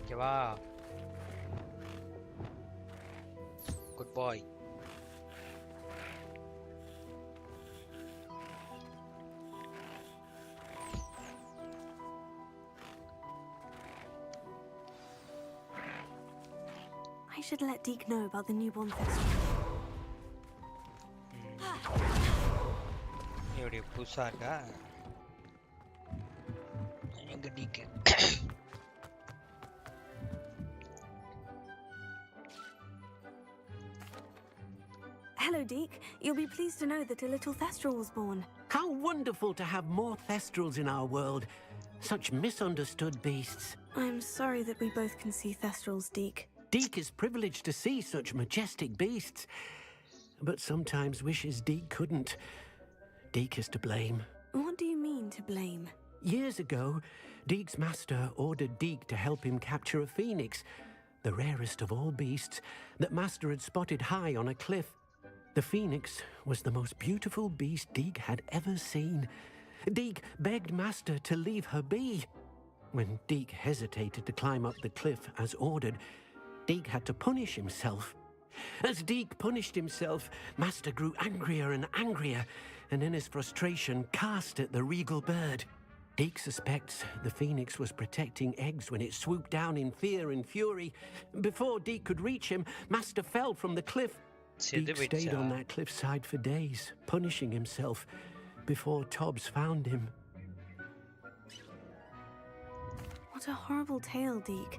இங்க வா, good bye. I should let Deke know about the newborn festival. எப்படி புதுசா இருக்கா எங்க டீக்கு? Hello, Deke. You'll be pleased to know that a little Thestral was born. How wonderful to have more Thestrals in our world. Such misunderstood beasts. I'm sorry that we both can see Thestrals, Deke. Deke is privileged to see such majestic beasts, but sometimes wishes Deke couldn't. Deke is to blame. What do you mean, to blame? Years ago, Deke's master ordered Deke to help him capture a phoenix, the rarest of all beasts, that master had spotted high on a cliff. The phoenix was the most beautiful beast Deke had ever seen. Deke begged master to leave her be. When Deke hesitated to climb up the cliff as ordered, Deke had to punish himself. As Deke punished himself, master grew angrier and angrier, and in his frustration cast at the regal bird. Deke suspects the phoenix was protecting eggs when it swooped down in fear and fury. Before Deke could reach him, master fell from the cliff. Deke stayed on that cliffside for days, punishing himself, before Tobbs found him. What a horrible tale, Deke.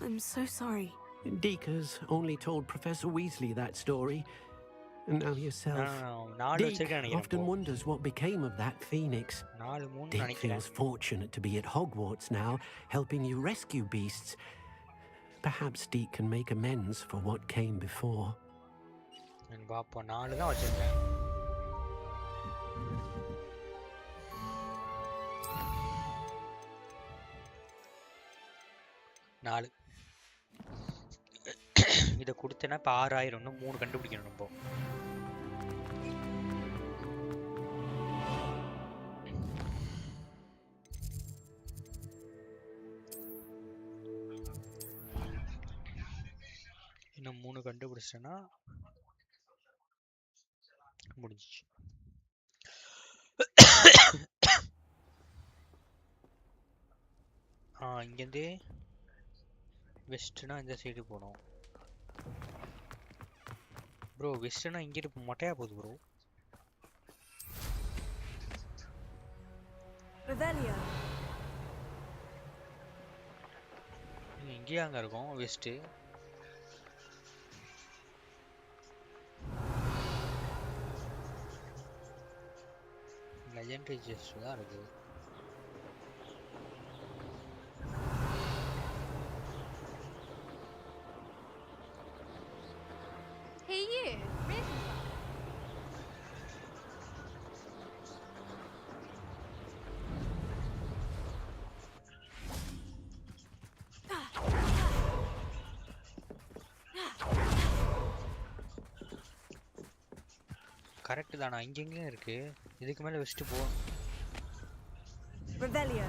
I'm so sorry. Deke has only told Professor Weasley that story. And now yourself. Deke often wonders what became of that phoenix. Deke feels fortunate to be at Hogwarts now, helping you rescue beasts. Perhaps Deke can make amends for what came before. இதை கொடுத்தேன்னா இப்போ 6000 இன்னும் 3 கண்டுபிடிக்கணும் நம்ம. இன்னும் 3 கண்டுபிடிச்சேன்னா முடிஞ்சிச்சு. இங்கேருந்து வெஸ்ட்னா இந்த சைடு போகணும் ப்ரோ. வெஸ்ட்னா இங்கிட்டு மொட்டையா போகுது ப்ரோ. இங்கேயே அங்கே இருக்கும் வெஸ்ட்டு. லெஜெண்டரி ஜெஸ்ட் தான் இருக்குது. Hey you, Razer. கரெக்ட் தானா? இங்கெங்கேயும் இருக்கு. இதுக்கு மேலே வச்சுட்டு போ. Revelio.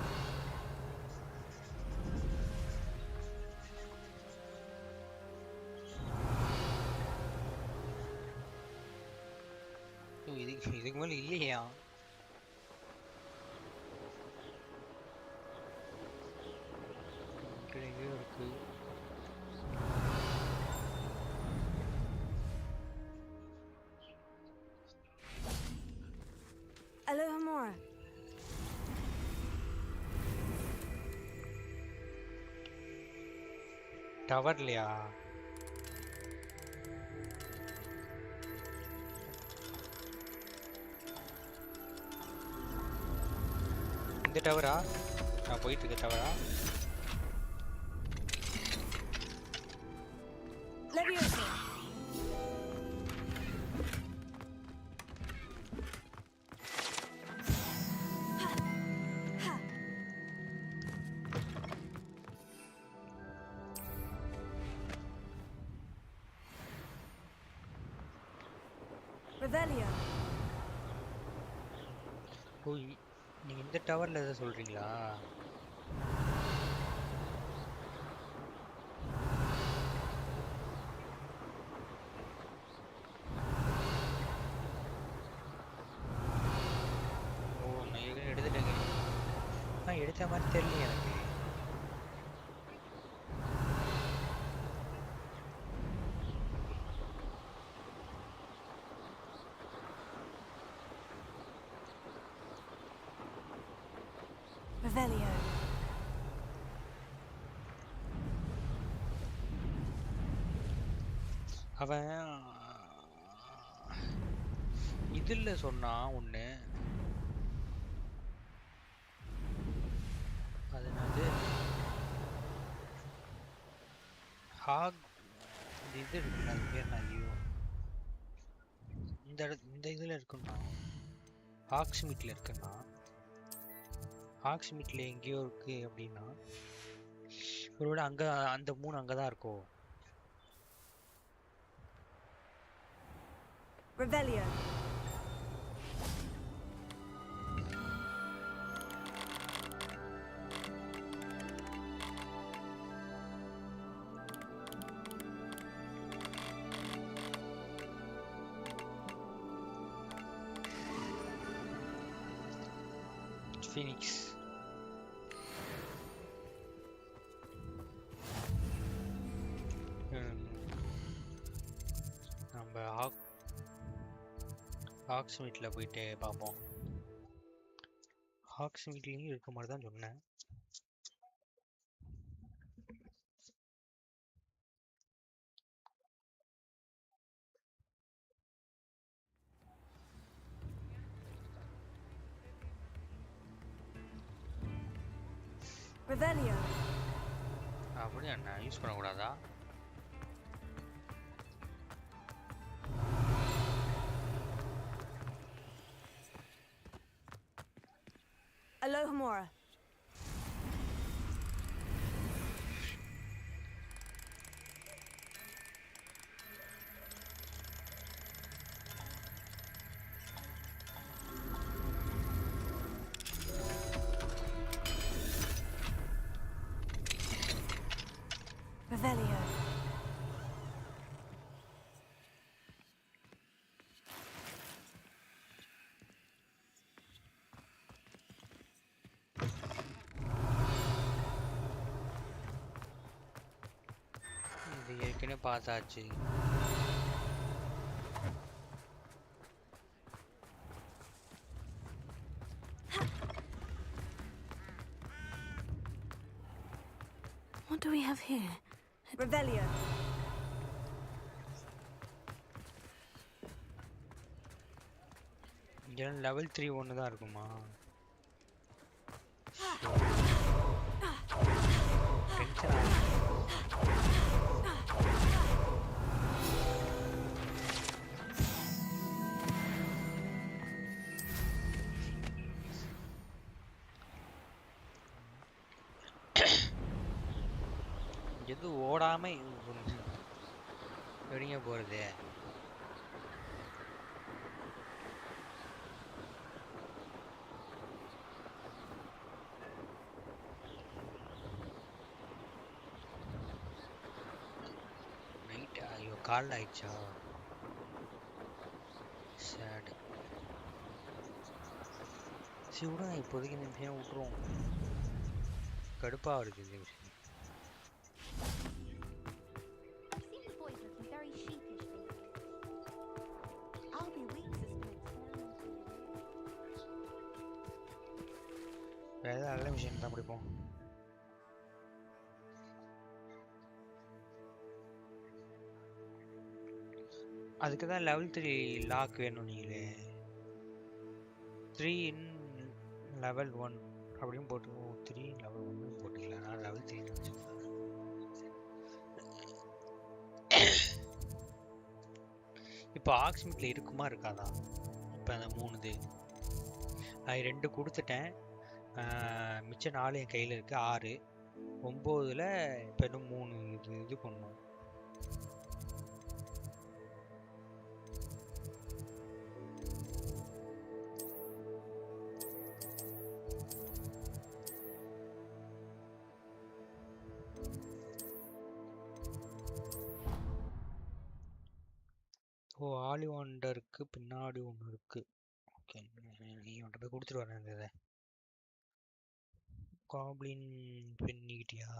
இதுக்கு மேலே இல்லையா? எங்கேயோ இருக்கு. Alohomora. டவர்லையா? இந்த டவரா? நான் போயிட்டு இருக்க டவரா? Leviosa. Revelio. ஓ நீங்க இந்த டவர்ல எதை சொல்றீங்களா? ஓ நான் ஏற்கனவே எடுத்துட்டேங்க. எடுத்த மாதிரி தெரியல எனக்கு. Revelio. அவன் இதுல சொன்னா ஒண்ணு, அது என்னது ஹாக் இது இருக்குல்ல, அது பேர் என்ன? ஐயோ இந்த இதுல இருக்குன்னா ஹாக்ஸ்மிட்ல இருக்குன்னா, ஹாக்ஸ்மிட்ல எங்கேயோ இருக்கு அப்படின்னா ஒருவேளை அங்க அந்த 3 அங்கதான் இருக்கோ? Revelio. Phoenix. நம்ம ஹாக்ஸ்மிட்ல போயிட்டு பார்ப்போம். ஹாக்ஸ்மிட்லயும் இருக்க மாதிரி தான் சொன்னேன். Revelio. அப்படியா? நான் யூஸ் பண்ணக்கூடாதா? Alohomora. Revelio. இது ஏற்கனவே பார்த்தாச்சு. What do we have here? Revelio. இங்க லெவல் 3 ஒன்று தான் இருக்குமா? டென்ஷன் ஆகுது. எது ஓடாம வெளிய போறது? நைட் ஐயோ கால் ஆயிடுச்சா? சேட். சரி விடுங்க, இப்போதைக்கு நிமிஷம் விட்டுருவோம். கடுப்பா வருது இந்த விஷயம். வேற ஏதாவது நல்ல விஷயம் தான் பிடிப்போம். அதுக்கு தான் லெவல் 3 லாக் வேணும். நீங்களே 3 இன் லெவல் 1 அப்படின்னு போட்டு 3 லெவல் 1 போட்டுக்கலாம். நான் லெவல் 3 வச்சுருக்கேன். இப்போ ஆக்ஸ்மிட்ல இருக்குமா இருக்காதா? இப்போ அந்த 3 இது அது 2 கொடுத்துட்டேன். மிச்சம் 4 என் கையில் இருக்குது. 6 9ல் இப்போ இன்னும் 3 இது பண்ணணும். ஓ ஆலிவாண்டருக்கு பின்னாடி ஒன்று இருக்கு. ஓகே, நீ அவன்கிட்ட போய் கொடுத்துட்டு வரேன் இந்த இதை. காப்ளின் பின்னிக்கிட்டியா?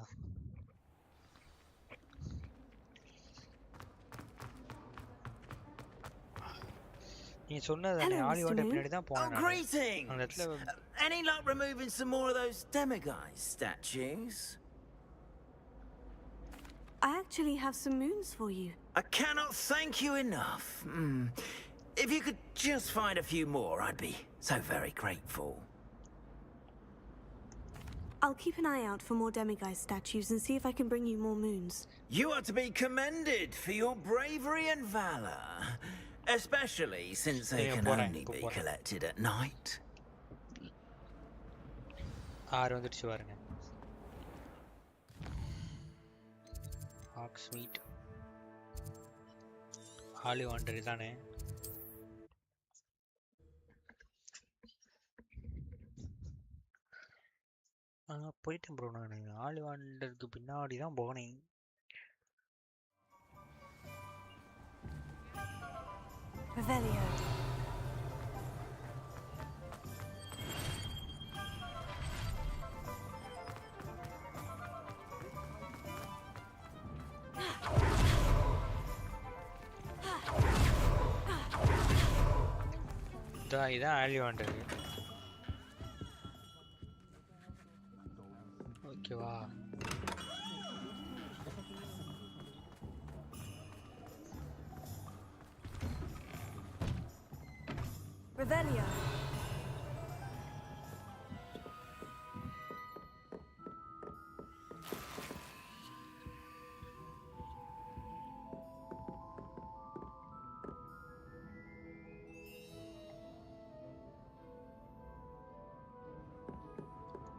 நீ சொன்னது தானே, ஆலிவாண்டர் பின்னாடி தான் போனேன் நான். Greetings! அந்த இடத்துல Any luck removing some more of those demiguise statues? I actually have some moons for you. I cannot thank you enough. If you could just find a few more, I'd be so very grateful. I'll keep an eye out for more demiguise statues and see if I can bring you more moons. You are to be commended for your bravery and valor, especially since they can only be collected at night. 6 வந்துடுச்சு பாருங்க. ஹாக்ஸ்மீட் ஆலிவாண்டர் தானே? போயிட்டேன் bro. நான் ஆலிவாண்டருக்கு பின்னாடி தான் போனேன். Revelio. இதான் ஆலிவாண்டர். ஓகேவா? Revelio.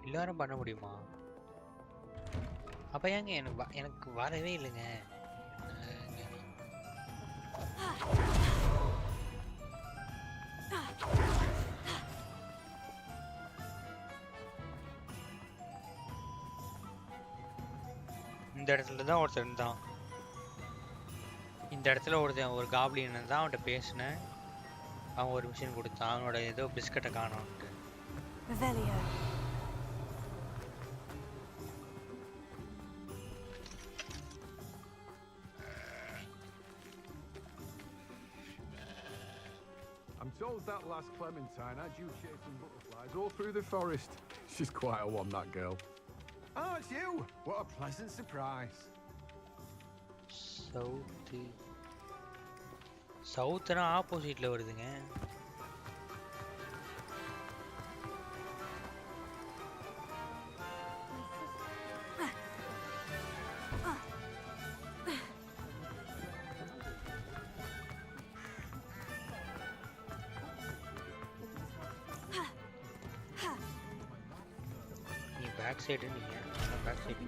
எல்லாரும் பண்ண முடியுமா? அப்ப ஏங்க எனக்கு வரவே இல்லைங்க. இந்த இடத்துல தான் ஒருத்தர் இருந்தான். இந்த இடத்துல ஒரு காப்ளின் தான் அவன்கிட்ட பேசினேன். அவன் ஒரு மிஷின் கொடுத்தான். அவனோட ஏதோ பிஸ்கட்டை காணோன்ட்டு. I'm told that last Clementine had you chasing butterflies all through the forest. She's quite a one, that girl. Oh, it's you! What a pleasant surprise. சவுத்னா ஆப்போசிட்ல வருதுங்க. நீ பேக் சைடு, நீங்க back side.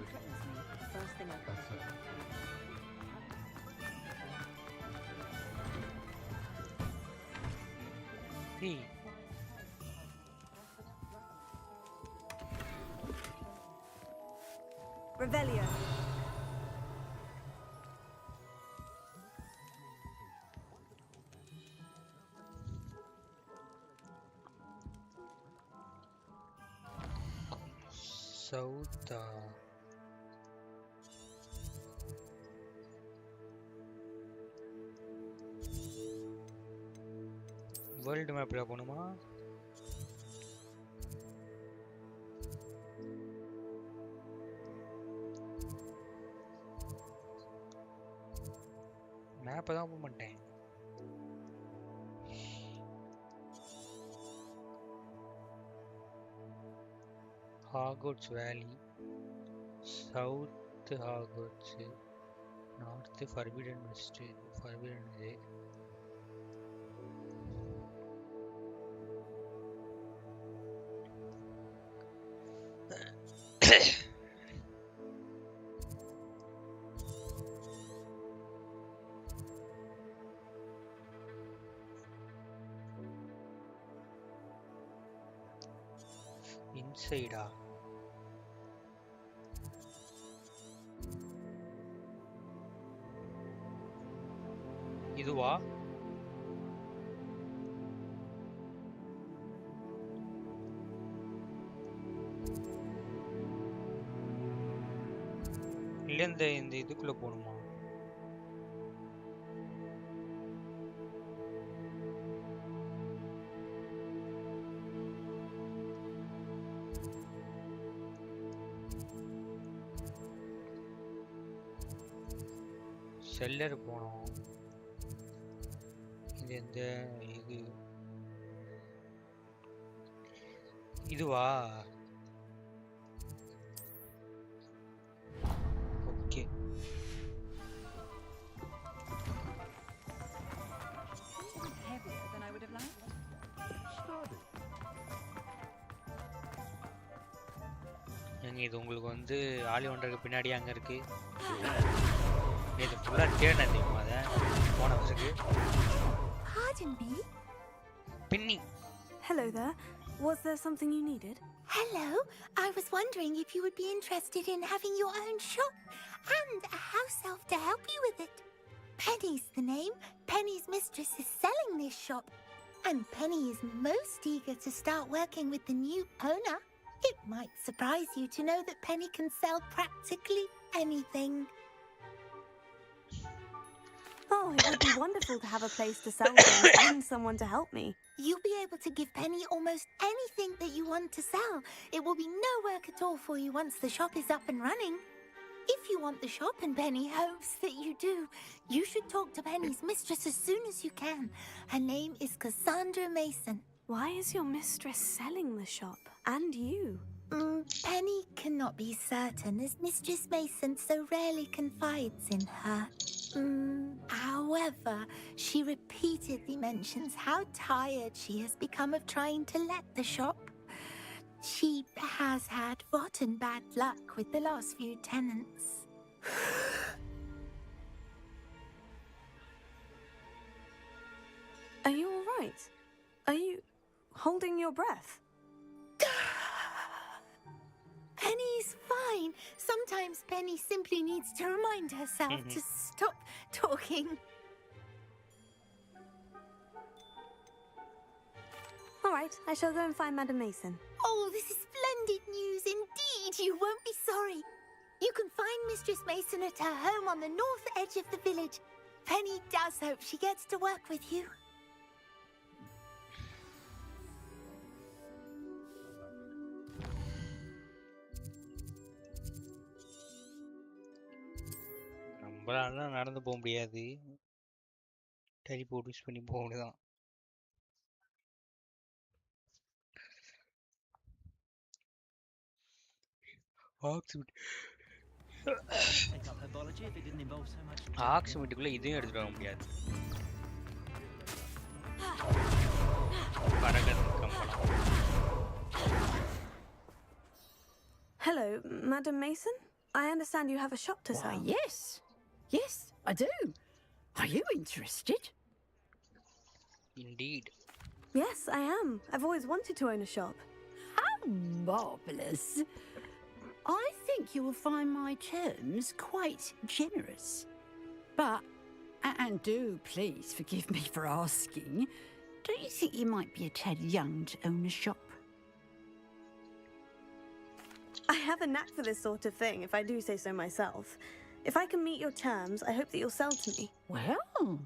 Revelio. South. World மேப்ல போகணுமா? மேப்பை தான் open பண்ணிட்டேன். Hogwarts Valley, South Hogwarts, North Forbidden West, Forbidden இது. இன்சைடா? இதுவா? இல்ல இந்த இதுக்குள்ள போகணுமா? செல்லர் போனோம். இது இதுவா? Okay. Heavier than I would have liked. இது உங்களுக்கு வந்து ஆலி ஒன்றருக்கு பின்னாடி அங்க இருக்கு. இது ஃபுல்லா தேடணும் தெரியுமா அத போன வருஷத்துக்கு. Pardon me? பின்னி. Hello there. Was there something you needed? Hello. I was wondering if you would be interested in having your own shop and a house elf to help you with it. Penny's the name. Penny's mistress is selling this shop. And Penny is most eager to start working with the new owner. It might surprise you to know that Penny can sell practically anything. Oh, it would be wonderful to have a place to sell things and someone to help me. You'll be able to give Penny almost anything that you want to sell. It will be no work at all for you once the shop is up and running. If you want the shop and Penny hopes that you do, you should talk to Penny's mistress as soon as you can. Her name is Cassandra Mason. Why is your mistress selling the shop? And you? Penny cannot be certain as Mistress Mason so rarely confides in her. However, she repeatedly mentions how tired she has become of trying to let the shop. She has had rotten bad luck with the last few tenants. Are you all right? Are you holding your breath? Penny's fine. Sometimes Penny simply needs to remind herself to stop talking. All right, I shall go and find Madam Mason. Oh, this is splendid news indeed. You won't be sorry. You can find Mistress Mason at her home on the north edge of the village. Penny does hope she gets to work with you. நம்மளால நடந்து போக முடியாது. Teleport use பண்ணி போக வேண்டியதான். ஆக்சிமீட்டுக்குள்ள இதையும் எடுத்துட்டு வர முடியாது. Hello, Madam Mason. I understand you have a shop to sell. Yes. Yes, I do. Are you interested? Indeed. Yes, I am. I've always wanted to own a shop. How marvellous. I think you will find my terms quite generous. But, and do please forgive me for asking, don't you think you might be a tad young to own a shop? I have a knack for this sort of thing, if I do say so myself. If I can meet your terms, I hope that you'll sell to me. Well,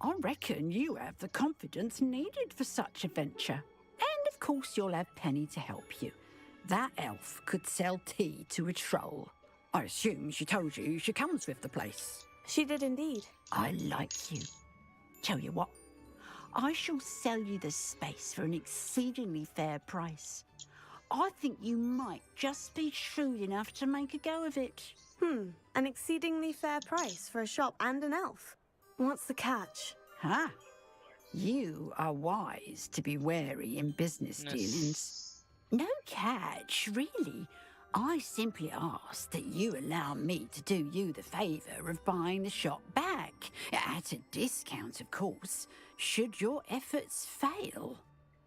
I reckon you have the confidence needed for such a venture. And of course you'll have Penny to help you. That elf could sell tea to a troll. I assume she told you she comes with the place. She did indeed. I like you. Tell you what, I shall sell you the space for an exceedingly fair price. I think you might just be shrewd enough to make a go of it. An exceedingly fair price for a shop and an elf. What's the catch? Huh? You are wise to be wary in business dealings. No catch, really. I simply ask that you allow me to do you the favour of buying the shop back. At a discount, of course, should your efforts fail.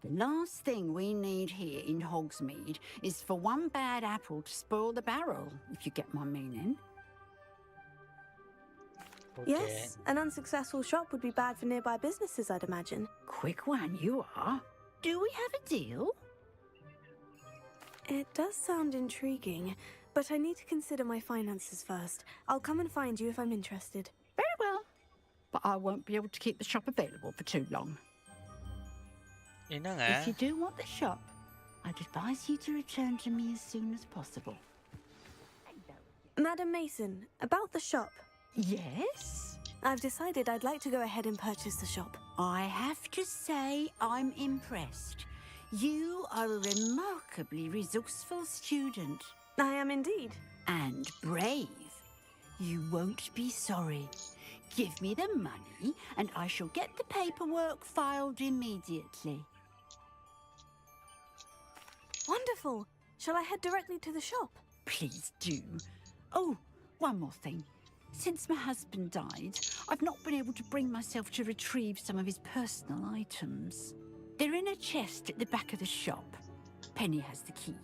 The last thing we need here in Hogsmeade is for one bad apple to spoil the barrel, if you get my meaning. Okay. Yes, an unsuccessful shop would be bad for nearby businesses, I'd imagine. Quick one, you are. Do we have a deal? It does sound intriguing, but I need to consider my finances first. I'll come and find you if I'm interested. Very well. But I won't be able to keep the shop available for too long. என்னங்க If you do want the shop, I'd advise you to return to me as soon as possible. Madam Mason, about the shop. Yes? I've decided I'd like to go ahead and purchase the shop. I have to say I'm impressed. You are a remarkably resourceful student. I am indeed. And brave. You won't be sorry. Give me the money and I shall get the paperwork filed immediately. Wonderful. Shall I head directly to the shop? Please do. Oh, one more thing. Since my husband died, I've not been able to bring myself to retrieve some of his personal items. They're in a chest at the back of the shop. Penny has the key.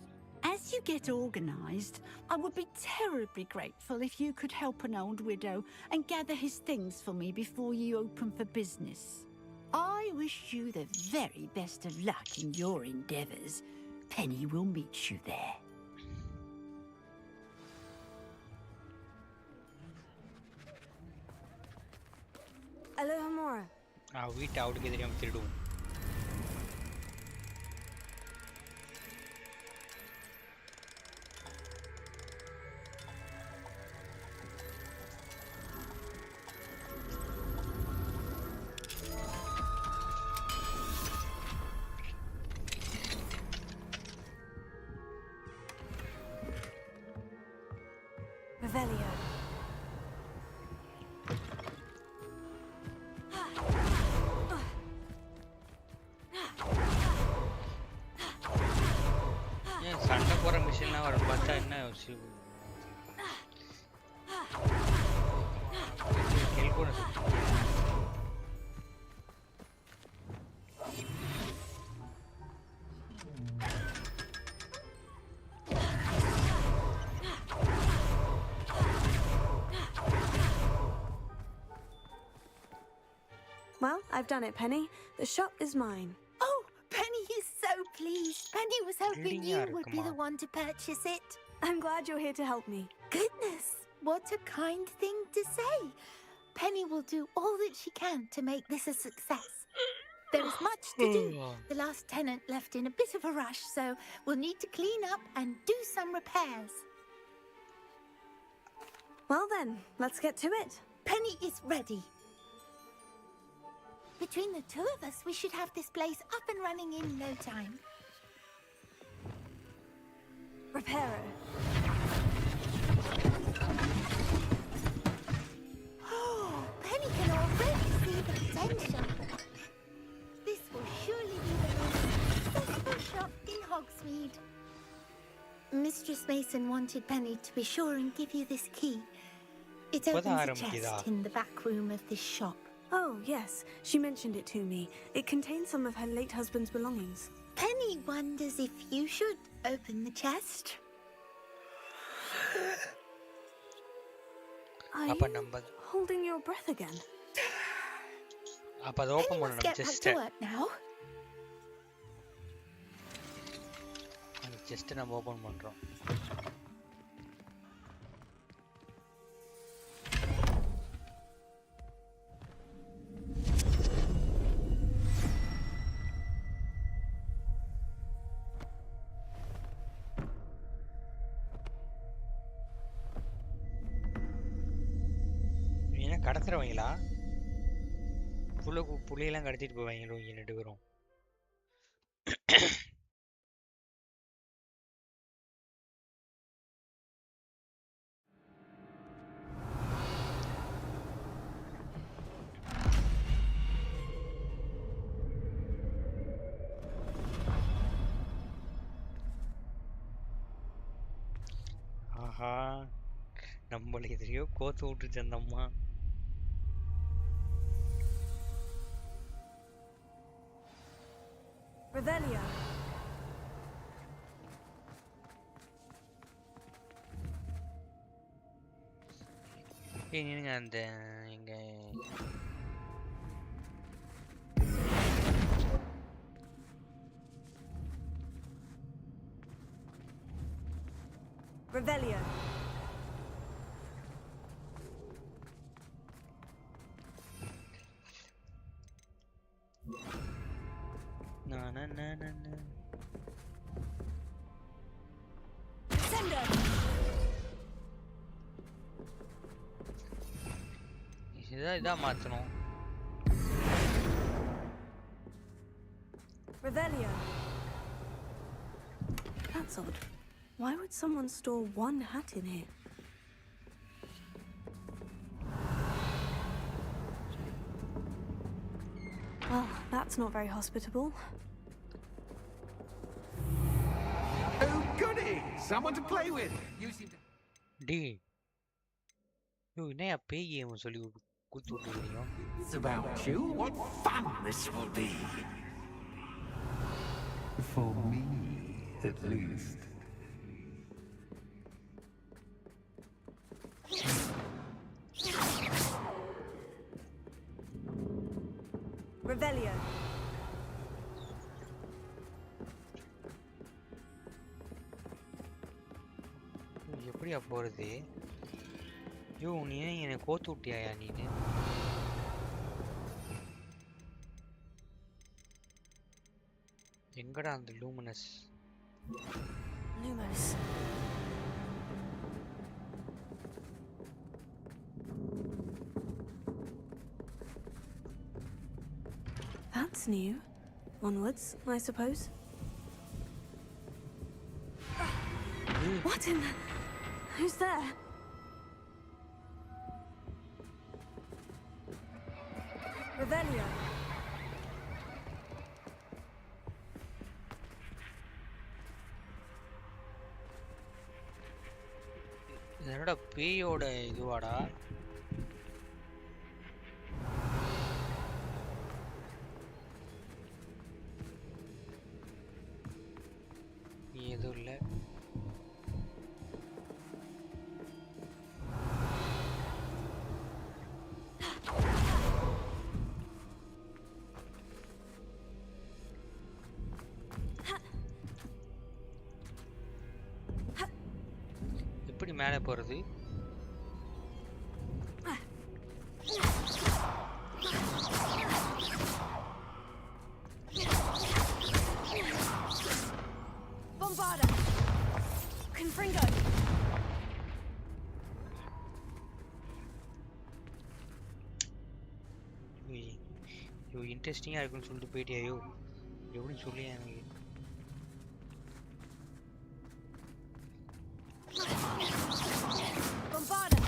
As you get organised, I would be terribly grateful if you could help an old widow and gather his things for me before you open for business. I wish you the very best of luck in your endeavours. Penny will meet you there. Aloha Mora. வீட்டை அவளுக்கு தெரியாமல் திருடுவோம். Revelio. ஏன் சண்டை போற மிஷின்லாம் வர பார்த்தா என்ன ஹெல்ப் பண்ண Well, I've done it, Penny. The shop is mine. Oh, Penny is so pleased. Penny was hoping you would be the one to purchase it. I'm glad you're here to help me. Goodness, what a kind thing to say. Penny will do all that she can to make this a success. There is much to do. The last tenant left in a bit of a rush, so we'll need to clean up and do some repairs. Well then, let's get to it. Penny is ready. Between the two of us, we should have this place up and running in no time. Reparo. Oh, Penny can already see the potential. This will surely be the most successful shop in Hogsmeade. Mistress Mason wanted Penny to be sure and give you this key. It opens a chest in the back room of this shop. Oh, yes. She mentioned it to me. It contains some of her late husband's belongings. Penny wonders if you should open the chest. Are you holding your breath again? Penny must get back to work now. Just நம்ம open பண்றோம். கடத்துறவங்களா புள்ளையெல்லாம் கடத்திட்டு போவாங்களோ இங்க 2 பேரும் ஆஹா நம்மள எதிரியோ கோத்து விட்டுச்சு அந்த அம்மா Revelio. நீங்க அந்த இங்க Revelio. Na na na na na. Sender. இதான் மாத்தணும். Revelio. That's odd. Why would someone store one hat in here? Well, that's not very hospitable. Oh, goody! Someone to play with. You seem to. டேய் யோ என்னையா பேய் game சொல்லி குத்து விட்டுக்கிறீங்க? It's about you. What fun this will be. For me, at least. Revelio. எப்படியா போறது? யோ நீ என்னை கோத்து விட்டியாயா நீனு? எங்கடா அந்த luminous? Lumos. That's new. Onwards, I suppose. What in the... Who's there? Revelio. என்னோட பேயோட இதுவாடா? எதுவும் இல்லை. எப்படி மேலே போறது? Bombarda. Confringo. யோ இன்ட்ரெஸ்டிங்காக இருக்குன்னு சொல்லிட்டு போயிட்டியாயோ? எப்படின்னு சொல்லி எனக்கு Bombarda.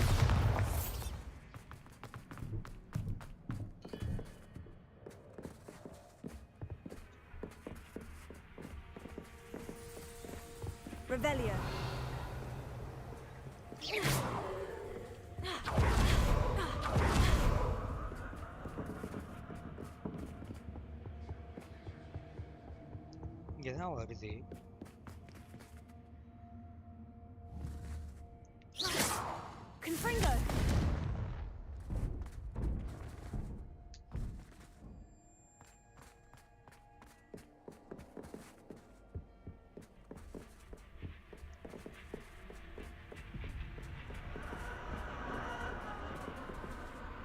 Revelio. இங்கே தான் வருது. Confringo.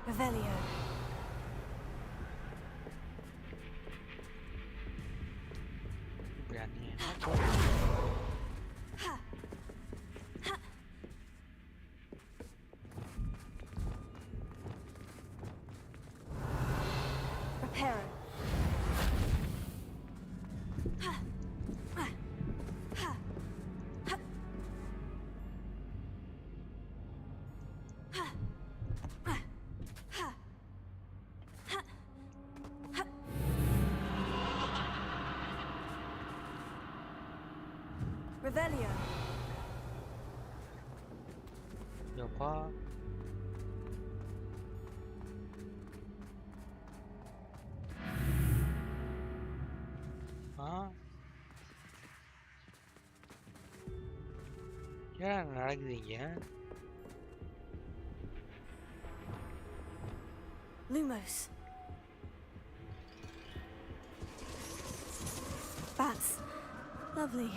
Revelio. Berani. Reparo. Revelio. எப்பா ஏன் நடக்குதுங்க? Lumos. Bats. Lovely.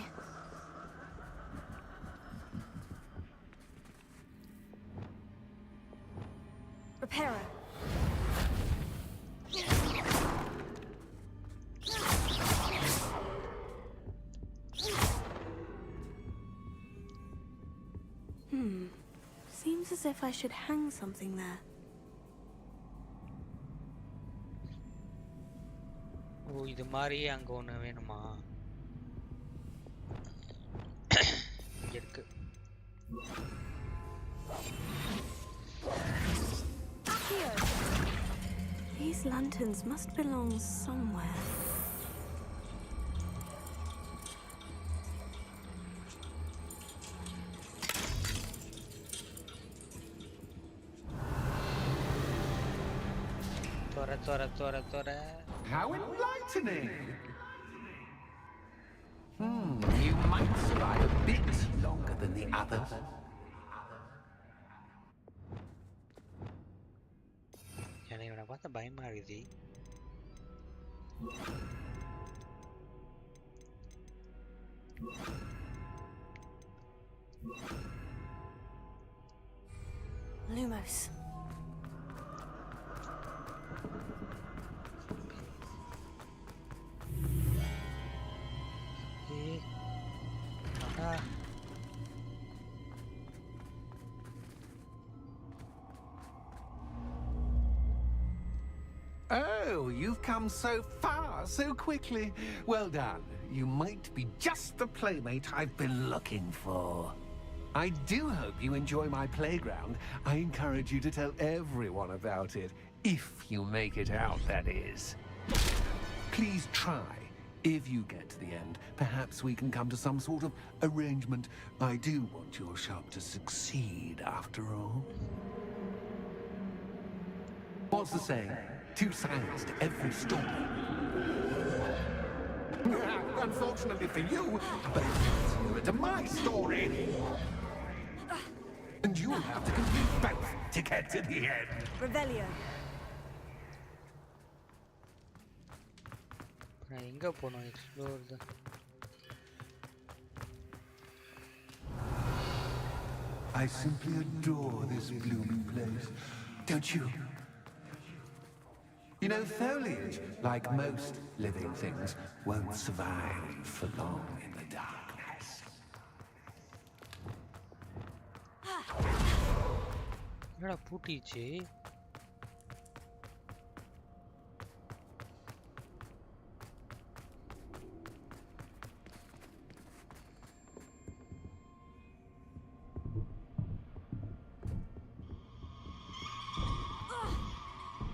as if I should hang something there. ஓ இது மாதிரி அங்க ஒண்ணு வேணுமா? இங்க இருக்கு. These lanterns must belong somewhere. Tora. How enlightening! You might survive a bit longer than the others. எனக்கு இவனை பார்த்தா பயமா இருக்குது. Lumos. Oh, you've come so far so quickly. Well done. You might be just the playmate I've been looking for. I do hope you enjoy my playground. I encourage you to tell everyone about it. If you make it out, that is. Please try. If you get to the end, perhaps we can come to some sort of arrangement. I do want your shop to succeed, after all. What's the saying? Two sides to every story. Unfortunately for you, but it's similar to my story. And you'll have to complete both to get to the end. Revelio. நான் எங்க போணும் explore தான். I simply adore this blooming place. Don't you? You know, foliage, like most living things, won't survive for long in the darkness. என்னடா பூட்டிச்சு?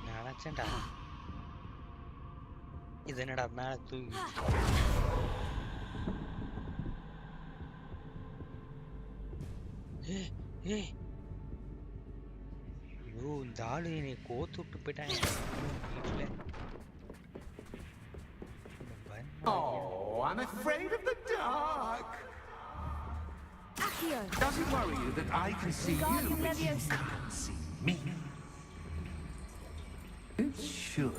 நினைச்சேன்டா. இது என்னடா மேல தூக்கி ஐயோ இந்த ஆளு என்னை கோத்து விட்டு போயிட்டாங்க வீட்டுல. Oh, I'm afraid of the dark. Accio. Does it worry you that I can see you, but you can't see me? It should.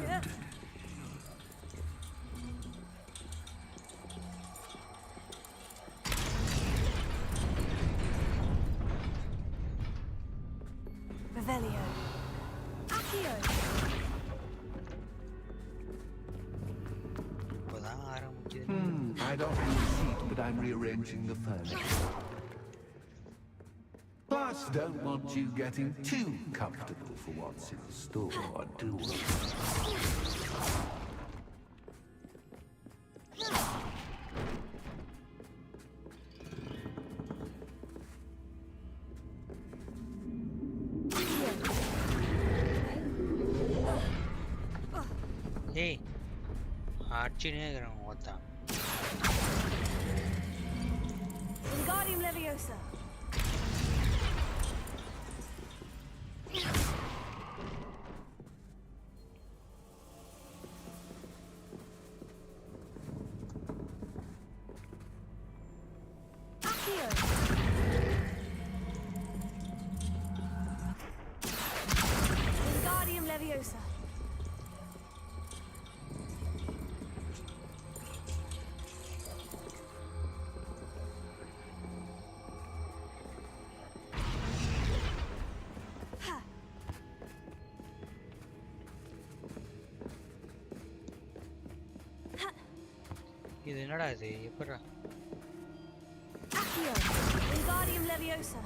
Revelio. Accio. இப்போதான் ஆரம்பிக்குது. I'd offer you a seat, but I'm rearranging the furniture. Plus, don't want you getting too comfortable for what's in store, do we? ஏய் அடிச்சுனே இருக்கிறான் ஒருத்தான். Wingardium Leviosa. Accio. Wingardium Leviosa. இது என்னடா இது எப்படா? Accio. Wingardium Leviosa.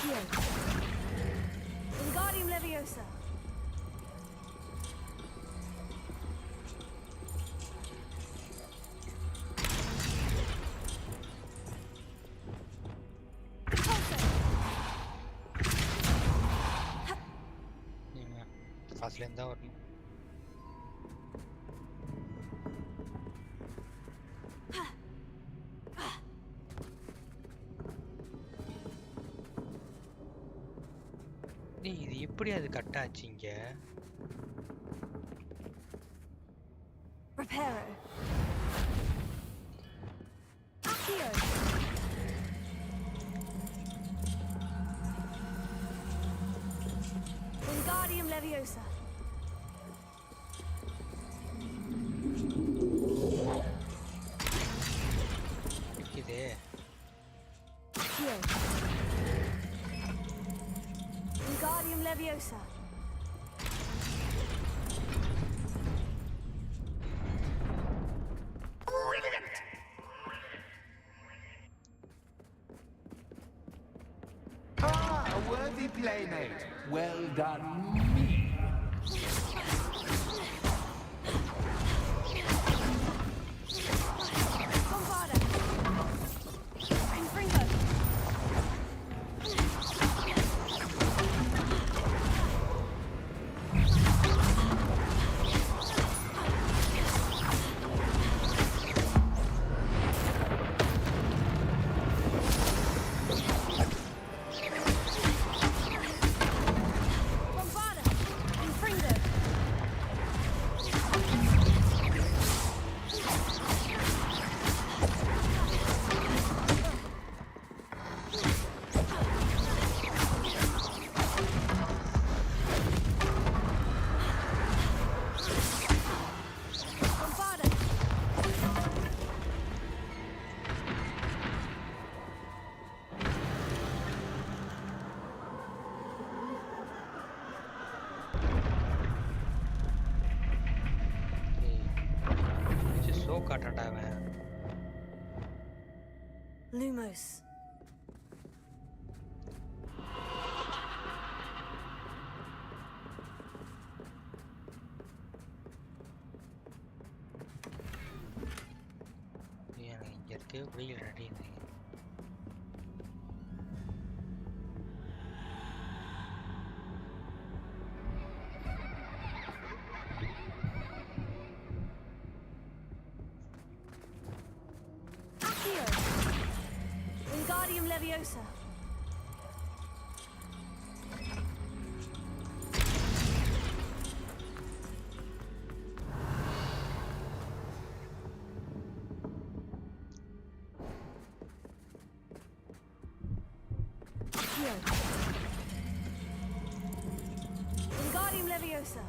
Accio. Wingardium Leviosa. ஃபர்ஸ்ட்ல இருந்தா வரணும். இது எப்படி அது கட் ஆச்சு இங்க? Reparo. Accio. Wingardium Leviosa. நிக்குதே. Accio. Wingardium Leviosa. Ah, a worthy playmate. Well done, me. Bombarda. Confringo. Bombarda. Confringo. Bombarda. கொஞ்சம் ஸ்லோ காட்டடா அவன். Lumos. எனக்கு இங்க இருக்கு வெளியில ரெடி இருக்கு. Accio. Wingardium Leviosa. Accio. Wingardium Leviosa.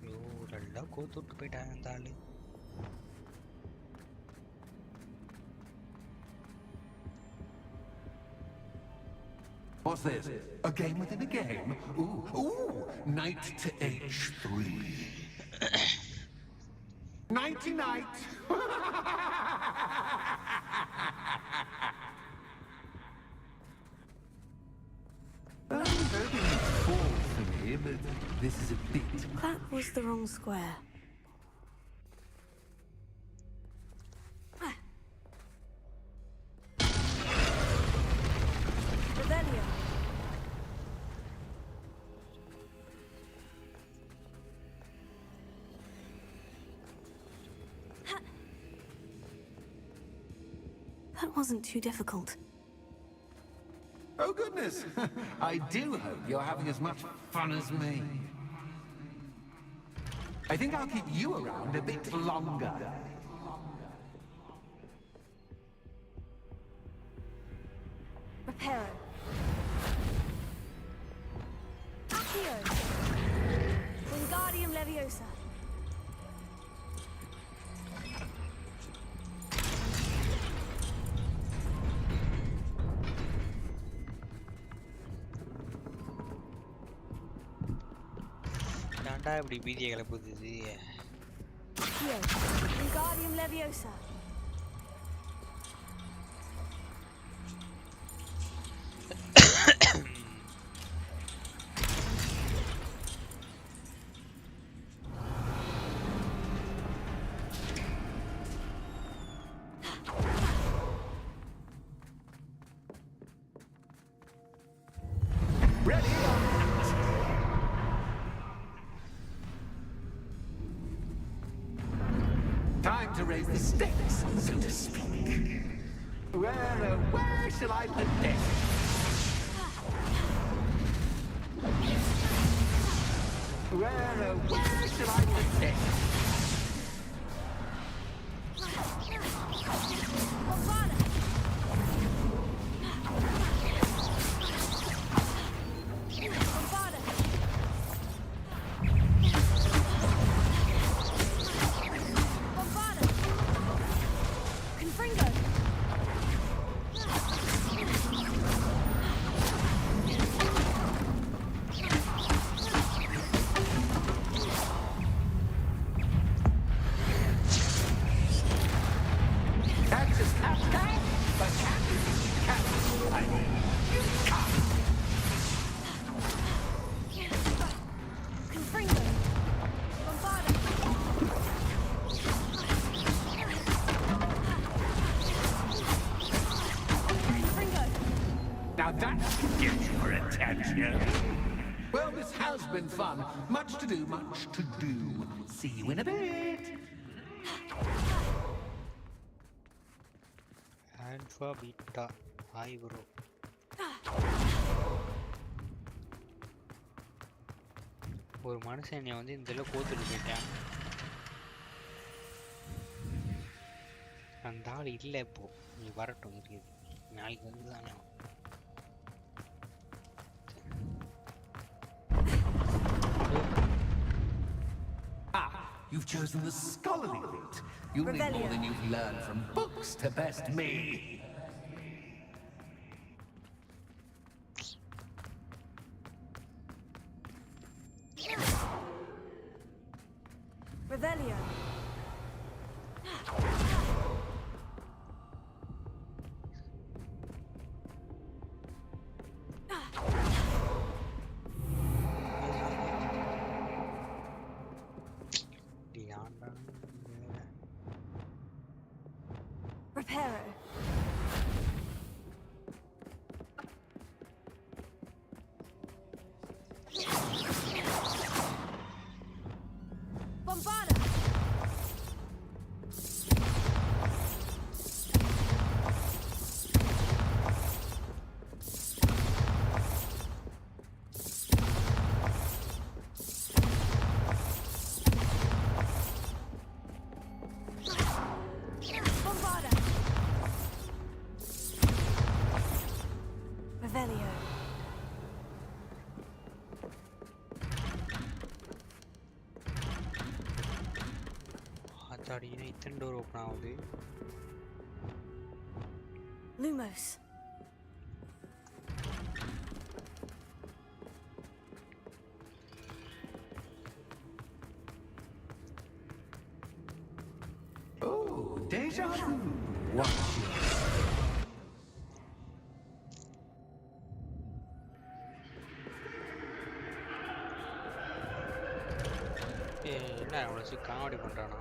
ஐயோ நல்லா கோத்துட்டு போயிட்டாங்க அந்த ஆளு. What's this? A game within a game? Ooh, knight to h3. Nighty night. Fall for me, but this is a bit. That was the wrong square. Rebellion. That wasn't too difficult. Oh, goodness. I do hope you're having as much fun as me. I think I'll keep you around a bit longer. Reparo. Accio. Wingardium Leviosa. Done. ஏன்டா இப்படி பீதியை கிளப்புது இது? Accio. Wingardium Leviosa. Time to raise the stakes, so to speak. Where shall I put this? Where shall I put this? Now that should get your attention. Well, this has been fun. Much to do, much to do. See you in a bit. Alpha, beta, hi bro. ஒரு மனுஷன் என்னை வந்து இந்த கோத்துட்டு போயிட்டான். அந்த ஆள் இல்லை இப்போ. நீ வரட்டும் இருக்குது. நாளைக்கு வந்து தானே. You've chosen the scholarly route. You'll need more than you've learned from books to best me. Revelio. Reparo. Bombarda. Revelio. அதாடினா இத்தனை டோர் ஓப்பன் ஆகுது. Lumos. Oh, deja vu. Watch it. என்ன அவ்வளோ காமெடி பண்ணுறானா?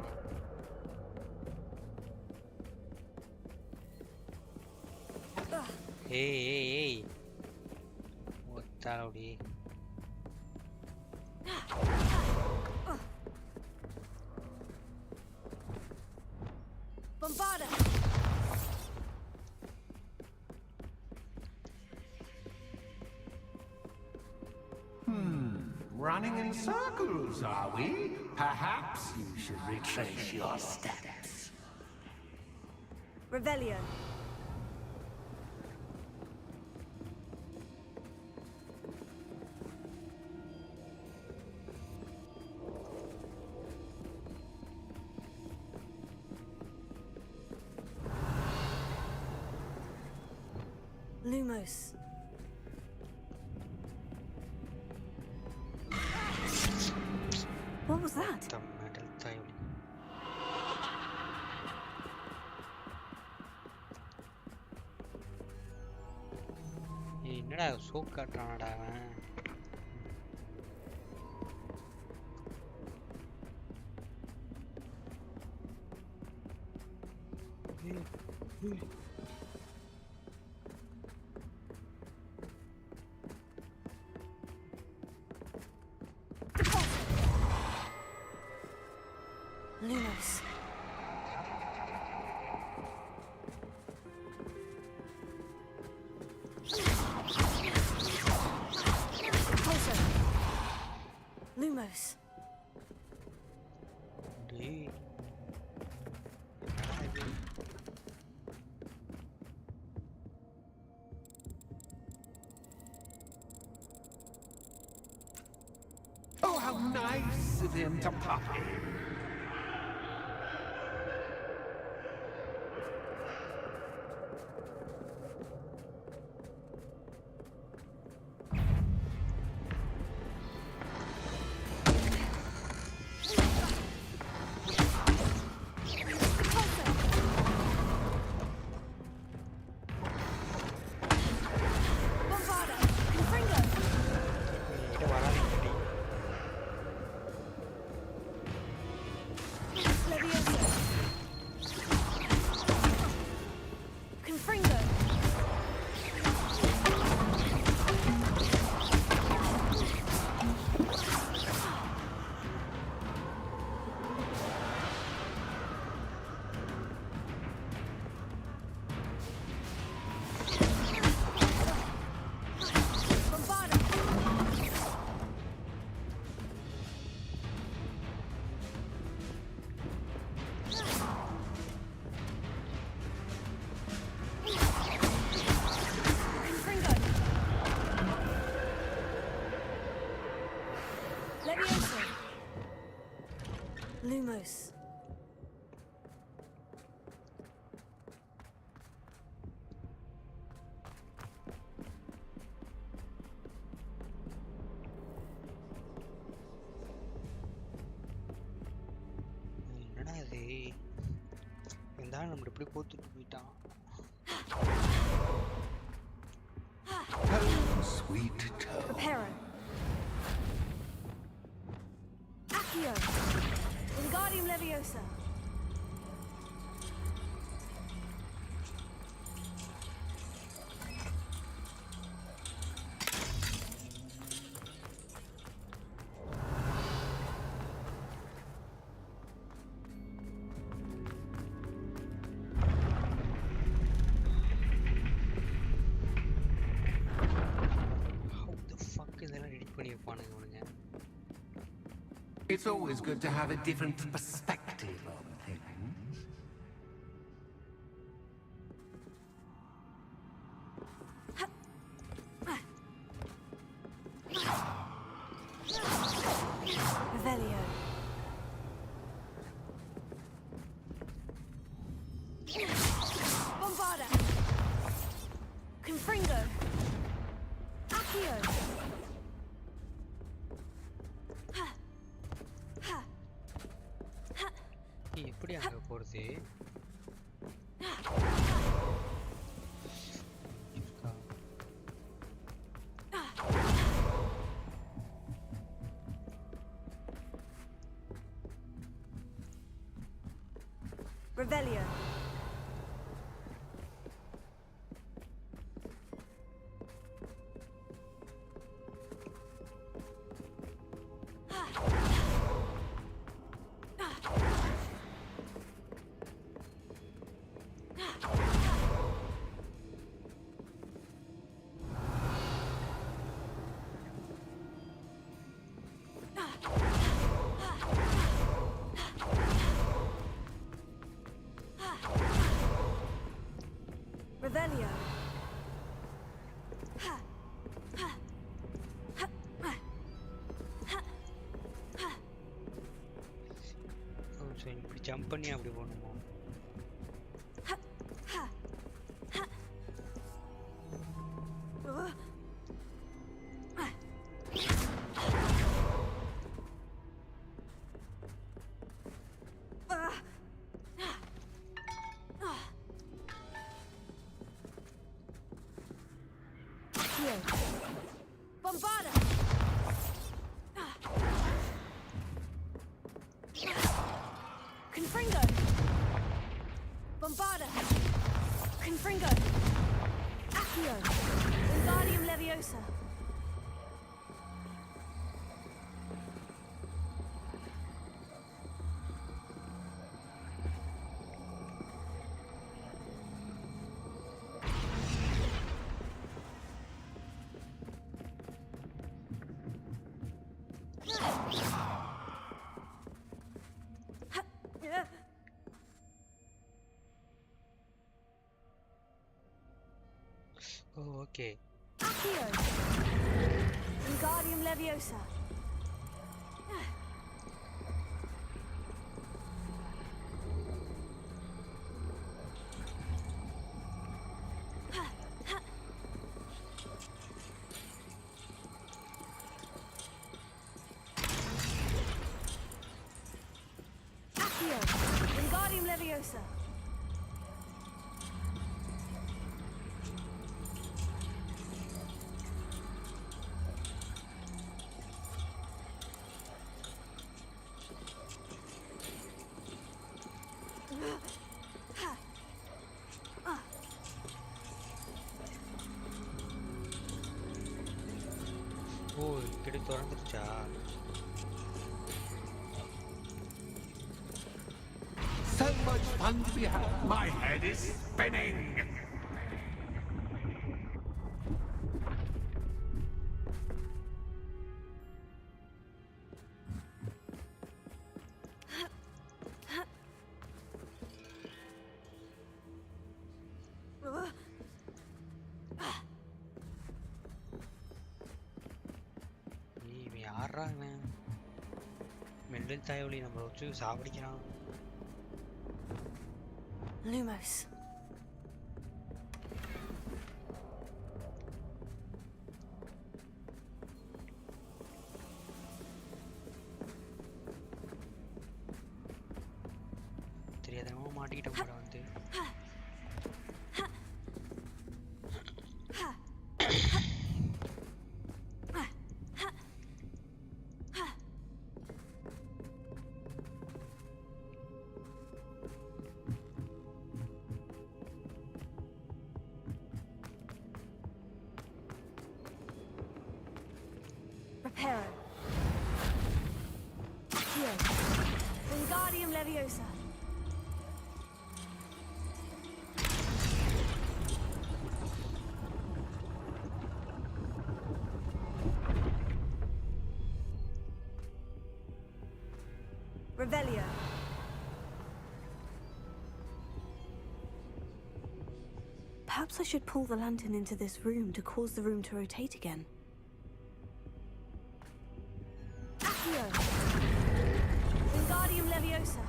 ஏய் ஒத்தாடி Bombarda. Running in circles, are we? Perhaps you should retrace your steps. Revelio. Lumos. என்னடா choke காட்டுறானடா அவன். Lumos. Closer. Lumos. டேய் Oh, how nice of him to pop in. Lumos. என்னடா இது இந்த ஆள் நம்ம இப்படி போத்துட்டு போயிட்டான். Sweet toe. Reparo. Accio. Wingardium Leviosa. It's always good to have a different perspective on things. Revelio. Bombarda. Confringo. Accio. எப்படி அங்க போறது? Revelio. Revelio. இப்படி ஜம்ப் பண்ணி அப்படி போகணுமா? Here. Bombarda! Confringo! Bombarda! Confringo! Accio! Wingardium Leviosa! Oh, okay. Accio! Wingardium Leviosa! Accio! Wingardium Leviosa! Oh, இப்படி திறந்துருச்சா? So much fun to be had. My head is spinning. இவன் யாரா இவன்? மெண்டல் தாயவழி நம்மளை வச்சு சாவடிக்கிறான். Lumos. தெரியாதவங்க மாட்டிக்கிட்ட கூட வந்து Reparo. Accio. Wingardium Leviosa. Revelio. Perhaps I should pull the lantern into this room to cause the room to rotate again. Accio. Wingardium Leviosa.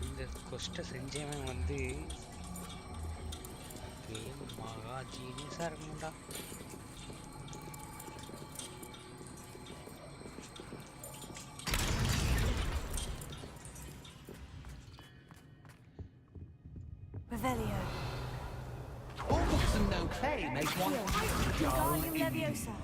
இந்த கொஸ்ட்டை செஞ்சவன் வந்து மகா ஜீனியஸா இருக்கணும்டா. Revelio. All books and no play make one quite dull. Wingardium Leviosa.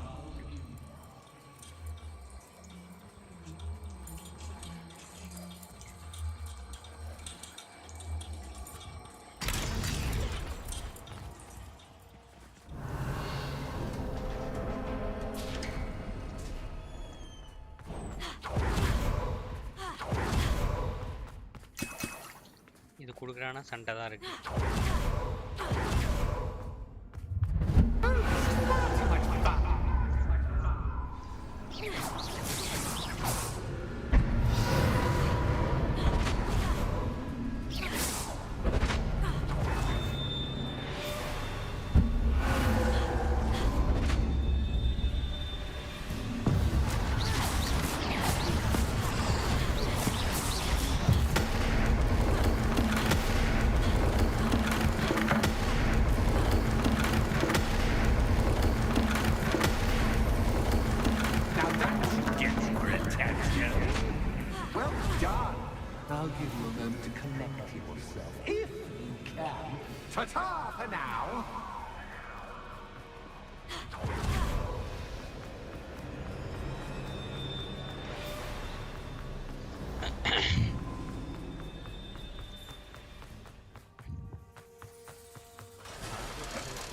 இது கொடுக்குறானா சண்டை தான் இருக்கு. I'll give you a moment to collect yourself, if you can. Ta-ta for now!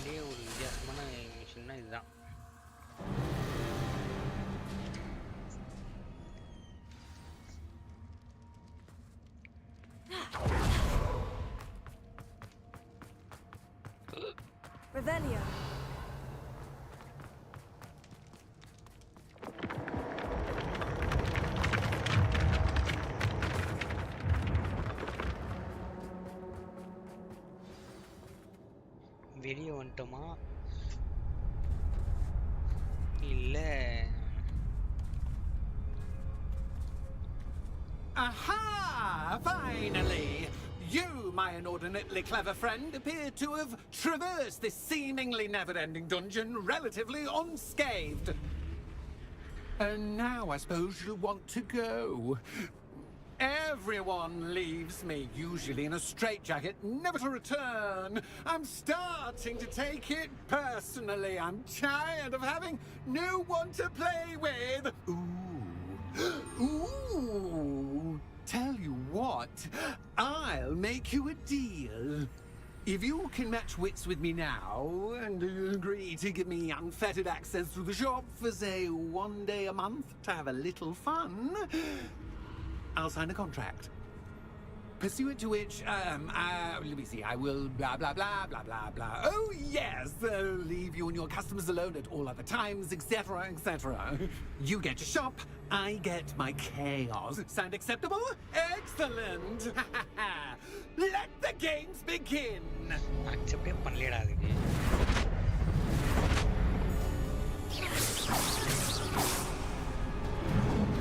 இதுலயே ஒரு வித்தியாசமான மிஷின்னா இதுதான். Revelio. வெளியே வந்துட்டோமா இல்ல Aha! Finally! You, my inordinately clever friend, appear to have traversed this seemingly never-ending dungeon relatively unscathed. And now I suppose you'll want to go. Everyone leaves me, usually in a straitjacket, never to return. I'm starting to take it personally. I'm tired of having no one to play with. Ooh. Ooh. Tell you what, I'll make you a deal. If you can match wits with me now and agree to give me unfettered access to the shop for, say, 1 day a month to have a little fun, I'll sign a contract. Pursuant to which, let me see, I will blah, blah, blah, blah, blah, blah. Oh, yes, leave you and your customers alone at all other times, etc., etc. You get your shop, I get my chaos. Sound acceptable? Excellent! Let the games begin! அக்செப்டே பண்ணலடா அதுக்கு.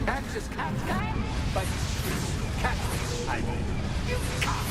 Catch this cat guy, but catch I mean, you can't.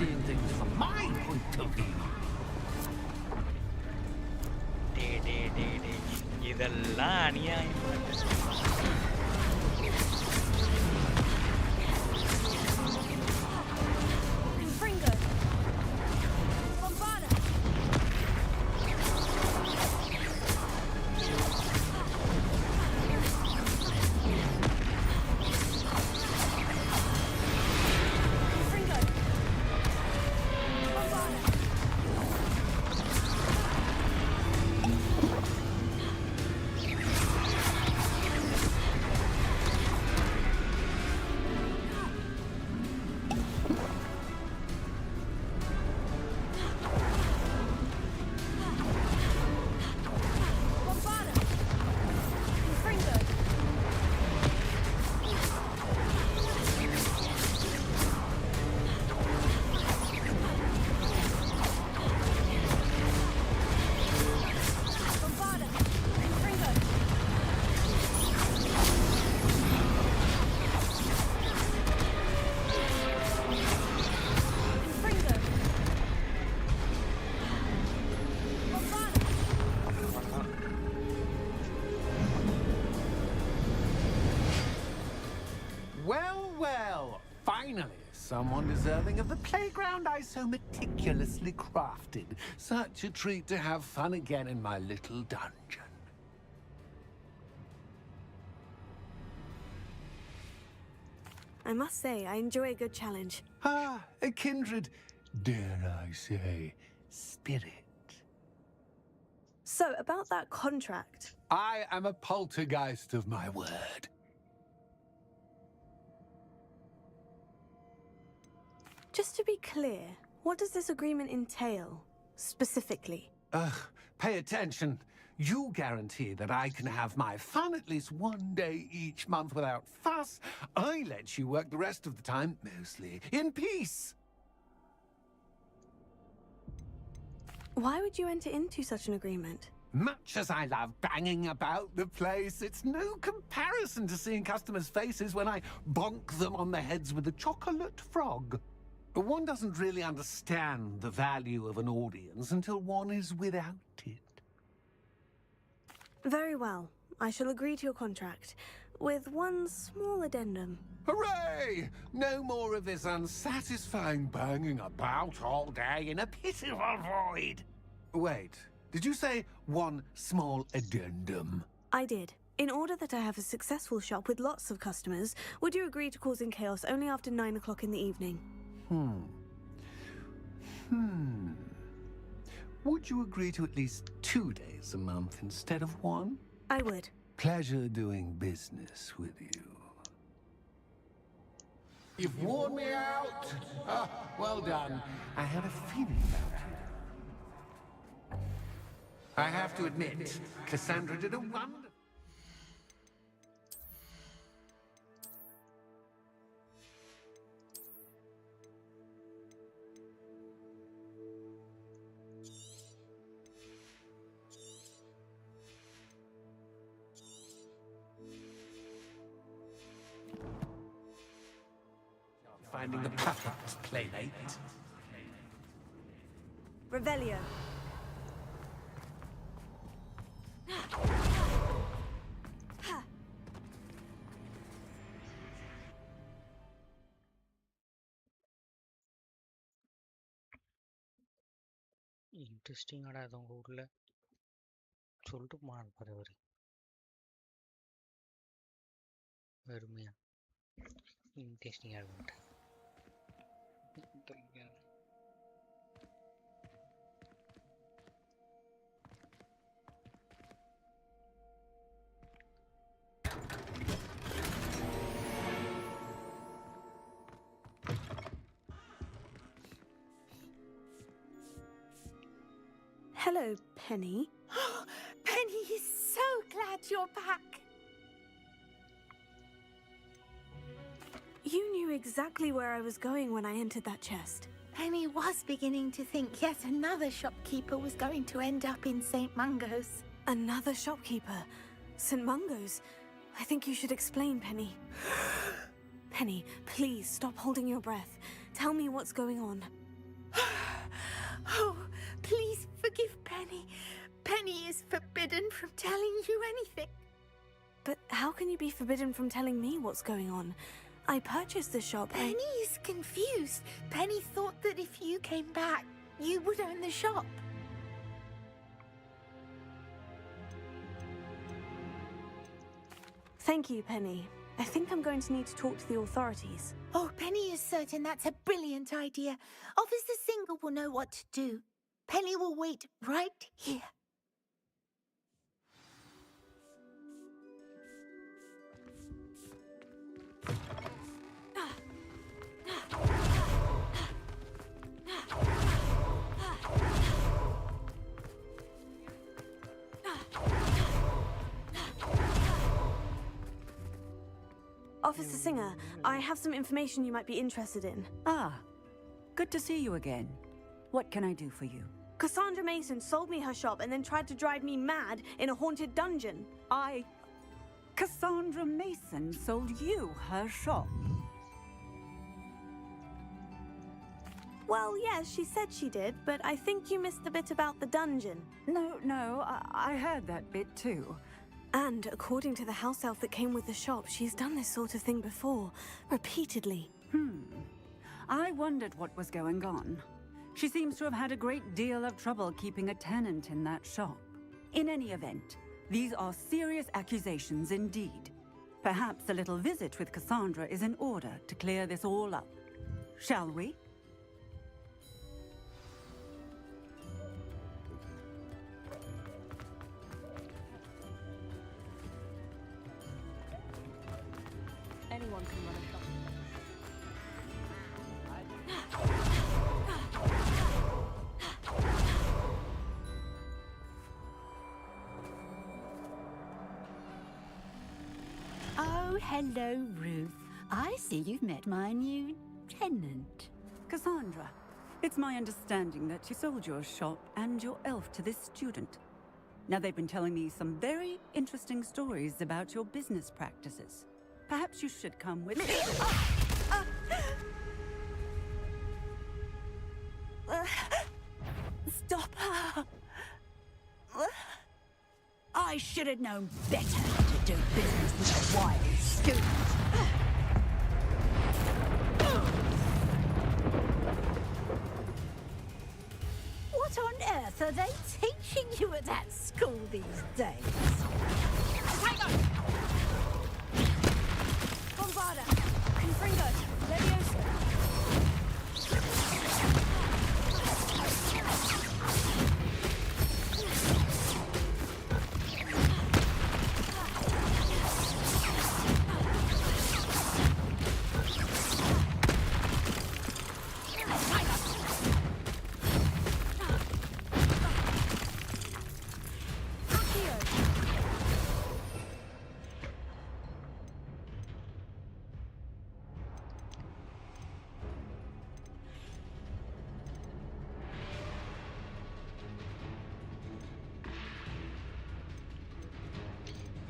seeing things from my point of view. இதெல்லாம் அநியாயம். Finally, someone deserving of the playground I so meticulously crafted. Such a treat to have fun again in my little dungeon. I must say, I enjoy a good challenge. Ah, a kindred, dare I say, spirit. So, about that contract. I am a poltergeist of my word. Just to be clear, what does this agreement entail, specifically? Pay attention. You guarantee that I can have my fun at least one day each month without fuss. I let you work the rest of the time, mostly in peace. Why would you enter into such an agreement? Much as I love banging about the place, it's no comparison to seeing customers' faces when I bonk them on the heads with a chocolate frog. One doesn't really understand the value of an audience until one is without it. Very well. I shall agree to your contract, with one small addendum. Hooray! No more of this unsatisfying banging about all day in a pitiful void. Wait, did you say one small addendum? I did. In order that I have a successful shop with lots of customers, would you agree to causing chaos only after 9 o'clock in the evening? Would you agree to at least 2 days a month instead of one? I would. Pleasure doing business with you. You've worn me out. Well done. I had a feeling about it. I have to admit, Cassandra did a wonderful... Finding the perfect playmate. Revelio. இன்ட்ரெஸ்டிங்காடா அது உங்க ஊர்ல சொல்லிட்டு போனாரு பாரு அவரு அருமையா இன்ட்ரெஸ்டிங்கா இருக்குன்ட்டு Hello, Penny. Penny is so glad you're back. You knew exactly where I was going when I entered that chest. Penny was beginning to think yet another shopkeeper was going to end up in St. Mungo's. Another shopkeeper? St. Mungo's? I think you should explain, Penny. Penny, please stop holding your breath. Tell me what's going on. Oh, please forgive Penny. Penny is forbidden from telling you anything. But how can you be forbidden from telling me what's going on? I purchased the shop. Penny is confused. Penny thought that if you came back, you would own the shop. Thank you, Penny. I think I'm going to need to talk to the authorities. Oh, Penny is certain that's a brilliant idea. Officer Singer will know what to do. Penny will wait right here. Officer Singer, I have some information you might be interested in. Ah, good to see you again. What can I do for you? Cassandra Mason sold me her shop and then tried to drive me mad in a haunted dungeon. Cassandra Mason sold you her shop? Well, yes, she said she did, but I think you missed the bit about the dungeon. No, I heard that bit too. And according to the house elf that came with the shop, she's done this sort of thing before, repeatedly. I wondered what was going on. She seems to have had a great deal of trouble keeping a tenant in that shop. In any event, these are serious accusations indeed. Perhaps a little visit with Cassandra is in order to clear this all up. Shall we? Anyone can run a shop. Oh, hello, Ruth. I see you've met my new tenant. Cassandra, it's my understanding that you sold your shop and your elf to this student. Now, they've been telling me some very interesting stories about your business practices. Perhaps you should come with me. Stop her! I should have known better to do business with a wild student. What on earth are they teaching you at that school these days? Bombarda, Confringo, Leviosa.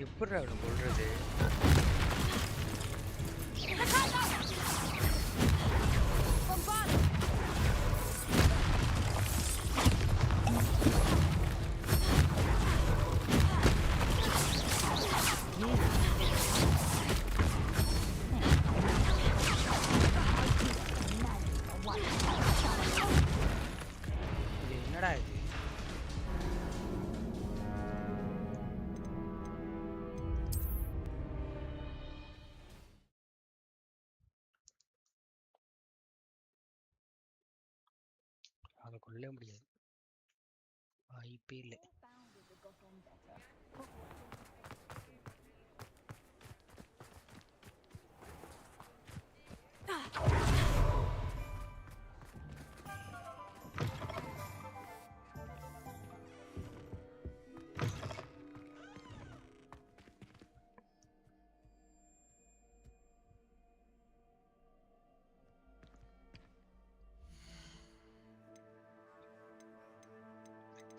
எப்படி அவனை கொள்றது? இது என்னடா இது? அதை கொல்ல முடியாது, வாய்ப்பே இல்லை.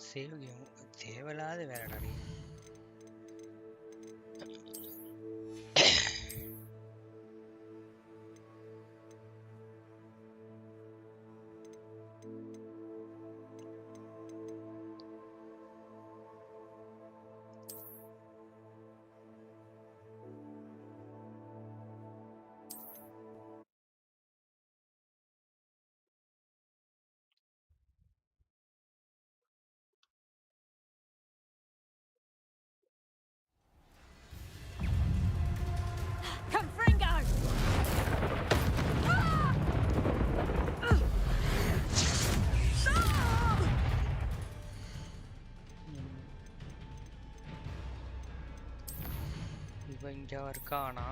சேவ் கேம் தேவையில்லாத வேற நிறைய. இவன் இங்க இருக்கானா?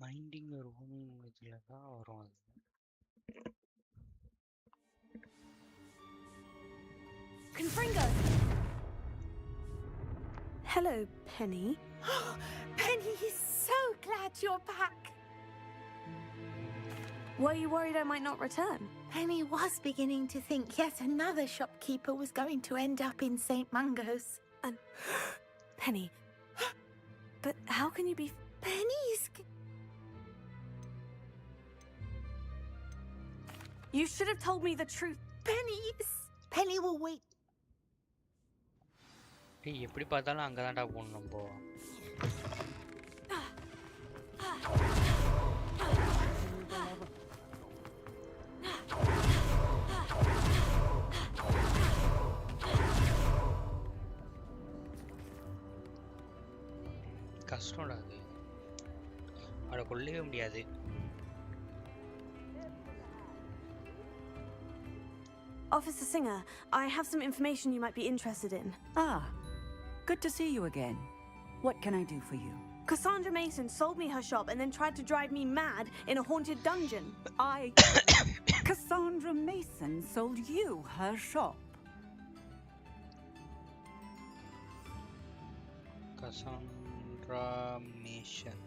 மைண்டிங் ரூம் இதுல தான் வரும் அது. Confringo! Hello, Penny. Penny is so glad you're back. Were you worried I might not return? Penny was beginning to think yet another shopkeeper was going to end up in St. Mungo's. And Penny, but how can you be? Penny's. You should have told me the truth. Penny will wait. டேய் எப்படி பார்த்தாலும் அங்க தான்டா போணும் நம்ம. கஷ்டம்டா அது. அத கொல்லவே முடியாது. Officer Singer, I have some information you might be interested in. Ah, good to see you again. What can I do for you? Cassandra Mason sold me her shop and then tried to drive me mad in a haunted dungeon. Cassandra Mason sold you her shop? Cassandra Mason.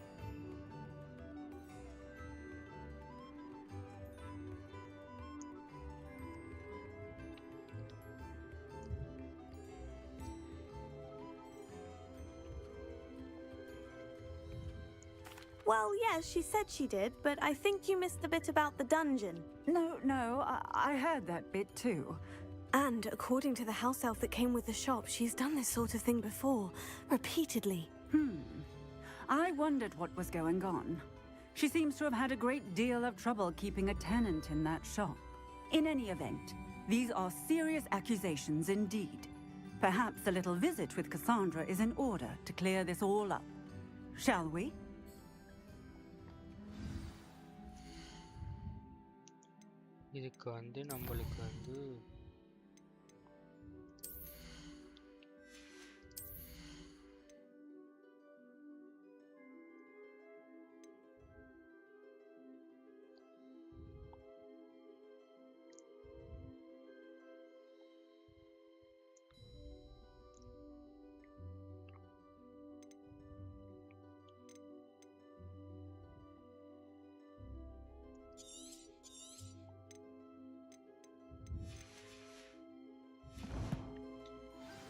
Well, yes, she said she did, but I think you missed the bit about the dungeon. No, I heard that bit too. And according to the house elf that came with the shop, she's done this sort of thing before, repeatedly. I wondered what was going on. She seems to have had a great deal of trouble keeping a tenant in that shop. In any event, these are serious accusations indeed. Perhaps a little visit with Cassandra is in order to clear this all up. Shall we? இதுக்கு வந்து நம்மளுக்கு வந்து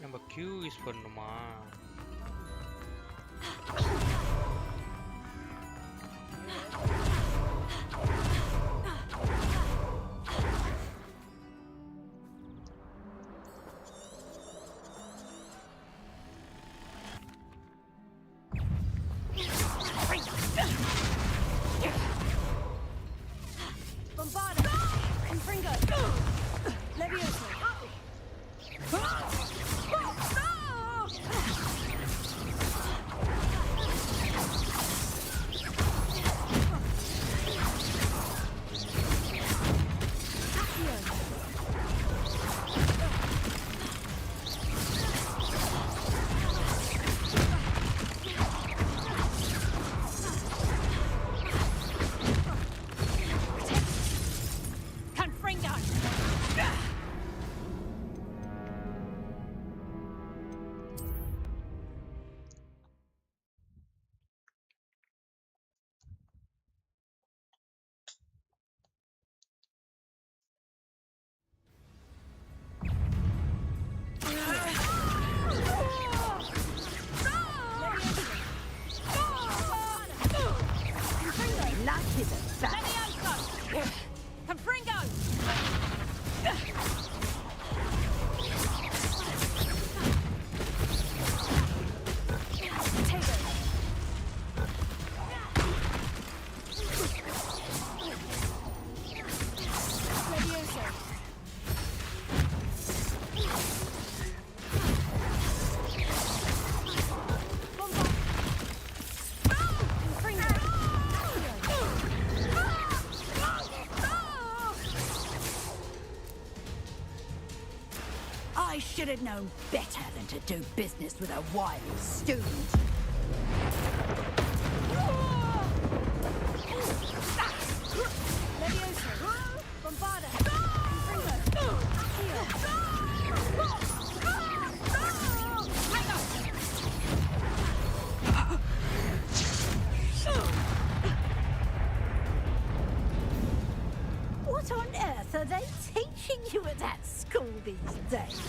நம்ம Q use பண்ணனுமா? Bombarda! Confringo! Levioso! I should have known better than to do business with a wily student. Leviosa. Bombarda. Confringo. What on earth are they teaching you at that school these days?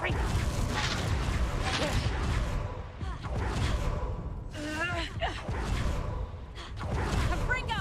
Finite. Confringo.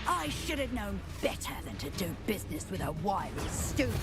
I should have known better than to do business with a wily student.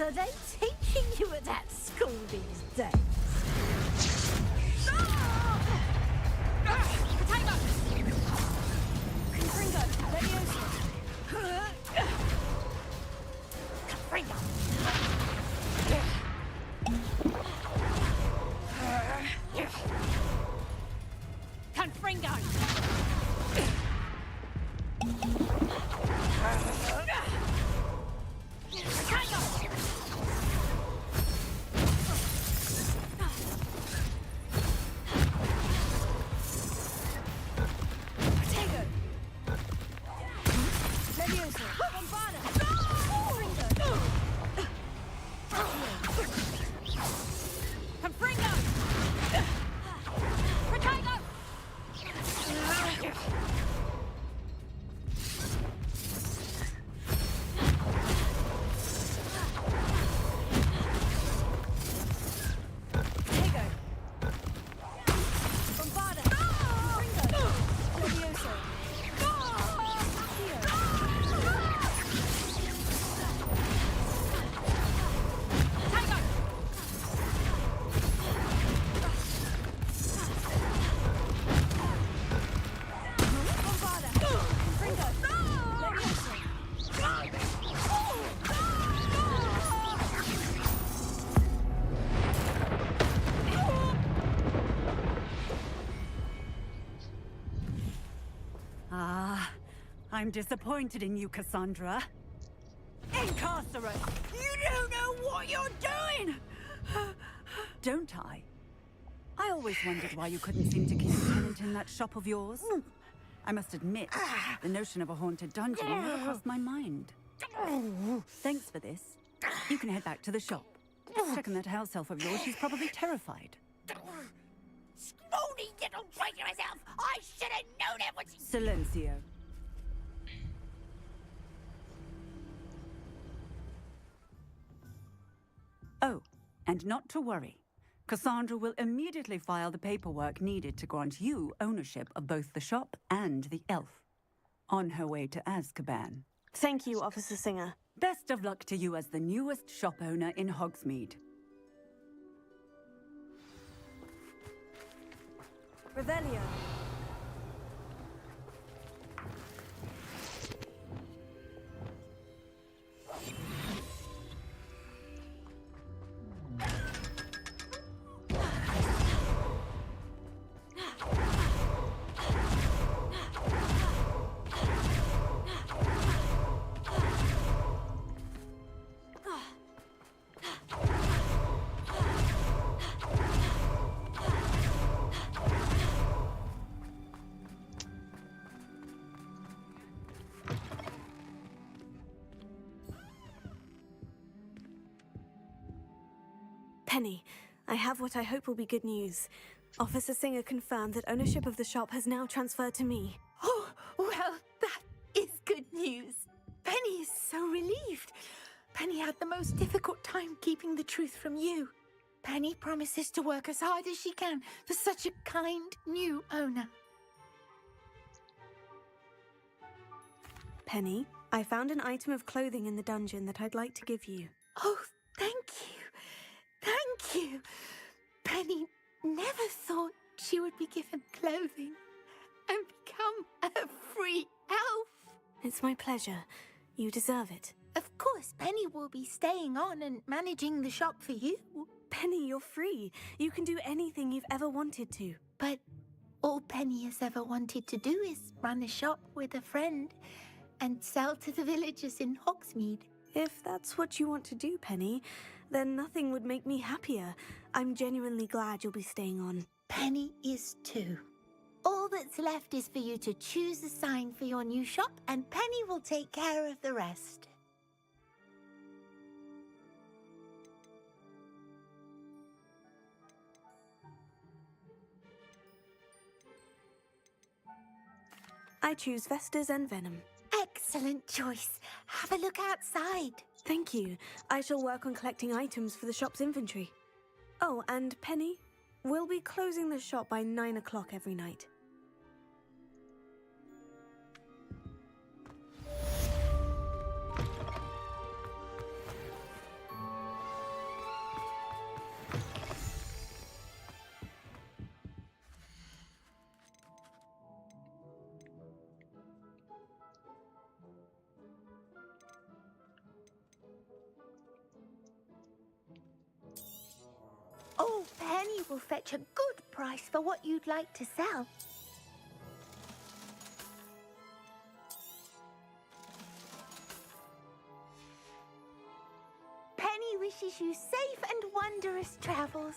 Are they teaching you at that school these days? I'm disappointed in you, Cassandra. Incarcerate! You don't know what you're doing! Don't I? I always wondered why you couldn't seem to keep a tenant in that shop of yours. I must admit, the notion of a haunted dungeon never crossed my mind. Thanks for this. You can head back to the shop. Checking that house elf of yours, she's probably terrified. Scrawny little traitorous elf! I should have known it was... Silencio. Oh, and not to worry. Cassandra will immediately file the paperwork needed to grant you ownership of both the shop and the elf. On her way to Azkaban. Thank you, Officer Singer. Best of luck to you as the newest shop owner in Hogsmeade. Revelio. Penny, I have what I hope will be good news. Officer Singer confirmed that ownership of the shop has now transferred to me. Oh, well, that is good news. Penny is so relieved. Penny had the most difficult time keeping the truth from you. Penny promises to work as hard as she can for such a kind new owner. Penny, I found an item of clothing in the dungeon that I'd like to give you. Oh, thank you. Thank you. Penny never thought she would be given clothing and become a free elf. It's my pleasure. You deserve it. Of course, Penny will be staying on and managing the shop for you. Penny, you're free. You can do anything you've ever wanted to. But all Penny has ever wanted to do is run a shop with a friend and sell to the villagers in Hogsmeade. If that's what you want to do, Penny, then nothing would make me happier. I'm genuinely glad you'll be staying on. Penny is too. All that's left is for you to choose a sign for your new shop, and Penny will take care of the rest. I choose Vestas and Venom. Excellent choice. Have a look outside. Thank you. I shall work on collecting items for the shop's inventory. Oh, and Penny, we'll be closing the shop by 9 o'clock every night. Oh, Penny will fetch a good price for what you'd like to sell. Penny wishes you safe and wondrous travels.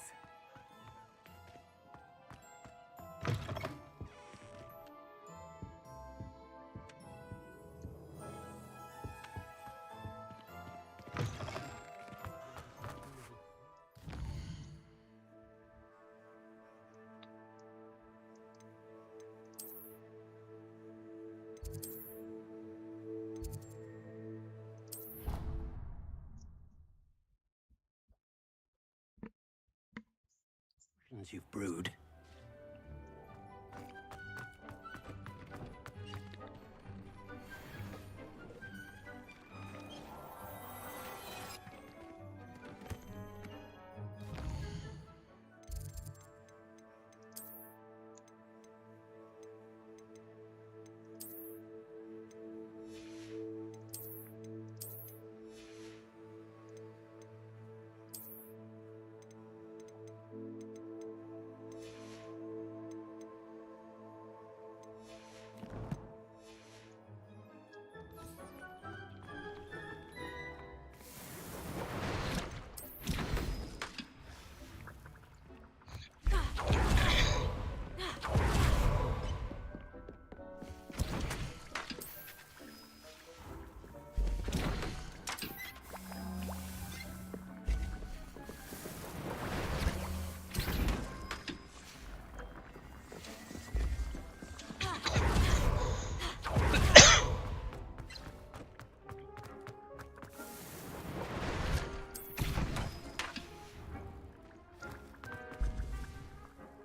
You've brewed.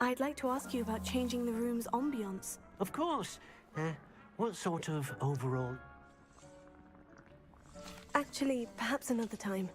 I'd like to ask you about changing the room's ambiance. Of course. What sort of overall... Actually, perhaps another time.